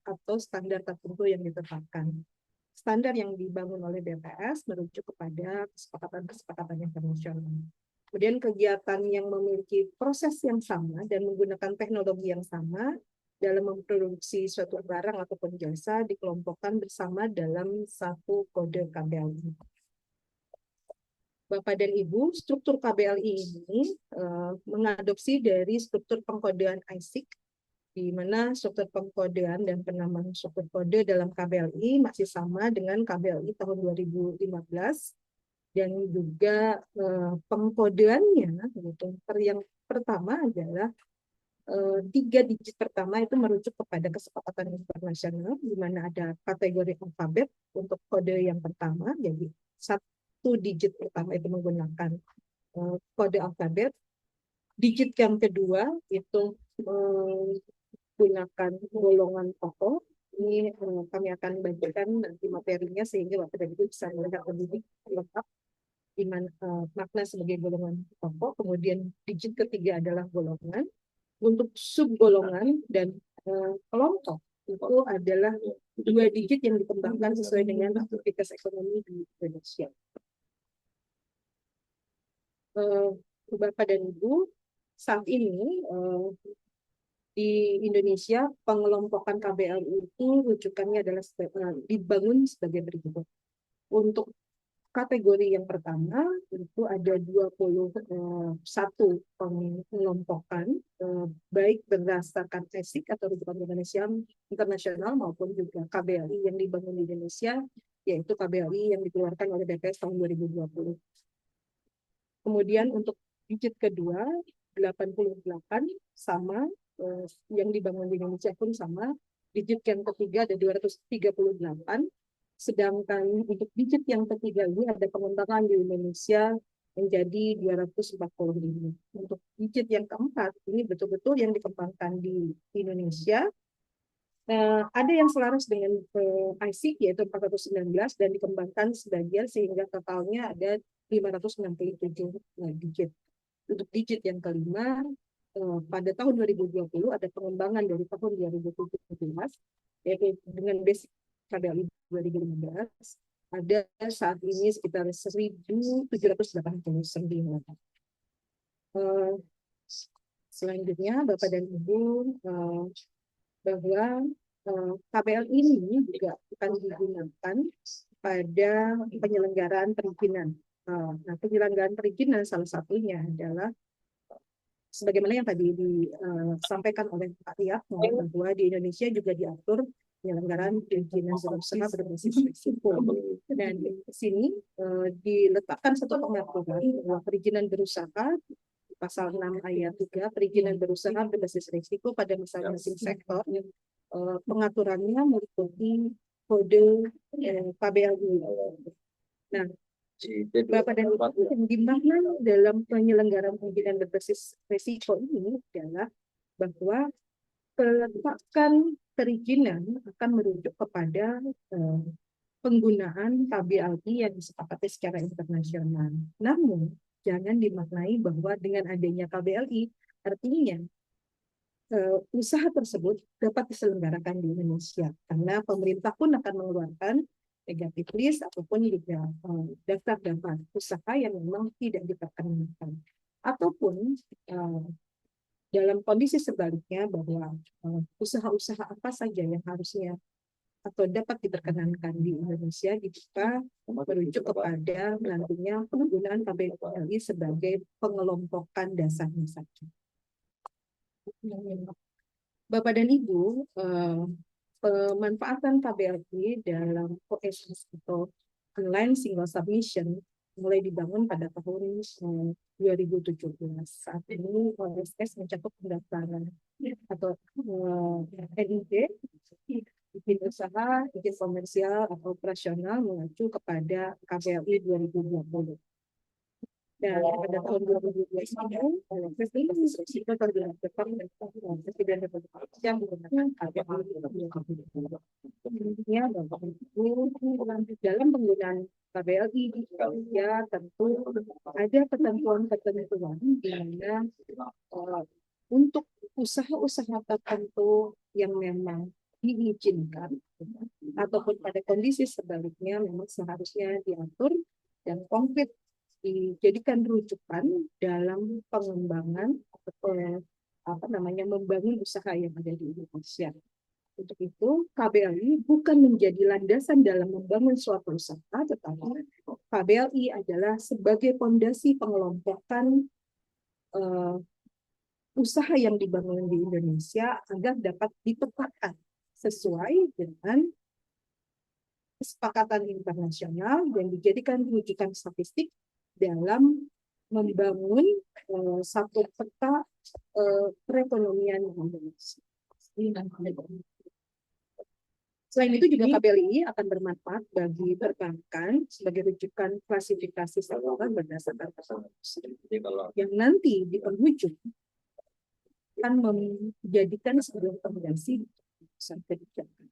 atau standar tertentu yang ditetapkan. Standar yang dibangun oleh BPS merujuk kepada kesepakatan-kesepakatan internasional. Kemudian kegiatan yang memiliki proses yang sama dan menggunakan teknologi yang sama dalam memproduksi suatu barang ataupun jasa dikelompokkan bersama dalam satu kode KBLI. Bapak dan Ibu, struktur KBLI ini mengadopsi dari struktur pengkodean ISIC, di mana struktur pengkodean dan penambahan struktur kode dalam KBLI masih sama dengan KBLI tahun 2015, dan juga pengkodeannya, yang pertama adalah 3 digit pertama itu merujuk kepada kesepakatan internasional di mana ada kategori alfabet untuk kode yang pertama, jadi 1 digit pertama itu menggunakan kode alfabet, digit yang kedua itu menggunakan golongan pokok. Ini kami akan bagikan nanti materinya sehingga Bapak dan Ibu bisa melihat lebih lengkap di mana makna sebagai golongan pokok. Kemudian digit ketiga adalah golongan. Untuk subgolongan dan kelompok itu adalah 2 digit yang dikembangkan sesuai dengan aktivitas ekonomi di Indonesia. Bapak dan Ibu, saat ini di Indonesia pengelompokan KBLI itu rujukannya adalah dibangun sebagai berikut. Untuk kategori yang pertama itu ada 21 pengelompokan baik berdasarkan TESIK atau rujukan Indonesia internasional maupun juga KBLI yang dibangun di Indonesia, yaitu KBLI yang dikeluarkan oleh BPS tahun 2020. Kemudian untuk digit kedua 88 sama yang dibangun di Indonesia pun sama. Digit yang ketiga ada 238. Sedangkan untuk digit yang ketiga ini ada pengembangan di Indonesia menjadi 245. Untuk digit yang keempat ini betul-betul yang dikembangkan di Indonesia. Ada yang selaras dengan IC yaitu 419 dan dikembangkan sebagian sehingga totalnya ada 567 digit. Untuk digit yang kelima pada tahun 2020 ada pengembangan dari tahun 2017 yaitu dengan basic KBLI 2015 ada saat ini sekitar 1.789. Selanjutnya Bapak dan Ibu bahwa KBLI ini juga akan digunakan pada penyelenggaraan perizinan. Nah, penyelenggaraan perizinan salah satunya adalah sebagaimana yang tadi disampaikan oleh Pak Riak bahwa di Indonesia juga diatur penyelenggaraan perizinan berusaha berbasis risiko. Dan di sini diletakkan satu pengaturan bahwa perizinan berusaha pasal 6 ayat 3 perizinan berusaha berbasis risiko pada masing-masing sektor. Pengaturannya meliputi kode KBLI. Nah, Bapak dan Ibu, yang dimana dalam penyelenggaraan perizinan berbasis risiko ini adalah bahwa peletakan perizinan akan merujuk kepada penggunaan KBLI yang disepakati secara internasional. Namun, jangan dimaknai bahwa dengan adanya KBLI, artinya usaha tersebut dapat diselenggarakan di Indonesia. Karena pemerintah pun akan mengeluarkan negatif list ataupun juga daftar-daftar usaha yang memang tidak diperkenankan. Ataupun dalam kondisi sebaliknya bahwa usaha-usaha apa saja yang harusnya atau dapat diperkenankan di Indonesia jika merujuk kepada nantinya penggunaan KBLI sebagai pengelompokan dasarnya saja. Bapak dan Ibu, pemanfaatan KBLI dalam OSS atau Online Single Submission mulai dibangun pada tahun 2017. Saat ini OSS mencakup pendaftaran atau NID, izin usaha, izin komersial atau operasional mengacu kepada KBLI 2020. Dan pada tahun 2021, Presiden Koordinator Presiden Republik Indonesia menggunakan KBLI 2020. Intinya dalam penggunaan KBLI di Indonesia tentu ada ketentuan-ketentuan di mana untuk usaha-usaha tertentu yang memang diizinkan ataupun pada kondisi sebaliknya memang seharusnya diatur dan konkret dijadikan rujukan dalam pengembangan atau membangun usaha yang ada di Indonesia. Untuk itu, KBLI bukan menjadi landasan dalam membangun suatu usaha, tetapi KBLI adalah sebagai fondasi pengelompokan usaha yang dibangun di Indonesia agar dapat dipetakan sesuai dengan kesepakatan internasional dan dijadikan rujukan statistik dalam membangun satu peta perekonomian Indonesia. Selain itu juga KBLI akan bermanfaat bagi perbankan sebagai rujukan klasifikasi sektor berdasarkan teknologi yang nanti di penghujung akan menjadikan sebuah rekomendasi keputusan kebijakan.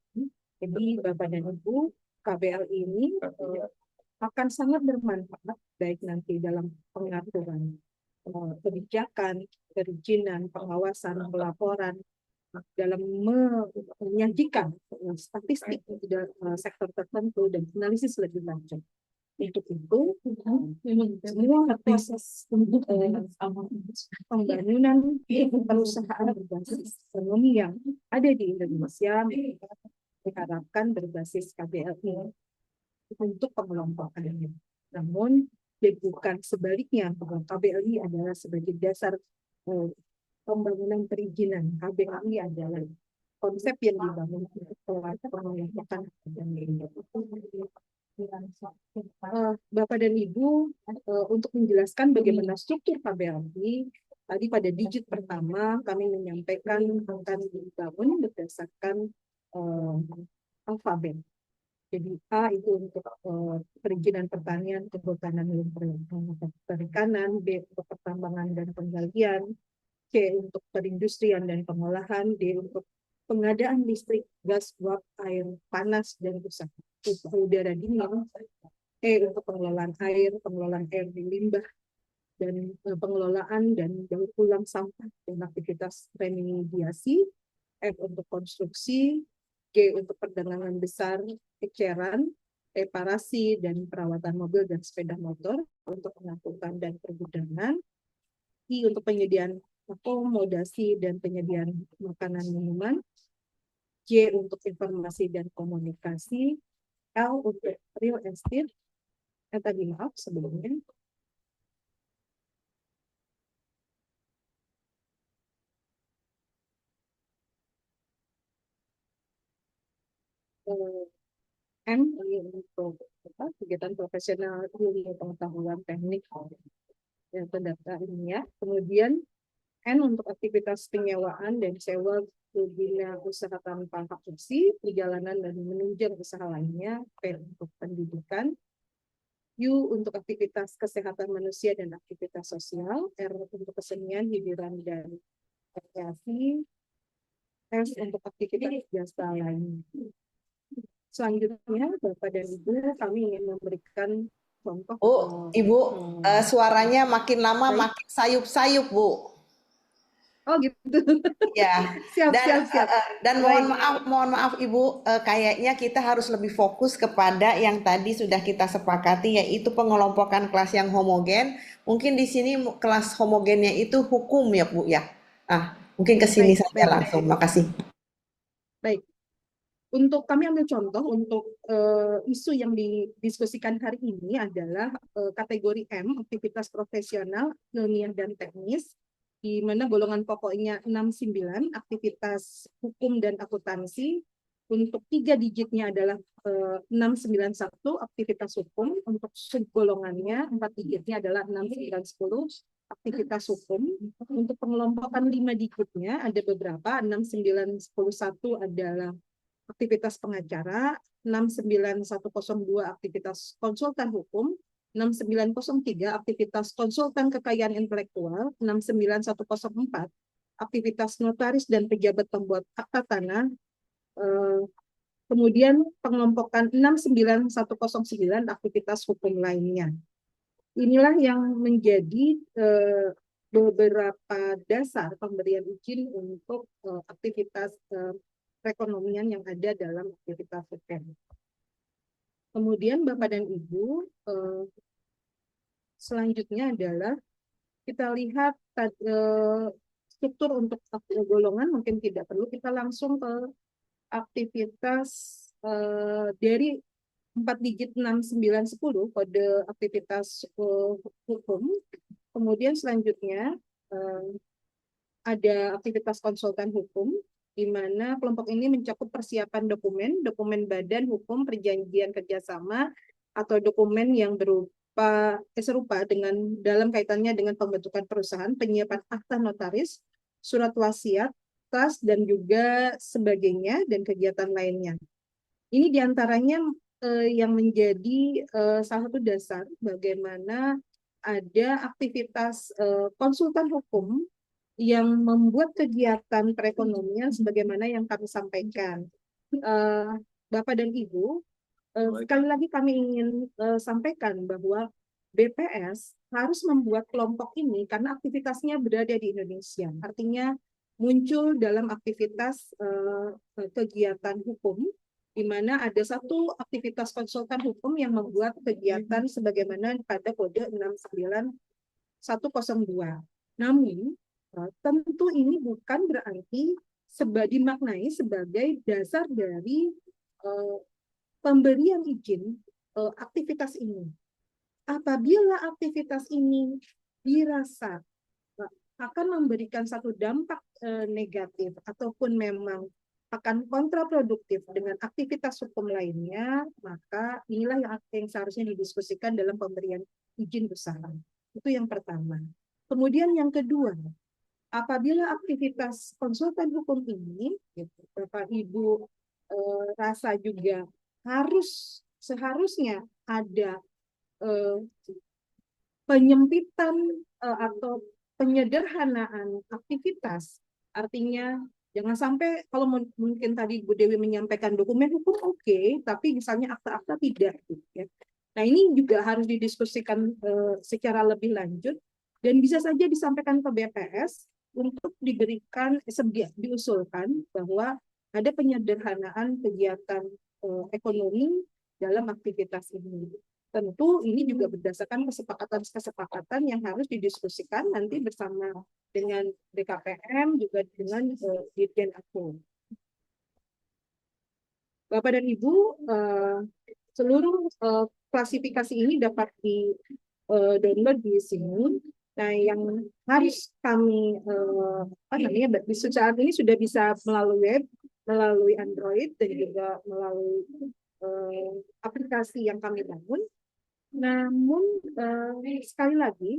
Jadi Bapak dan Ibu, KBLI ini akan sangat bermanfaat baik nanti dalam pengaturan kebijakan, perizinan, pengawasan, pelaporan, dalam menyajikan statistik sektor tertentu dan analisis lebih lanjut. Untuk itu, semua proses pembangunan perusahaan berbasis ekonomi yang ada di Indonesia diharapkan berbasis KBLI untuk pengelompokannya. Namun, bukan sebaliknya, bahwa KBLI adalah sebagai dasar pembangunan perizinan. KBLI adalah konsep yang dibangun untuk pengelompokan. Bapak dan Ibu, untuk menjelaskan bagaimana struktur KBLI, tadi pada digit pertama kami menyampaikan akan dibangun berdasarkan alfabet. Jadi A itu untuk perizinan pertanian, kehutanan dan perikanan, B untuk pertambangan dan penggalian, C untuk perindustrian dan pengolahan, D untuk pengadaan listrik, gas, uap, air, panas, dan usaha udara dingin, E untuk pengelolaan air di limbah, dan pengelolaan dan daur ulang sampah dan aktivitas remediasi, F untuk konstruksi, G untuk perdagangan besar, eceran, reparasi, dan perawatan mobil dan sepeda motor untuk pengangkutan dan pergudangan, I untuk penyediaan akomodasi dan penyediaan makanan minuman, J untuk informasi dan komunikasi, L untuk real estate, tadi maaf sebelumnya, M untuk kegiatan profesional, ilmu pengetahuan teknik dan pendata ilmiah. Kemudian N untuk aktivitas penyewaan dan sewa bina usaha tanpa hak fungsi, perjalanan dan menunjang usaha lainnya. P untuk pendidikan. U untuk aktivitas kesehatan manusia dan aktivitas sosial. R untuk kesenian, hiburan, dan rekreasi. S untuk aktivitas jasa lainnya. Selanjutnya, Bapak dan Ibu, kami ingin memberikan contoh. Ibu, suaranya makin lama baik. makin sayup-sayup, Bu. Oh gitu. Ya. Siap. Dan mohon maaf Ibu, kayaknya kita harus lebih fokus kepada yang tadi sudah kita sepakati, yaitu pengelompokan kelas yang homogen. Mungkin di sini kelas homogennya itu hukum ya, Bu ya. Mungkin ke sini saja langsung. Makasih. Baik. Untuk kami ambil contoh untuk isu yang didiskusikan hari ini adalah kategori M, aktivitas profesional, ilmiah dan teknis, di mana golongan pokoknya 69, aktivitas hukum dan akuntansi. Untuk 3 digitnya adalah 691, aktivitas hukum. Untuk subgolongannya 4 digitnya adalah 6910, aktivitas hukum. Untuk pengelompokan 5 digitnya ada beberapa, 6911 adalah aktivitas pengacara, 69102 aktivitas konsultan hukum, 6903 aktivitas konsultan kekayaan intelektual, 69104 aktivitas notaris dan pejabat pembuat akta tanah, kemudian pengelompokan 69109 aktivitas hukum lainnya. Inilah yang menjadi beberapa dasar pemberian izin untuk aktivitas perekonomian yang ada dalam aktivitas hukum. Kemudian Bapak dan Ibu, selanjutnya adalah kita lihat struktur untuk golongan, mungkin tidak perlu, kita langsung ke aktivitas dari 4 digit 6910 kode aktivitas hukum. Kemudian selanjutnya ada aktivitas konsultan hukum, di mana kelompok ini mencakup persiapan dokumen badan hukum, perjanjian kerjasama, atau dokumen yang serupa dengan dalam kaitannya dengan pembentukan perusahaan, penyiapan akta notaris, surat wasiat, trust, dan juga sebagainya, dan kegiatan lainnya. Ini diantaranya yang menjadi salah satu dasar bagaimana ada aktivitas konsultan hukum yang membuat kegiatan perekonomian sebagaimana yang kami sampaikan. Bapak dan Ibu, sekali lagi kami ingin sampaikan bahwa BPS harus membuat kelompok ini karena aktivitasnya berada di Indonesia. Artinya muncul dalam aktivitas kegiatan hukum, di mana ada satu aktivitas konsultan hukum yang membuat kegiatan sebagaimana pada kode 69102. Namun, tentu ini bukan berarti dimaknai sebagai dasar dari pemberian izin aktivitas ini. Apabila aktivitas ini dirasa akan memberikan satu dampak negatif ataupun memang akan kontraproduktif dengan aktivitas hukum lainnya, maka inilah yang seharusnya didiskusikan dalam pemberian izin usaha. Itu yang pertama. Kemudian yang kedua, apabila aktivitas konsultan hukum ini, Bapak Ibu rasa juga seharusnya ada penyempitan atau penyederhanaan aktivitas, artinya jangan sampai kalau mungkin tadi Bu Dewi menyampaikan dokumen hukum oke, tapi misalnya akta-akta tidak. Ya. Nah ini juga harus didiskusikan secara lebih lanjut dan bisa saja disampaikan ke BPS untuk diberikan diusulkan bahwa ada penyederhanaan kegiatan ekonomi dalam aktivitas ini. Tentu ini juga berdasarkan kesepakatan yang harus didiskusikan nanti bersama dengan BKPM juga dengan Dirjen Aku. Bapak dan Ibu, seluruh klasifikasi ini dapat di download di sini. Nah, yang harus kami saat ini sudah bisa melalui web, melalui Android dan juga melalui aplikasi yang kami bangun. Namun sekali lagi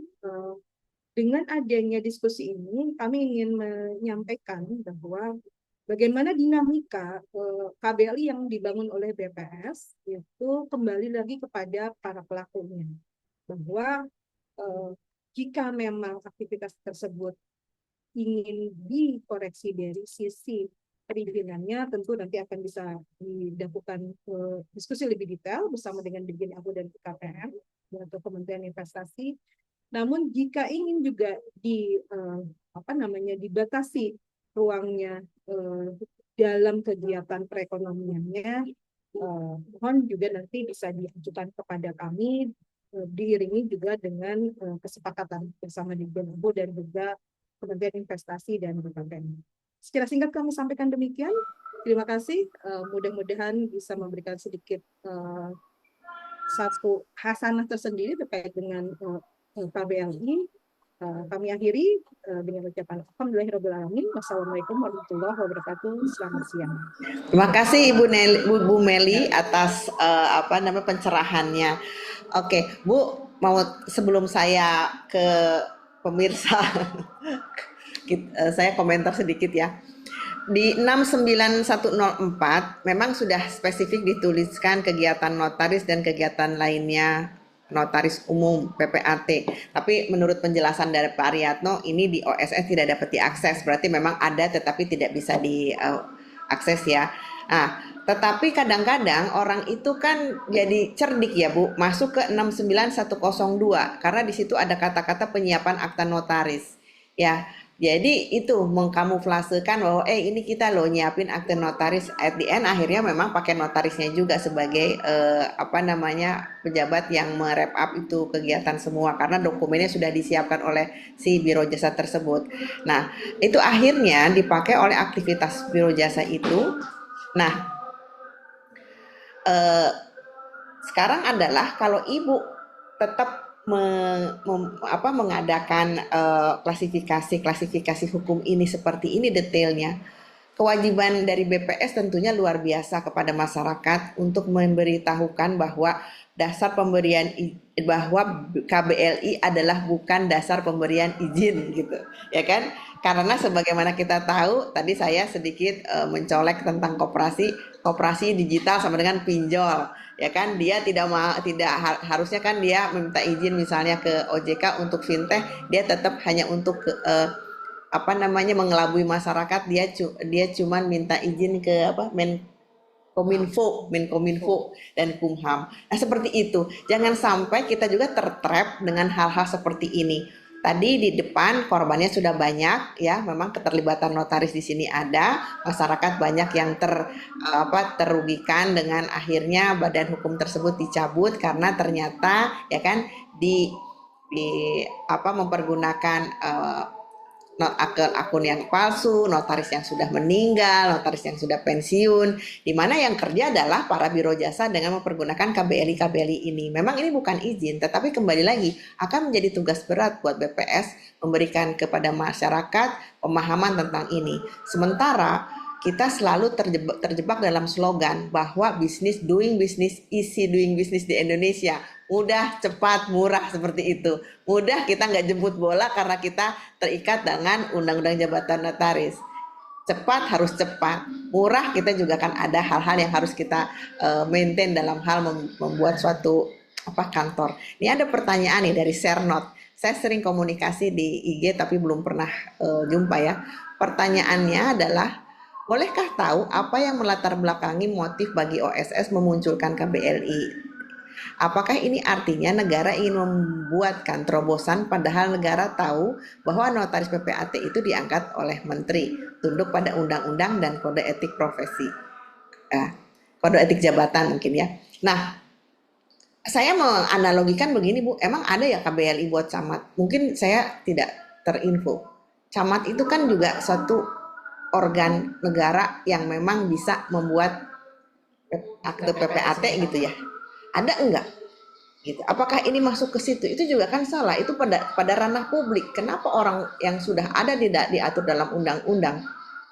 dengan adanya diskusi ini kami ingin menyampaikan bahwa bagaimana dinamika KBLI yang dibangun oleh BPS itu kembali lagi kepada para pelakunya, bahwa jika memang aktivitas tersebut ingin dikoreksi dari sisi perizinannya, tentu nanti akan bisa dilakukan diskusi lebih detail bersama dengan Dirjen Aku dan BKPM atau Kementerian Investasi. Namun jika ingin juga dibatasi ruangnya dalam kegiatan perekonomiannya, mohon juga nanti bisa diajukan kepada kami diiringi juga dengan kesepakatan bersama Dirjen Aku dan juga Kementerian Investasi dan BKPM. Secara singkat kami sampaikan demikian. Terima kasih. Mudah-mudahan bisa memberikan sedikit satu hasanah tersendiri terkait dengan KBLI. Kami akhiri dengan ucapan Alhamdulillahirrahmanirrahim. Wassalamualaikum warahmatullahi wabarakatuh. Selamat siang. Terima kasih Bu Meli atas pencerahannya. Oke, Bu, mau sebelum saya ke pemirsa saya komentar sedikit ya. Di 69104 memang sudah spesifik dituliskan kegiatan notaris dan kegiatan lainnya notaris umum PPAT. Tapi menurut penjelasan dari Pak Ariatno ini di OSS tidak dapat diakses. Berarti memang ada tetapi tidak bisa diakses ya. Nah, tetapi kadang-kadang orang itu kan jadi cerdik ya Bu, masuk ke 69102 karena di situ ada kata-kata penyiapan akta notaris. Ya, jadi itu mengkamuflasekan bahwa ini kita loh nyiapin akte notaris. At the end akhirnya memang pakai notarisnya juga sebagai pejabat yang merep up itu kegiatan semua karena dokumennya sudah disiapkan oleh si biro jasa tersebut. Nah, itu akhirnya dipakai oleh aktivitas biro jasa itu. Nah, sekarang adalah kalau Ibu tetap mengadakan klasifikasi hukum ini seperti ini detailnya, kewajiban dari BPS tentunya luar biasa kepada masyarakat untuk memberitahukan bahwa bahwa KBLI adalah bukan dasar pemberian izin gitu, ya kan? Karena sebagaimana kita tahu, tadi saya sedikit mencolek tentang koperasi digital sama dengan pinjol, ya kan? Dia harusnya kan dia meminta izin misalnya ke OJK untuk fintech, dia tetap hanya untuk mengelabui masyarakat, dia cuman minta izin ke Menkominfo dan Kumham. Nah, seperti itu. Jangan sampai kita juga tertrap dengan hal-hal seperti ini. Tadi di depan korbannya sudah banyak ya, memang keterlibatan notaris di sini ada, masyarakat banyak yang terugikan dengan akhirnya badan hukum tersebut dicabut karena ternyata ya kan di mempergunakan akun yang palsu, notaris yang sudah meninggal, notaris yang sudah pensiun, di mana yang kerja adalah para biro jasa dengan mempergunakan KBLI ini. Memang ini bukan izin, tetapi kembali lagi akan menjadi tugas berat buat BPS memberikan kepada masyarakat pemahaman tentang ini. Sementara kita selalu terjebak dalam slogan bahwa doing business easy doing business di Indonesia. Mudah, cepat, murah, seperti itu. Mudah, kita nggak jemput bola karena kita terikat dengan Undang-Undang Jabatan Notaris. Cepat harus cepat, murah kita juga kan ada hal-hal yang harus kita maintain dalam hal membuat suatu kantor. Ini ada pertanyaan nih dari Sernot. Saya sering komunikasi di IG tapi belum pernah jumpa ya. Pertanyaannya adalah, bolehkah tahu apa yang melatar belakangi motif bagi OSS memunculkan KBLI? Apakah ini artinya negara ingin membuatkan terobosan padahal negara tahu bahwa notaris PPAT itu diangkat oleh menteri, tunduk pada undang-undang dan kode etik profesi, kode etik jabatan mungkin ya. Nah, saya menganalogikan begini Bu, emang ada ya KBLI buat camat? Mungkin saya tidak terinfo. Camat itu kan juga suatu organ negara yang memang bisa membuat akte PPAT gitu ya. Ada enggak? Gitu. Apakah ini masuk ke situ? Itu juga kan salah. Itu pada ranah publik. Kenapa orang yang sudah ada diatur dalam undang-undang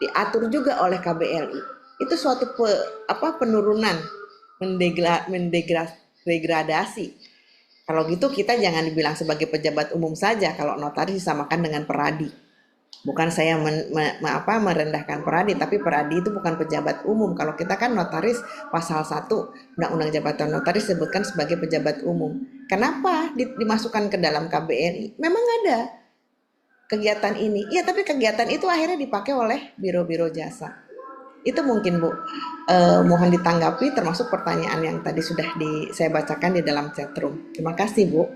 diatur juga oleh KBLI? Itu suatu penurunan, mendegradasi. Kalau gitu kita jangan dibilang sebagai pejabat umum saja kalau notaris disamakan dengan peradi. Bukan saya merendahkan peradi, tapi peradi itu bukan pejabat umum. Kalau kita kan notaris pasal 1 Undang-Undang Jabatan Notaris sebutkan sebagai pejabat umum. Kenapa dimasukkan ke dalam KBRI? Memang ada kegiatan ini. Ya, tapi kegiatan itu akhirnya dipakai oleh biro-biro jasa. Itu mungkin Bu, mohon ditanggapi termasuk pertanyaan yang tadi sudah saya bacakan di dalam chatroom. Terima kasih Bu.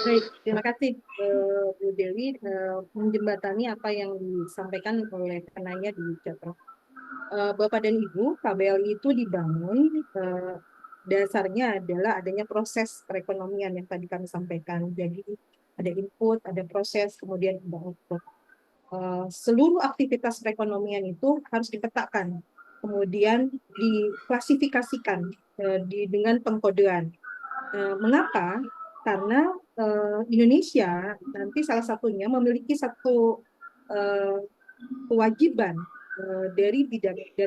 Baik, terima kasih Bu Dewi menjembatani apa yang disampaikan oleh penanya di chatroom. Bapak dan Ibu, KBLI itu dibangun dasarnya adalah adanya proses perekonomian yang tadi kami sampaikan. Jadi ada input, ada proses, kemudian ada output. Seluruh aktivitas perekonomian itu harus dipetakan, kemudian diklasifikasikan dengan pengkodean. Mengapa? Karena Indonesia nanti salah satunya memiliki satu kewajiban dari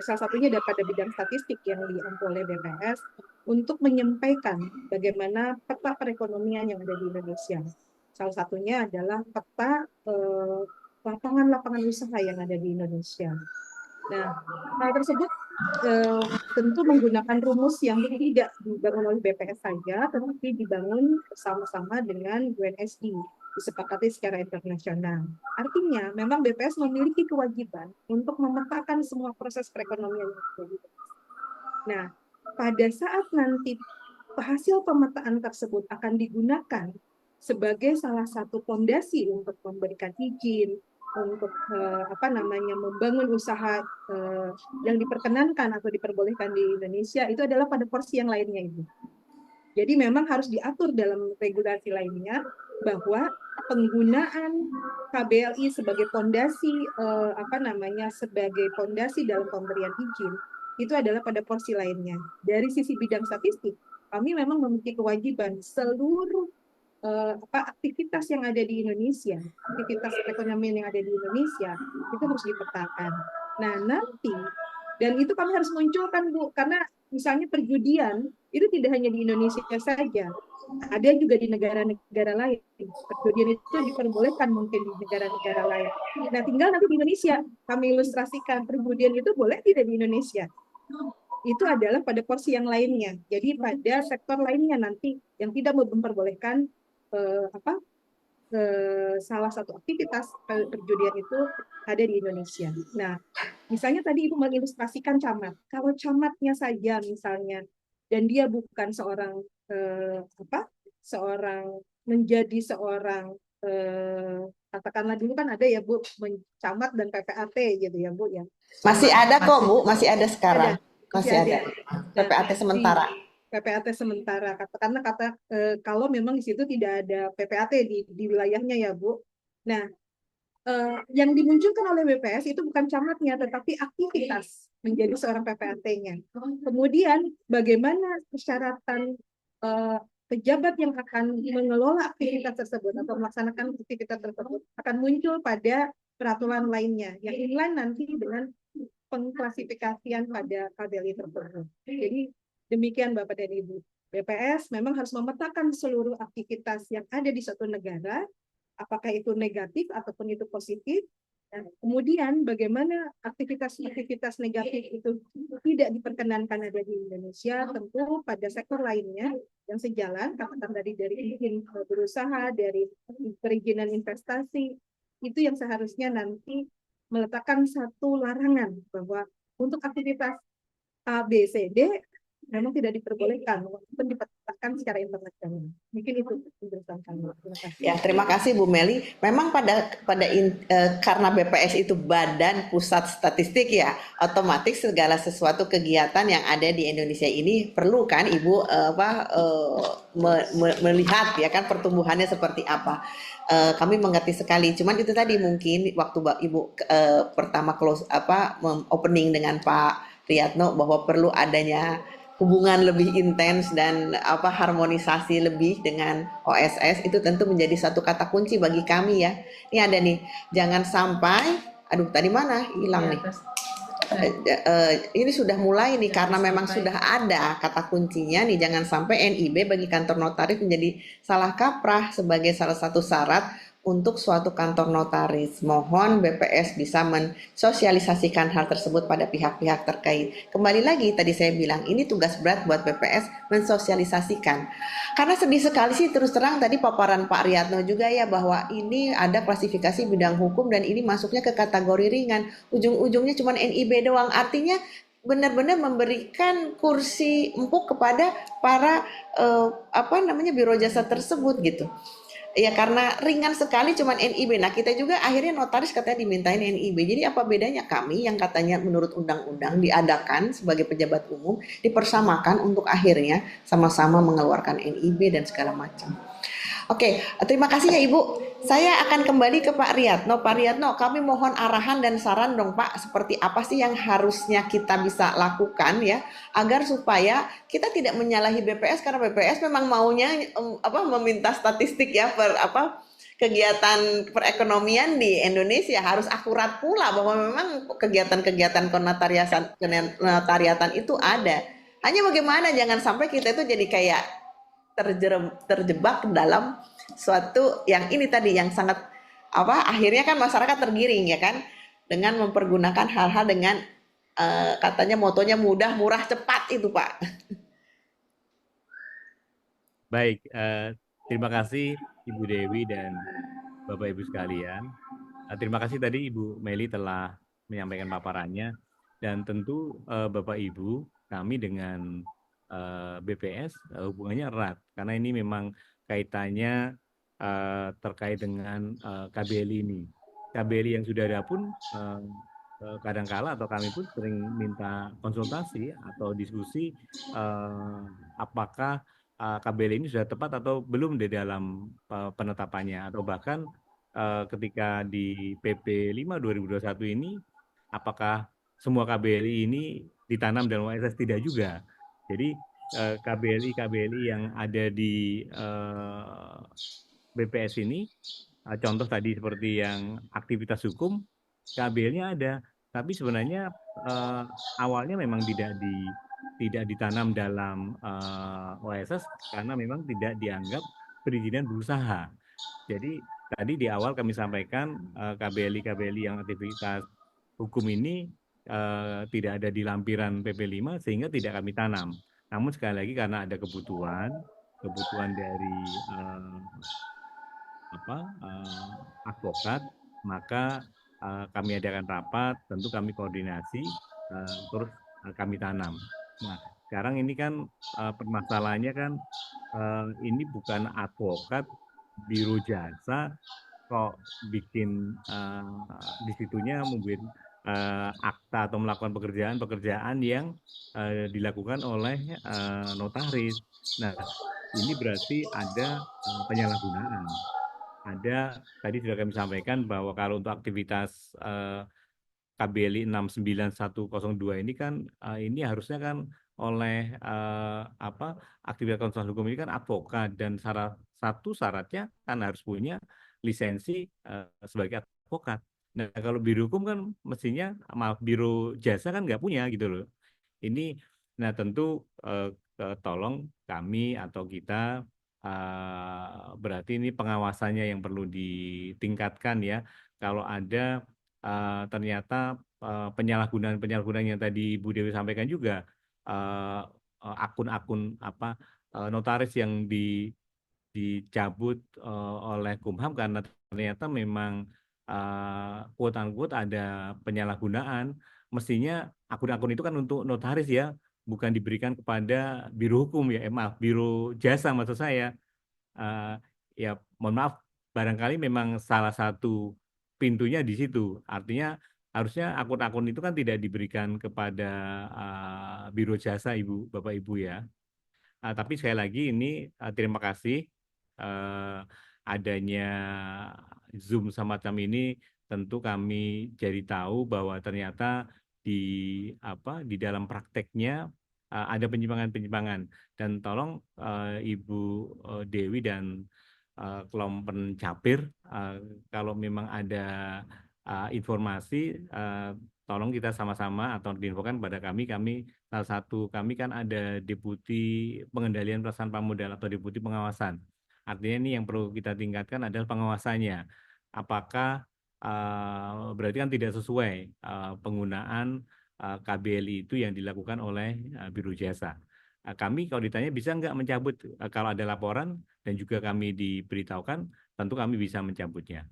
salah satunya daripada bidang statistik yang diampu oleh BPS untuk menyampaikan bagaimana peta perekonomian yang ada di Indonesia. Salah satunya adalah peta lapangan-lapangan usaha yang ada di Indonesia. Nah, hal tersebut tentu menggunakan rumus yang tidak dibangun oleh BPS saja, tetapi dibangun bersama-sama dengan UNSI, disepakati secara internasional. Artinya, memang BPS memiliki kewajiban untuk memetakan semua proses perekonomian yang ada. Nah, pada saat nanti hasil pemetaan tersebut akan digunakan sebagai salah satu fondasi untuk memberikan izin, untuk membangun usaha yang diperkenankan atau diperbolehkan di Indonesia, itu adalah pada porsi yang lainnya itu. Jadi memang harus diatur dalam regulasi lainnya bahwa penggunaan KBLI sebagai fondasi sebagai fondasi dalam pemberian izin itu adalah pada porsi lainnya. Dari sisi bidang statistik, kami memang memiliki kewajiban seluruh aktivitas yang ada di Indonesia, aktivitas perekonomian yang ada di Indonesia itu harus dipetakan. Nah, nanti dan itu kami harus munculkan, Bu, karena misalnya perjudian itu tidak hanya di Indonesia saja, ada juga di negara-negara lain. Perjudian itu diperbolehkan mungkin di negara-negara lain. Nah, tinggal nanti di Indonesia kami ilustrasikan perjudian itu boleh tidak di Indonesia. Itu adalah pada porsi yang lainnya. Jadi pada sektor lainnya nanti yang tidak memperbolehkan salah satu aktivitas perjudian itu ada di Indonesia. Nah, misalnya tadi Ibu mengilustrasikan camat. Kalau camatnya saja misalnya dan dia bukan seorang menjadi seorang katakanlah dulu kan ada ya Bu camat dan PPAT gitu ya Bu ya. Masih ada kok Bu, masih ada sekarang. Masih Masih ada. Nah, PPAT sementara. PPAT sementara karena kalau memang di situ tidak ada PPAT di wilayahnya ya Bu. Nah, yang dimunculkan oleh BPS itu bukan camatnya tetapi aktivitas menjadi seorang PPAT-nya. Kemudian bagaimana persyaratan pejabat yang akan mengelola aktivitas tersebut atau melaksanakan aktivitas tersebut akan muncul pada peraturan lainnya yang inline nanti dengan pengklasifikasian pada KBLI tersebut. Jadi demikian Bapak dan Ibu. BPS memang harus memetakan seluruh aktivitas yang ada di suatu negara, apakah itu negatif ataupun itu positif. Dan kemudian bagaimana aktivitas-aktivitas negatif itu tidak diperkenankan ada di Indonesia, tentu pada sektor lainnya yang sejalan, katakan dari izin berusaha, dari perizinan investasi, itu yang seharusnya nanti meletakkan satu larangan bahwa untuk aktivitas A, B, C, D memang tidak diperbolehkan walaupun dipetakan secara internasional. Mungkin itu penjelasan kami. Terima kasih. Ya, terima kasih Bu Meli. Memang karena BPS itu Badan Pusat Statistik ya, otomatis segala sesuatu kegiatan yang ada di Indonesia ini perlu kan Ibu melihat ya kan pertumbuhannya seperti apa. Kami mengerti sekali. Cuman itu tadi mungkin waktu Ibu pertama opening dengan Pak Riyatno bahwa perlu adanya hubungan lebih intens dan harmonisasi lebih dengan OSS itu tentu menjadi satu kata kunci bagi kami ya. Ini ada nih, jangan sampai, aduh tadi mana hilang nih. Ini sudah mulai nih karena memang sudah ada kata kuncinya nih, jangan sampai NIB bagi kantor notaris menjadi salah kaprah sebagai salah satu syarat untuk suatu kantor notaris. Mohon BPS bisa mensosialisasikan hal tersebut pada pihak-pihak terkait. Kembali lagi tadi saya bilang ini tugas berat buat BPS mensosialisasikan. Karena sedih sekali sih terus terang tadi paparan Pak Riyatno juga ya bahwa ini ada klasifikasi bidang hukum dan ini masuknya ke kategori ringan. Ujung-ujungnya cuma NIB doang. Artinya benar-benar memberikan kursi empuk kepada para biro jasa tersebut gitu. Ya karena ringan sekali cuman NIB. Nah kita juga akhirnya notaris katanya dimintain NIB. Jadi apa bedanya kami yang katanya menurut undang-undang diadakan sebagai pejabat umum dipersamakan untuk akhirnya sama-sama mengeluarkan NIB dan segala macam. Oke, terima kasih ya Ibu. Saya akan kembali ke Pak Riyatno. Pak Riyatno, kami mohon arahan dan saran dong Pak, seperti apa sih yang harusnya kita bisa lakukan ya, agar supaya kita tidak menyalahi BPS karena BPS memang maunya meminta statistik ya kegiatan perekonomian di Indonesia harus akurat pula bahwa memang kegiatan-kegiatan kenotariatan itu ada. Hanya bagaimana jangan sampai kita itu jadi kayak terjebak dalam suatu yang ini tadi yang sangat akhirnya kan masyarakat tergiring ya kan dengan mempergunakan hal-hal dengan katanya motonya mudah, murah, cepat itu Pak. Baik, terima kasih Ibu Dewi dan Bapak Ibu sekalian. Terima kasih tadi Ibu Meli telah menyampaikan paparannya dan tentu Bapak Ibu kami dengan BPS hubungannya erat karena ini memang kaitannya terkait dengan KBLI ini. KBLI yang sudah ada pun kadangkala atau kami pun sering minta konsultasi atau diskusi apakah KBLI ini sudah tepat atau belum di dalam penetapannya atau bahkan ketika di PP 5 2021 ini apakah semua KBLI ini ditanam dalam OSS tidak juga. Jadi KBLI yang ada di BPS ini, contoh tadi seperti yang aktivitas hukum, KBL-nya ada, tapi sebenarnya awalnya memang tidak ditanam dalam OSS karena memang tidak dianggap perizinan berusaha. Jadi tadi di awal kami sampaikan KBLI yang aktivitas hukum ini tidak ada di lampiran PP 5 sehingga tidak kami tanam. Namun sekali lagi karena ada kebutuhan dari advokat, maka kami adakan rapat, tentu kami koordinasi, terus kami tanam. Nah, sekarang ini kan permasalahannya kan ini bukan advokat, biro jasa kok bikin di situnya membuat akta atau melakukan pekerjaan yang dilakukan oleh notaris. Nah, ini berarti ada penyalahgunaan. Ada, tadi sudah kami sampaikan bahwa kalau untuk aktivitas KBLI 69102 ini kan ini harusnya kan oleh aktivitas konsultan hukum ini kan advokat, dan satu syaratnya kan harus punya lisensi sebagai advokat. Nah, kalau biro hukum kan mestinya, maaf, biro jasa kan nggak punya gitu loh. Ini, nah tentu tolong kami atau kita berarti ini pengawasannya yang perlu ditingkatkan ya. Kalau ada ternyata penyalahgunaan yang tadi Bu Dewi sampaikan juga, akun-akun notaris yang dicabut oleh Kumham karena ternyata memang quote unquote ada penyalahgunaan. Mestinya akun-akun itu kan untuk notaris ya, bukan diberikan kepada biro hukum ya, maaf, biro jasa maksud saya. Ya mohon maaf, barangkali memang salah satu pintunya di situ. Artinya harusnya akun-akun itu kan tidak diberikan kepada biro jasa Bapak Ibu ya. Tapi sekali lagi ini terima kasih adanya Zoom semacam ini, tentu kami jadi tahu bahwa ternyata di dalam prakteknya ada penyimpangan-penyimpangan, dan tolong Ibu Dewi dan kelompok pencapir kalau memang ada informasi tolong kita sama-sama atau diinfokan pada kami. Salah satu kami kan ada deputi pengendalian pelaksanaan pamodal atau deputi pengawasan. Artinya ini yang perlu kita tingkatkan adalah pengawasannya. Apakah berarti kan tidak sesuai penggunaan KBLI itu yang dilakukan oleh biro jasa. Kami kalau ditanya bisa nggak mencabut kalau ada laporan dan juga kami diberitahukan, tentu kami bisa mencabutnya.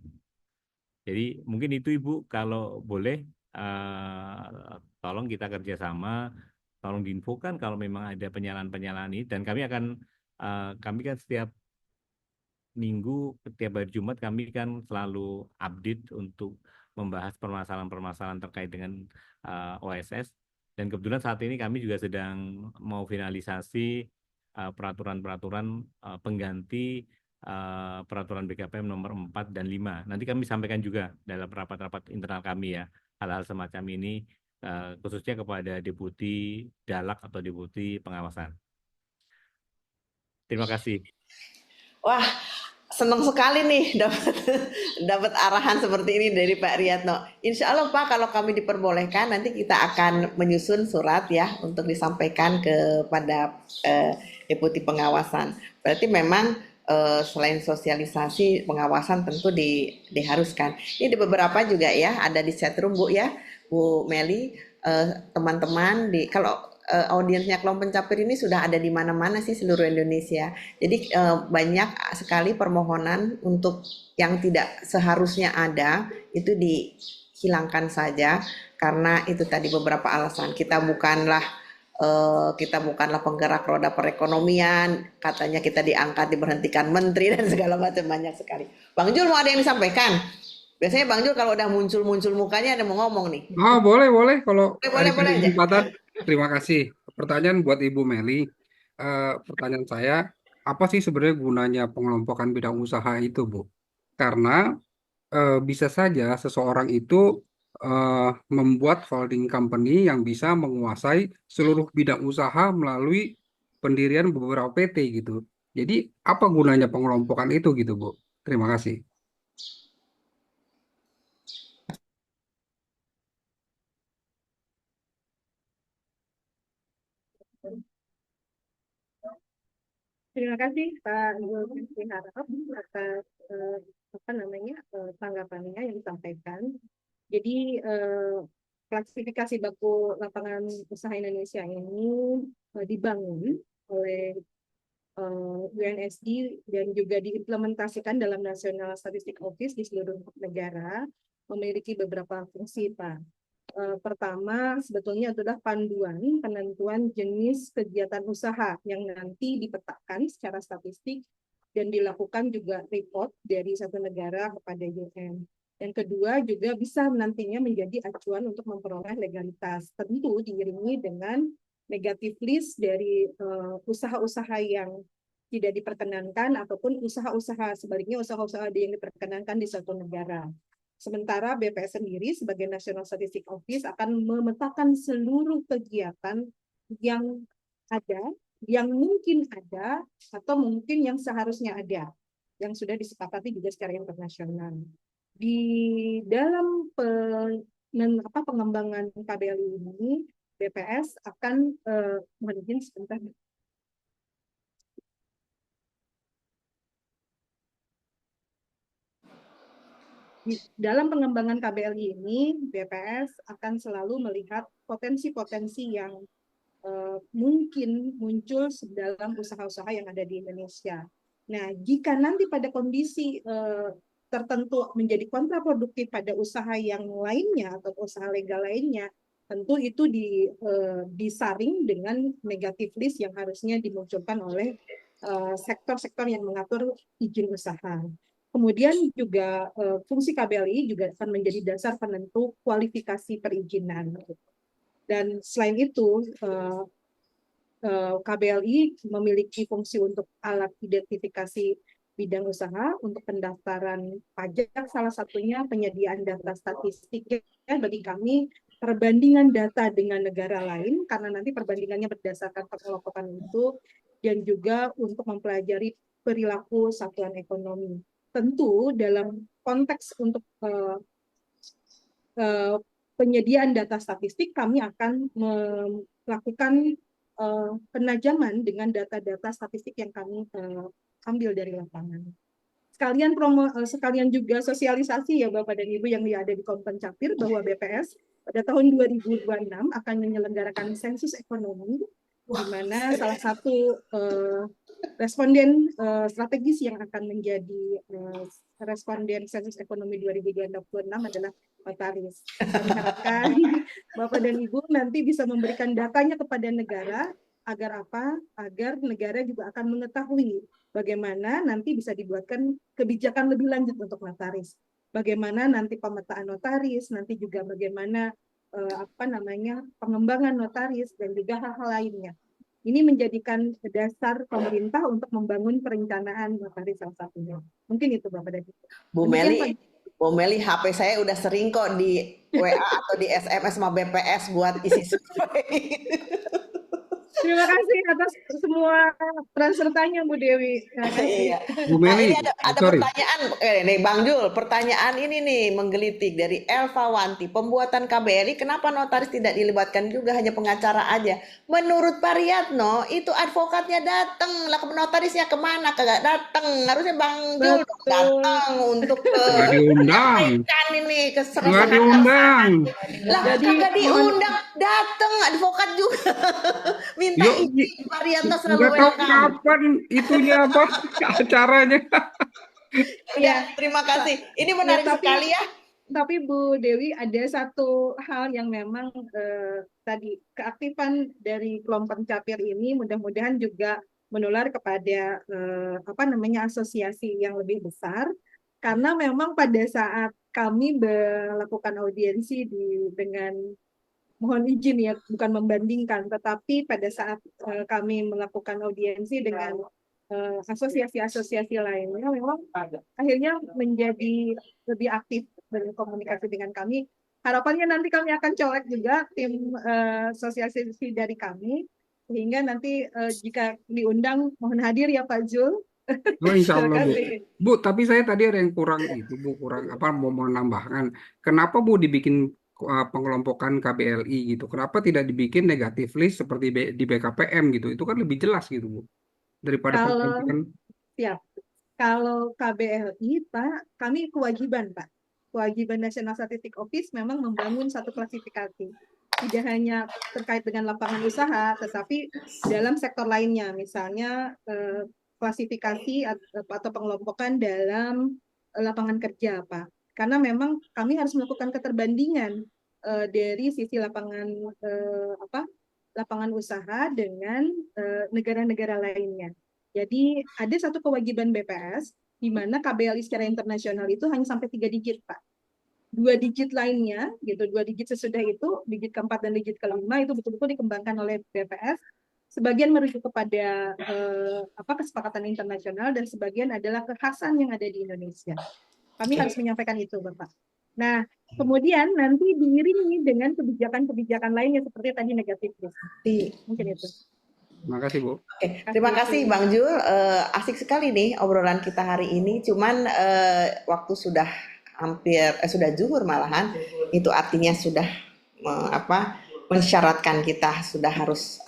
Jadi mungkin itu Ibu, kalau boleh tolong kita kerjasama, tolong diinfokan kalau memang ada penyalahan-penyalahan ini, dan kami kan setiap minggu, setiap hari Jumat kami kan selalu update untuk membahas permasalahan-permasalahan terkait dengan OSS, dan kebetulan saat ini kami juga sedang mau finalisasi peraturan-peraturan pengganti peraturan BKPM nomor 4 dan 5. Nanti kami sampaikan juga dalam rapat-rapat internal kami ya, hal-hal semacam ini khususnya kepada deputi dalak atau deputi pengawasan. Terima kasih. Wah, senang sekali nih dapat arahan seperti ini dari Pak Riyatno. Insya Allah Pak, kalau kami diperbolehkan nanti kita akan menyusun surat ya untuk disampaikan kepada deputi pengawasan. Berarti memang selain sosialisasi, pengawasan tentu diharuskan. Ini di beberapa juga ya, ada di chatroom Bu ya, Bu Meli, teman-teman kalau audiensnya kelompok pencapir ini sudah ada di mana-mana sih seluruh Indonesia. Jadi banyak sekali permohonan untuk yang tidak seharusnya ada itu dihilangkan saja, karena itu tadi beberapa alasan. Kita bukanlah penggerak roda perekonomian, katanya kita diangkat, diberhentikan menteri dan segala macam, banyak sekali. Bang Jul mau ada yang disampaikan? Biasanya Bang Jul kalau udah muncul mukanya ada mau ngomong nih. Oh, boleh kalau Boleh dikasih aja. kesempatan. Terima kasih. Pertanyaan buat Ibu Meli. Pertanyaan saya, apa sih sebenarnya gunanya pengelompokan bidang usaha itu, Bu? Karena bisa saja seseorang itu membuat holding company yang bisa menguasai seluruh bidang usaha melalui pendirian beberapa PT gitu. Jadi apa gunanya pengelompokan itu gitu, Bu? Terima kasih. Terima kasih Pak Zulkifli Harap atas tanggapannya yang disampaikan. Jadi klasifikasi baku lapangan usaha Indonesia ini dibangun oleh UNSD dan juga diimplementasikan dalam National Statistic Office di seluruh negara, memiliki beberapa fungsi, Pak. Pertama, sebetulnya adalah panduan penentuan jenis kegiatan usaha yang nanti dipetakan secara statistik dan dilakukan juga report dari satu negara kepada UN. Yang kedua juga bisa nantinya menjadi acuan untuk memperoleh legalitas. Tentu diiringi dengan negative list dari usaha-usaha yang tidak diperkenankan ataupun usaha-usaha sebaliknya usaha-usaha yang diperkenankan di suatu negara. Sementara BPS sendiri sebagai National Statistic Office akan memetakan seluruh kegiatan yang ada, yang mungkin ada, atau mungkin yang seharusnya ada, yang sudah disepakati juga secara internasional. Di dalam pengembangan KBLI ini, BPS akan mohon izin sebentar. Di dalam pengembangan KBLI ini, BPS akan selalu melihat potensi-potensi yang mungkin muncul dalam usaha-usaha yang ada di Indonesia. Nah, jika nanti pada kondisi tertentu menjadi kontraproduktif pada usaha yang lainnya atau usaha legal lainnya, tentu itu disaring dengan negative list yang harusnya dimunculkan oleh sektor-sektor yang mengatur izin usaha. Kemudian juga fungsi KBLI juga akan menjadi dasar penentu kualifikasi perizinan. Dan selain itu, KBLI memiliki fungsi untuk alat identifikasi bidang usaha untuk pendaftaran pajak, salah satunya penyediaan data statistik bagi kami, perbandingan data dengan negara lain, karena nanti perbandingannya berdasarkan pengelompokan itu, dan juga untuk mempelajari perilaku satuan ekonomi. Tentu dalam konteks untuk penyediaan data statistik, kami akan melakukan penajaman dengan data-data statistik yang kami ambil dari lapangan. Sekalian juga sosialisasi ya Bapak dan Ibu yang ada di Kompen Capir bahwa BPS pada tahun 2026 akan menyelenggarakan sensus ekonomi, di mana salah satu responden strategis yang akan menjadi responden sensus ekonomi 2026 adalah notaris. Kami harapkan Bapak dan Ibu nanti bisa memberikan datanya kepada negara agar apa? Agar negara juga akan mengetahui bagaimana nanti bisa dibuatkan kebijakan lebih lanjut untuk notaris. Bagaimana nanti pemetaan notaris, nanti juga bagaimana pengembangan notaris dan juga hal-hal lainnya. Ini menjadikan dasar pemerintah untuk membangun perencanaan notaris salah satunya. Mungkin itu Bapak dan Ibu. Bu Meli, HP saya udah sering kok di WA atau di SMS sama BPS buat isi survei. Terima kasih atas semua peran sertanya Bu Dewi. Terima kasih. Bu Meli, ini ada pertanyaan nih Bang Jul, pertanyaan ini nih menggelitik dari Elva Wanti. Pembuatan KBRI kenapa notaris tidak dilibatkan juga, hanya pengacara aja? Menurut Pak Riyadno itu advokatnya datang, lah notarisnya kemana? Kagak datang. Harusnya Bang Jul datang untuk menyampaikan ini keseruan. diundang. Lah kagak diundang, datang advokat juga. Minta izin Pak Riyadno selalu welcome. Kapan itunya apa acaranya? Ya, terima kasih. Ini menarik sekali ya. Tapi Bu Dewi ada satu hal yang memang tadi keaktifan dari kelompok capir ini mudah-mudahan juga menular kepada asosiasi yang lebih besar, karena memang pada saat kami melakukan audiensi dengan mohon izin ya, bukan membandingkan, tetapi pada saat kami melakukan audiensi dengan asosiasi-asosiasi lainnya, memang akhirnya menjadi lebih aktif berkomunikasi dengan kami. Harapannya nanti kami akan colek juga tim asosiasi dari kami Sehingga nanti jika diundang mohon hadir ya Pak Jul. Oh, insya Terima Allah, Bu. kasih. Bu, tapi saya tadi ada yang kurang itu, Bu, kurang apa mau menambahkan. Kenapa Bu dibikin pengelompokan KBLI gitu? Kenapa tidak dibikin negatif list seperti di BKPM gitu? Itu kan lebih jelas gitu, Bu, daripada Kalau pengelompokan. siap, kalau KBLI Pak, kami kewajiban Pak. Kewajiban National Statistic Office memang membangun satu klasifikasi. Tidak hanya terkait dengan lapangan usaha, tetapi dalam sektor lainnya, misalnya klasifikasi atau pengelompokan dalam lapangan kerja, Pak. Karena memang kami harus melakukan keterbandingan dari sisi lapangan usaha dengan negara-negara lainnya. Jadi ada satu kewajiban BPS di mana KBLI secara internasional itu hanya sampai 3 digit, Pak. 2 digit lainnya, gitu, 2 digit sesudah itu, digit keempat dan digit kelima itu betul-betul dikembangkan oleh BPS. Sebagian merujuk kepada kesepakatan internasional dan sebagian adalah kekhasan yang ada di Indonesia. Kami harus menyampaikan itu, Bapak. Nah, kemudian nanti diiringi dengan kebijakan-kebijakan lainnya seperti tadi negatif risk. Mungkin itu. Terima kasih, Bu. Oke, terima kasih Bang Jul. Asik sekali nih obrolan kita hari ini. Cuman waktu sudah hampir sudah zuhur malahan. Itu artinya sudah mensyaratkan kita sudah harus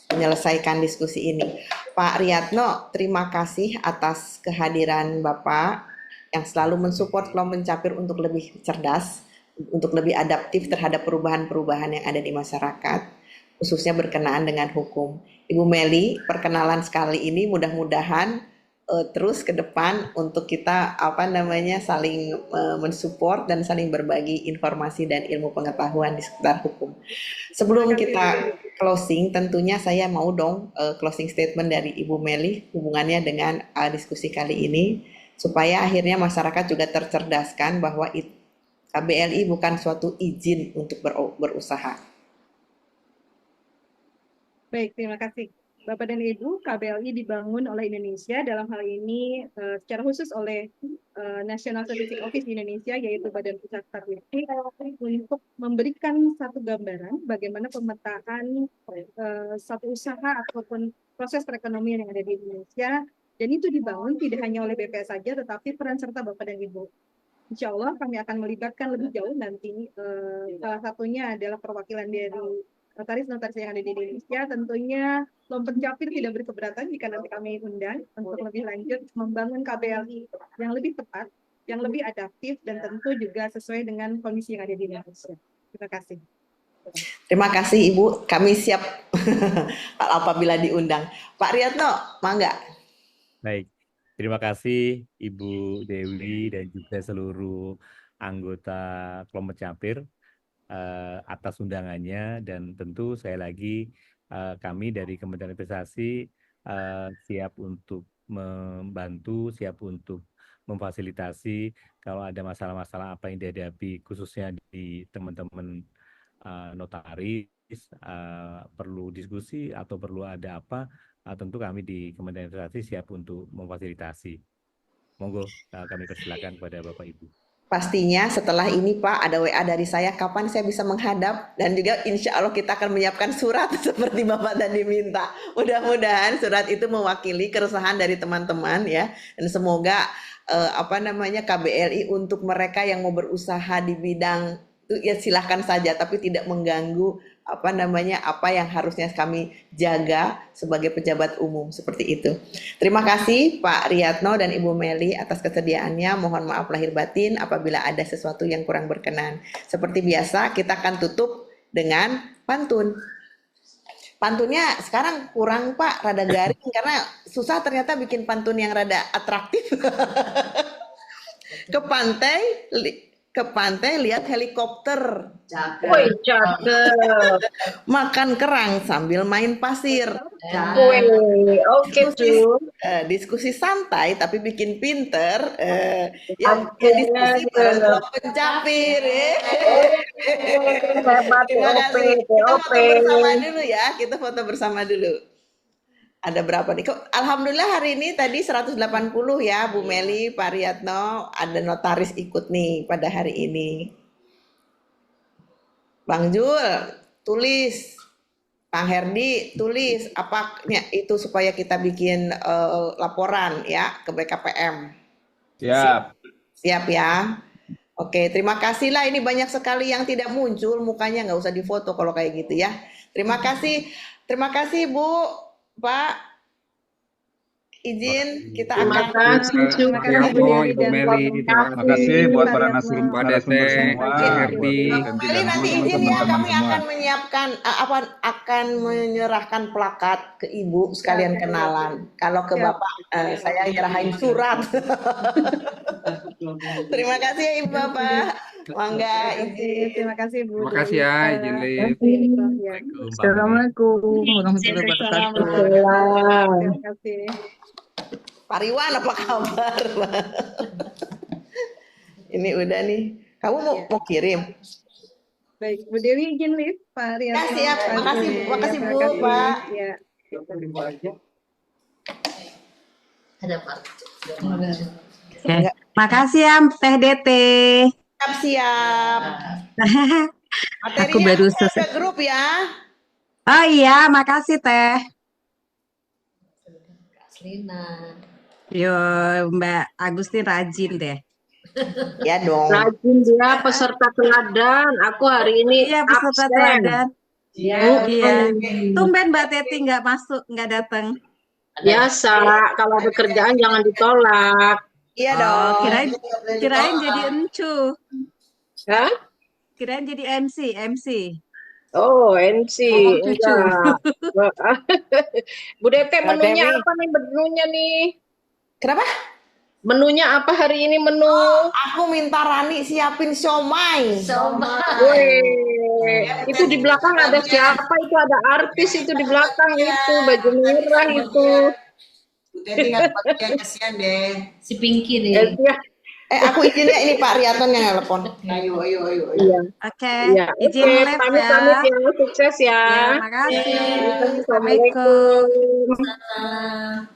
menyelesaikan diskusi ini. Pak Riyatno, terima kasih atas kehadiran Bapak yang selalu mensupport kelompok pencapir untuk lebih cerdas, untuk lebih adaptif terhadap perubahan-perubahan yang ada di masyarakat, khususnya berkenaan dengan hukum. Ibu Meli, perkenalan sekali ini mudah-mudahan terus ke depan untuk kita saling mensupport dan saling berbagi informasi dan ilmu pengetahuan di sekitar hukum. Sebelum kita closing, tentunya saya mau dong closing statement dari Ibu Meli hubungannya dengan diskusi kali ini supaya akhirnya masyarakat juga tercerdaskan bahwa KBLI bukan suatu izin untuk berusaha. Baik, terima kasih. Bapak dan Ibu, KBLI dibangun oleh Indonesia, dalam hal ini secara khusus oleh National Statistic Office di Indonesia, yaitu Badan Pusat Statistik, untuk memberikan satu gambaran bagaimana pemetaan satu usaha ataupun proses perekonomian yang ada di Indonesia, dan itu dibangun tidak hanya oleh BPS saja, tetapi peran serta Bapak dan Ibu. Insya Allah kami akan melibatkan lebih jauh nanti, salah satunya adalah perwakilan dari notaris-notaris yang ada di Indonesia. Tentunya kelompok pencapir tidak berkeberatan jika nanti kami undang untuk lebih lanjut membangun KBLI yang lebih tepat, yang lebih adaptif, dan tentu juga sesuai dengan kondisi yang ada di Indonesia. Terima kasih. Terima kasih Ibu, kami siap apabila diundang. Pak Riyatno, mangga. Baik, terima kasih Ibu Dewi dan juga seluruh anggota kelompok capir atas undangannya, dan tentu sekali lagi kami dari Kementerian Investasi siap untuk membantu, siap untuk memfasilitasi kalau ada masalah-masalah apa yang dihadapi khususnya di teman-teman notaris, perlu diskusi atau perlu ada apa, tentu kami di Kementerian Investasi siap untuk memfasilitasi. Monggo kami persilakan kepada Bapak Ibu. Pastinya setelah ini Pak ada WA dari saya kapan saya bisa menghadap, dan juga insya Allah kita akan menyiapkan surat seperti Bapak tadi minta. Mudah-mudahan surat itu mewakili keresahan dari teman-teman ya, dan semoga KBLI untuk mereka yang mau berusaha di bidang itu ya silahkan saja, tapi tidak mengganggu apa yang harusnya kami jaga sebagai pejabat umum, seperti itu. Terima kasih Pak Riyatno dan Ibu Meli atas kesediaannya. Mohon maaf lahir batin apabila ada sesuatu yang kurang berkenan. Seperti biasa kita akan tutup dengan pantun. Pantunnya sekarang kurang Pak, rada garing karena susah ternyata bikin pantun yang rada atraktif. Ke pantai lihat helikopter. Woi, cakep. Makan kerang sambil main pasir. Woi, oke tuh. Diskusi santai tapi bikin pinter. Oke, Diskusi bareng kelompok pencapir. Hebat, Terima kasih. Kita TOP. foto bersama dulu ya. Kita foto bersama dulu. Ada berapa nih? Alhamdulillah hari ini tadi 180 ya Bu Meli, Pak Riyatno, ada notaris ikut nih pada hari ini. Bang Jul, tulis Kang Herdi tulis apanya itu supaya kita bikin laporan ya ke BKPM. Siap. Siap ya. Oke, terima kasih lah. Ini banyak sekali yang tidak muncul, mukanya nggak usah difoto kalau kayak gitu ya. Terima kasih Bu, Pak. Izin kita Terima akan kasih Terima kasih Bu Priyono, Dewi Ibu dan Meli, terima Terima kasih. kasih buat para Pak Riatno. Mbak narasumber Dete, semua, Pak buat Herdi. Fenty Meli dan nanti seluruh izin ya, teman-teman kami semua. akan menyiapkan akan menyerahkan plakat ke Ibu sekalian Siap. kenalan. Kalau ke Siap. Bapak saya nyerahin surat. Terima kasih ya Ibu Bapak. Mangga izin. Terima kasih Bu Terima kasih ya, Dewi. izin live. Ya. Assalamualaikum, Pak Meli. Assalamualaikum warahmatullahi Waalaikumsalam wabarakatuh. warahmatullahi wabarakatuh. Salam. Terima kasih. Pak Riwan apa kabar? Ini udah nih. Kamu mau kirim? Baik, Bu Dewi izin live, Pak Ya Riatno. siap. Pak Makasih, Dewi. makasih Bu, Terima kasih. Pak. Ya. Makasih ya Teh Dete. Siap. Aku Materinya baru ke selesai. grup ya. Oh iya, makasih Teh. Yo, Mbak Agustin rajin deh. Ya dong. Rajin dia peserta teladan. Aku hari ini Iya, peserta absen. teladan. Mm-mm. Iya. Tumben Mbak Teti nggak masuk, nggak datang. Biasa, kalau ada kerjaan jangan ditolak. Iya Oh, dong. kirain jadi encu. Hah? Kirain jadi MC. Oh, MC. Ngomong cucu. Enggak. Bu Dete, Mbak menunya Dewi. apa nih menunya nih? Kenapa? Menunya apa hari ini menu? Aku minta Rani siapin siomay. Wih, itu di belakang ada siapa? Itu ada artis itu di belakang itu baju merah itu. Tadi nggak pakai kasihan deh. Si Pinky nih. Ya, Aku izin ya, ini Pak Riaton yang nelpon. Ayo. iya, Oke, iya. izin Oke, live pamit ya. ya, sukses ya. Ya, makasih. Assalamualaikum. Assalamualaikum.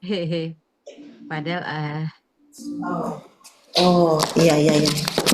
Hehe. Padahal Oh, iya.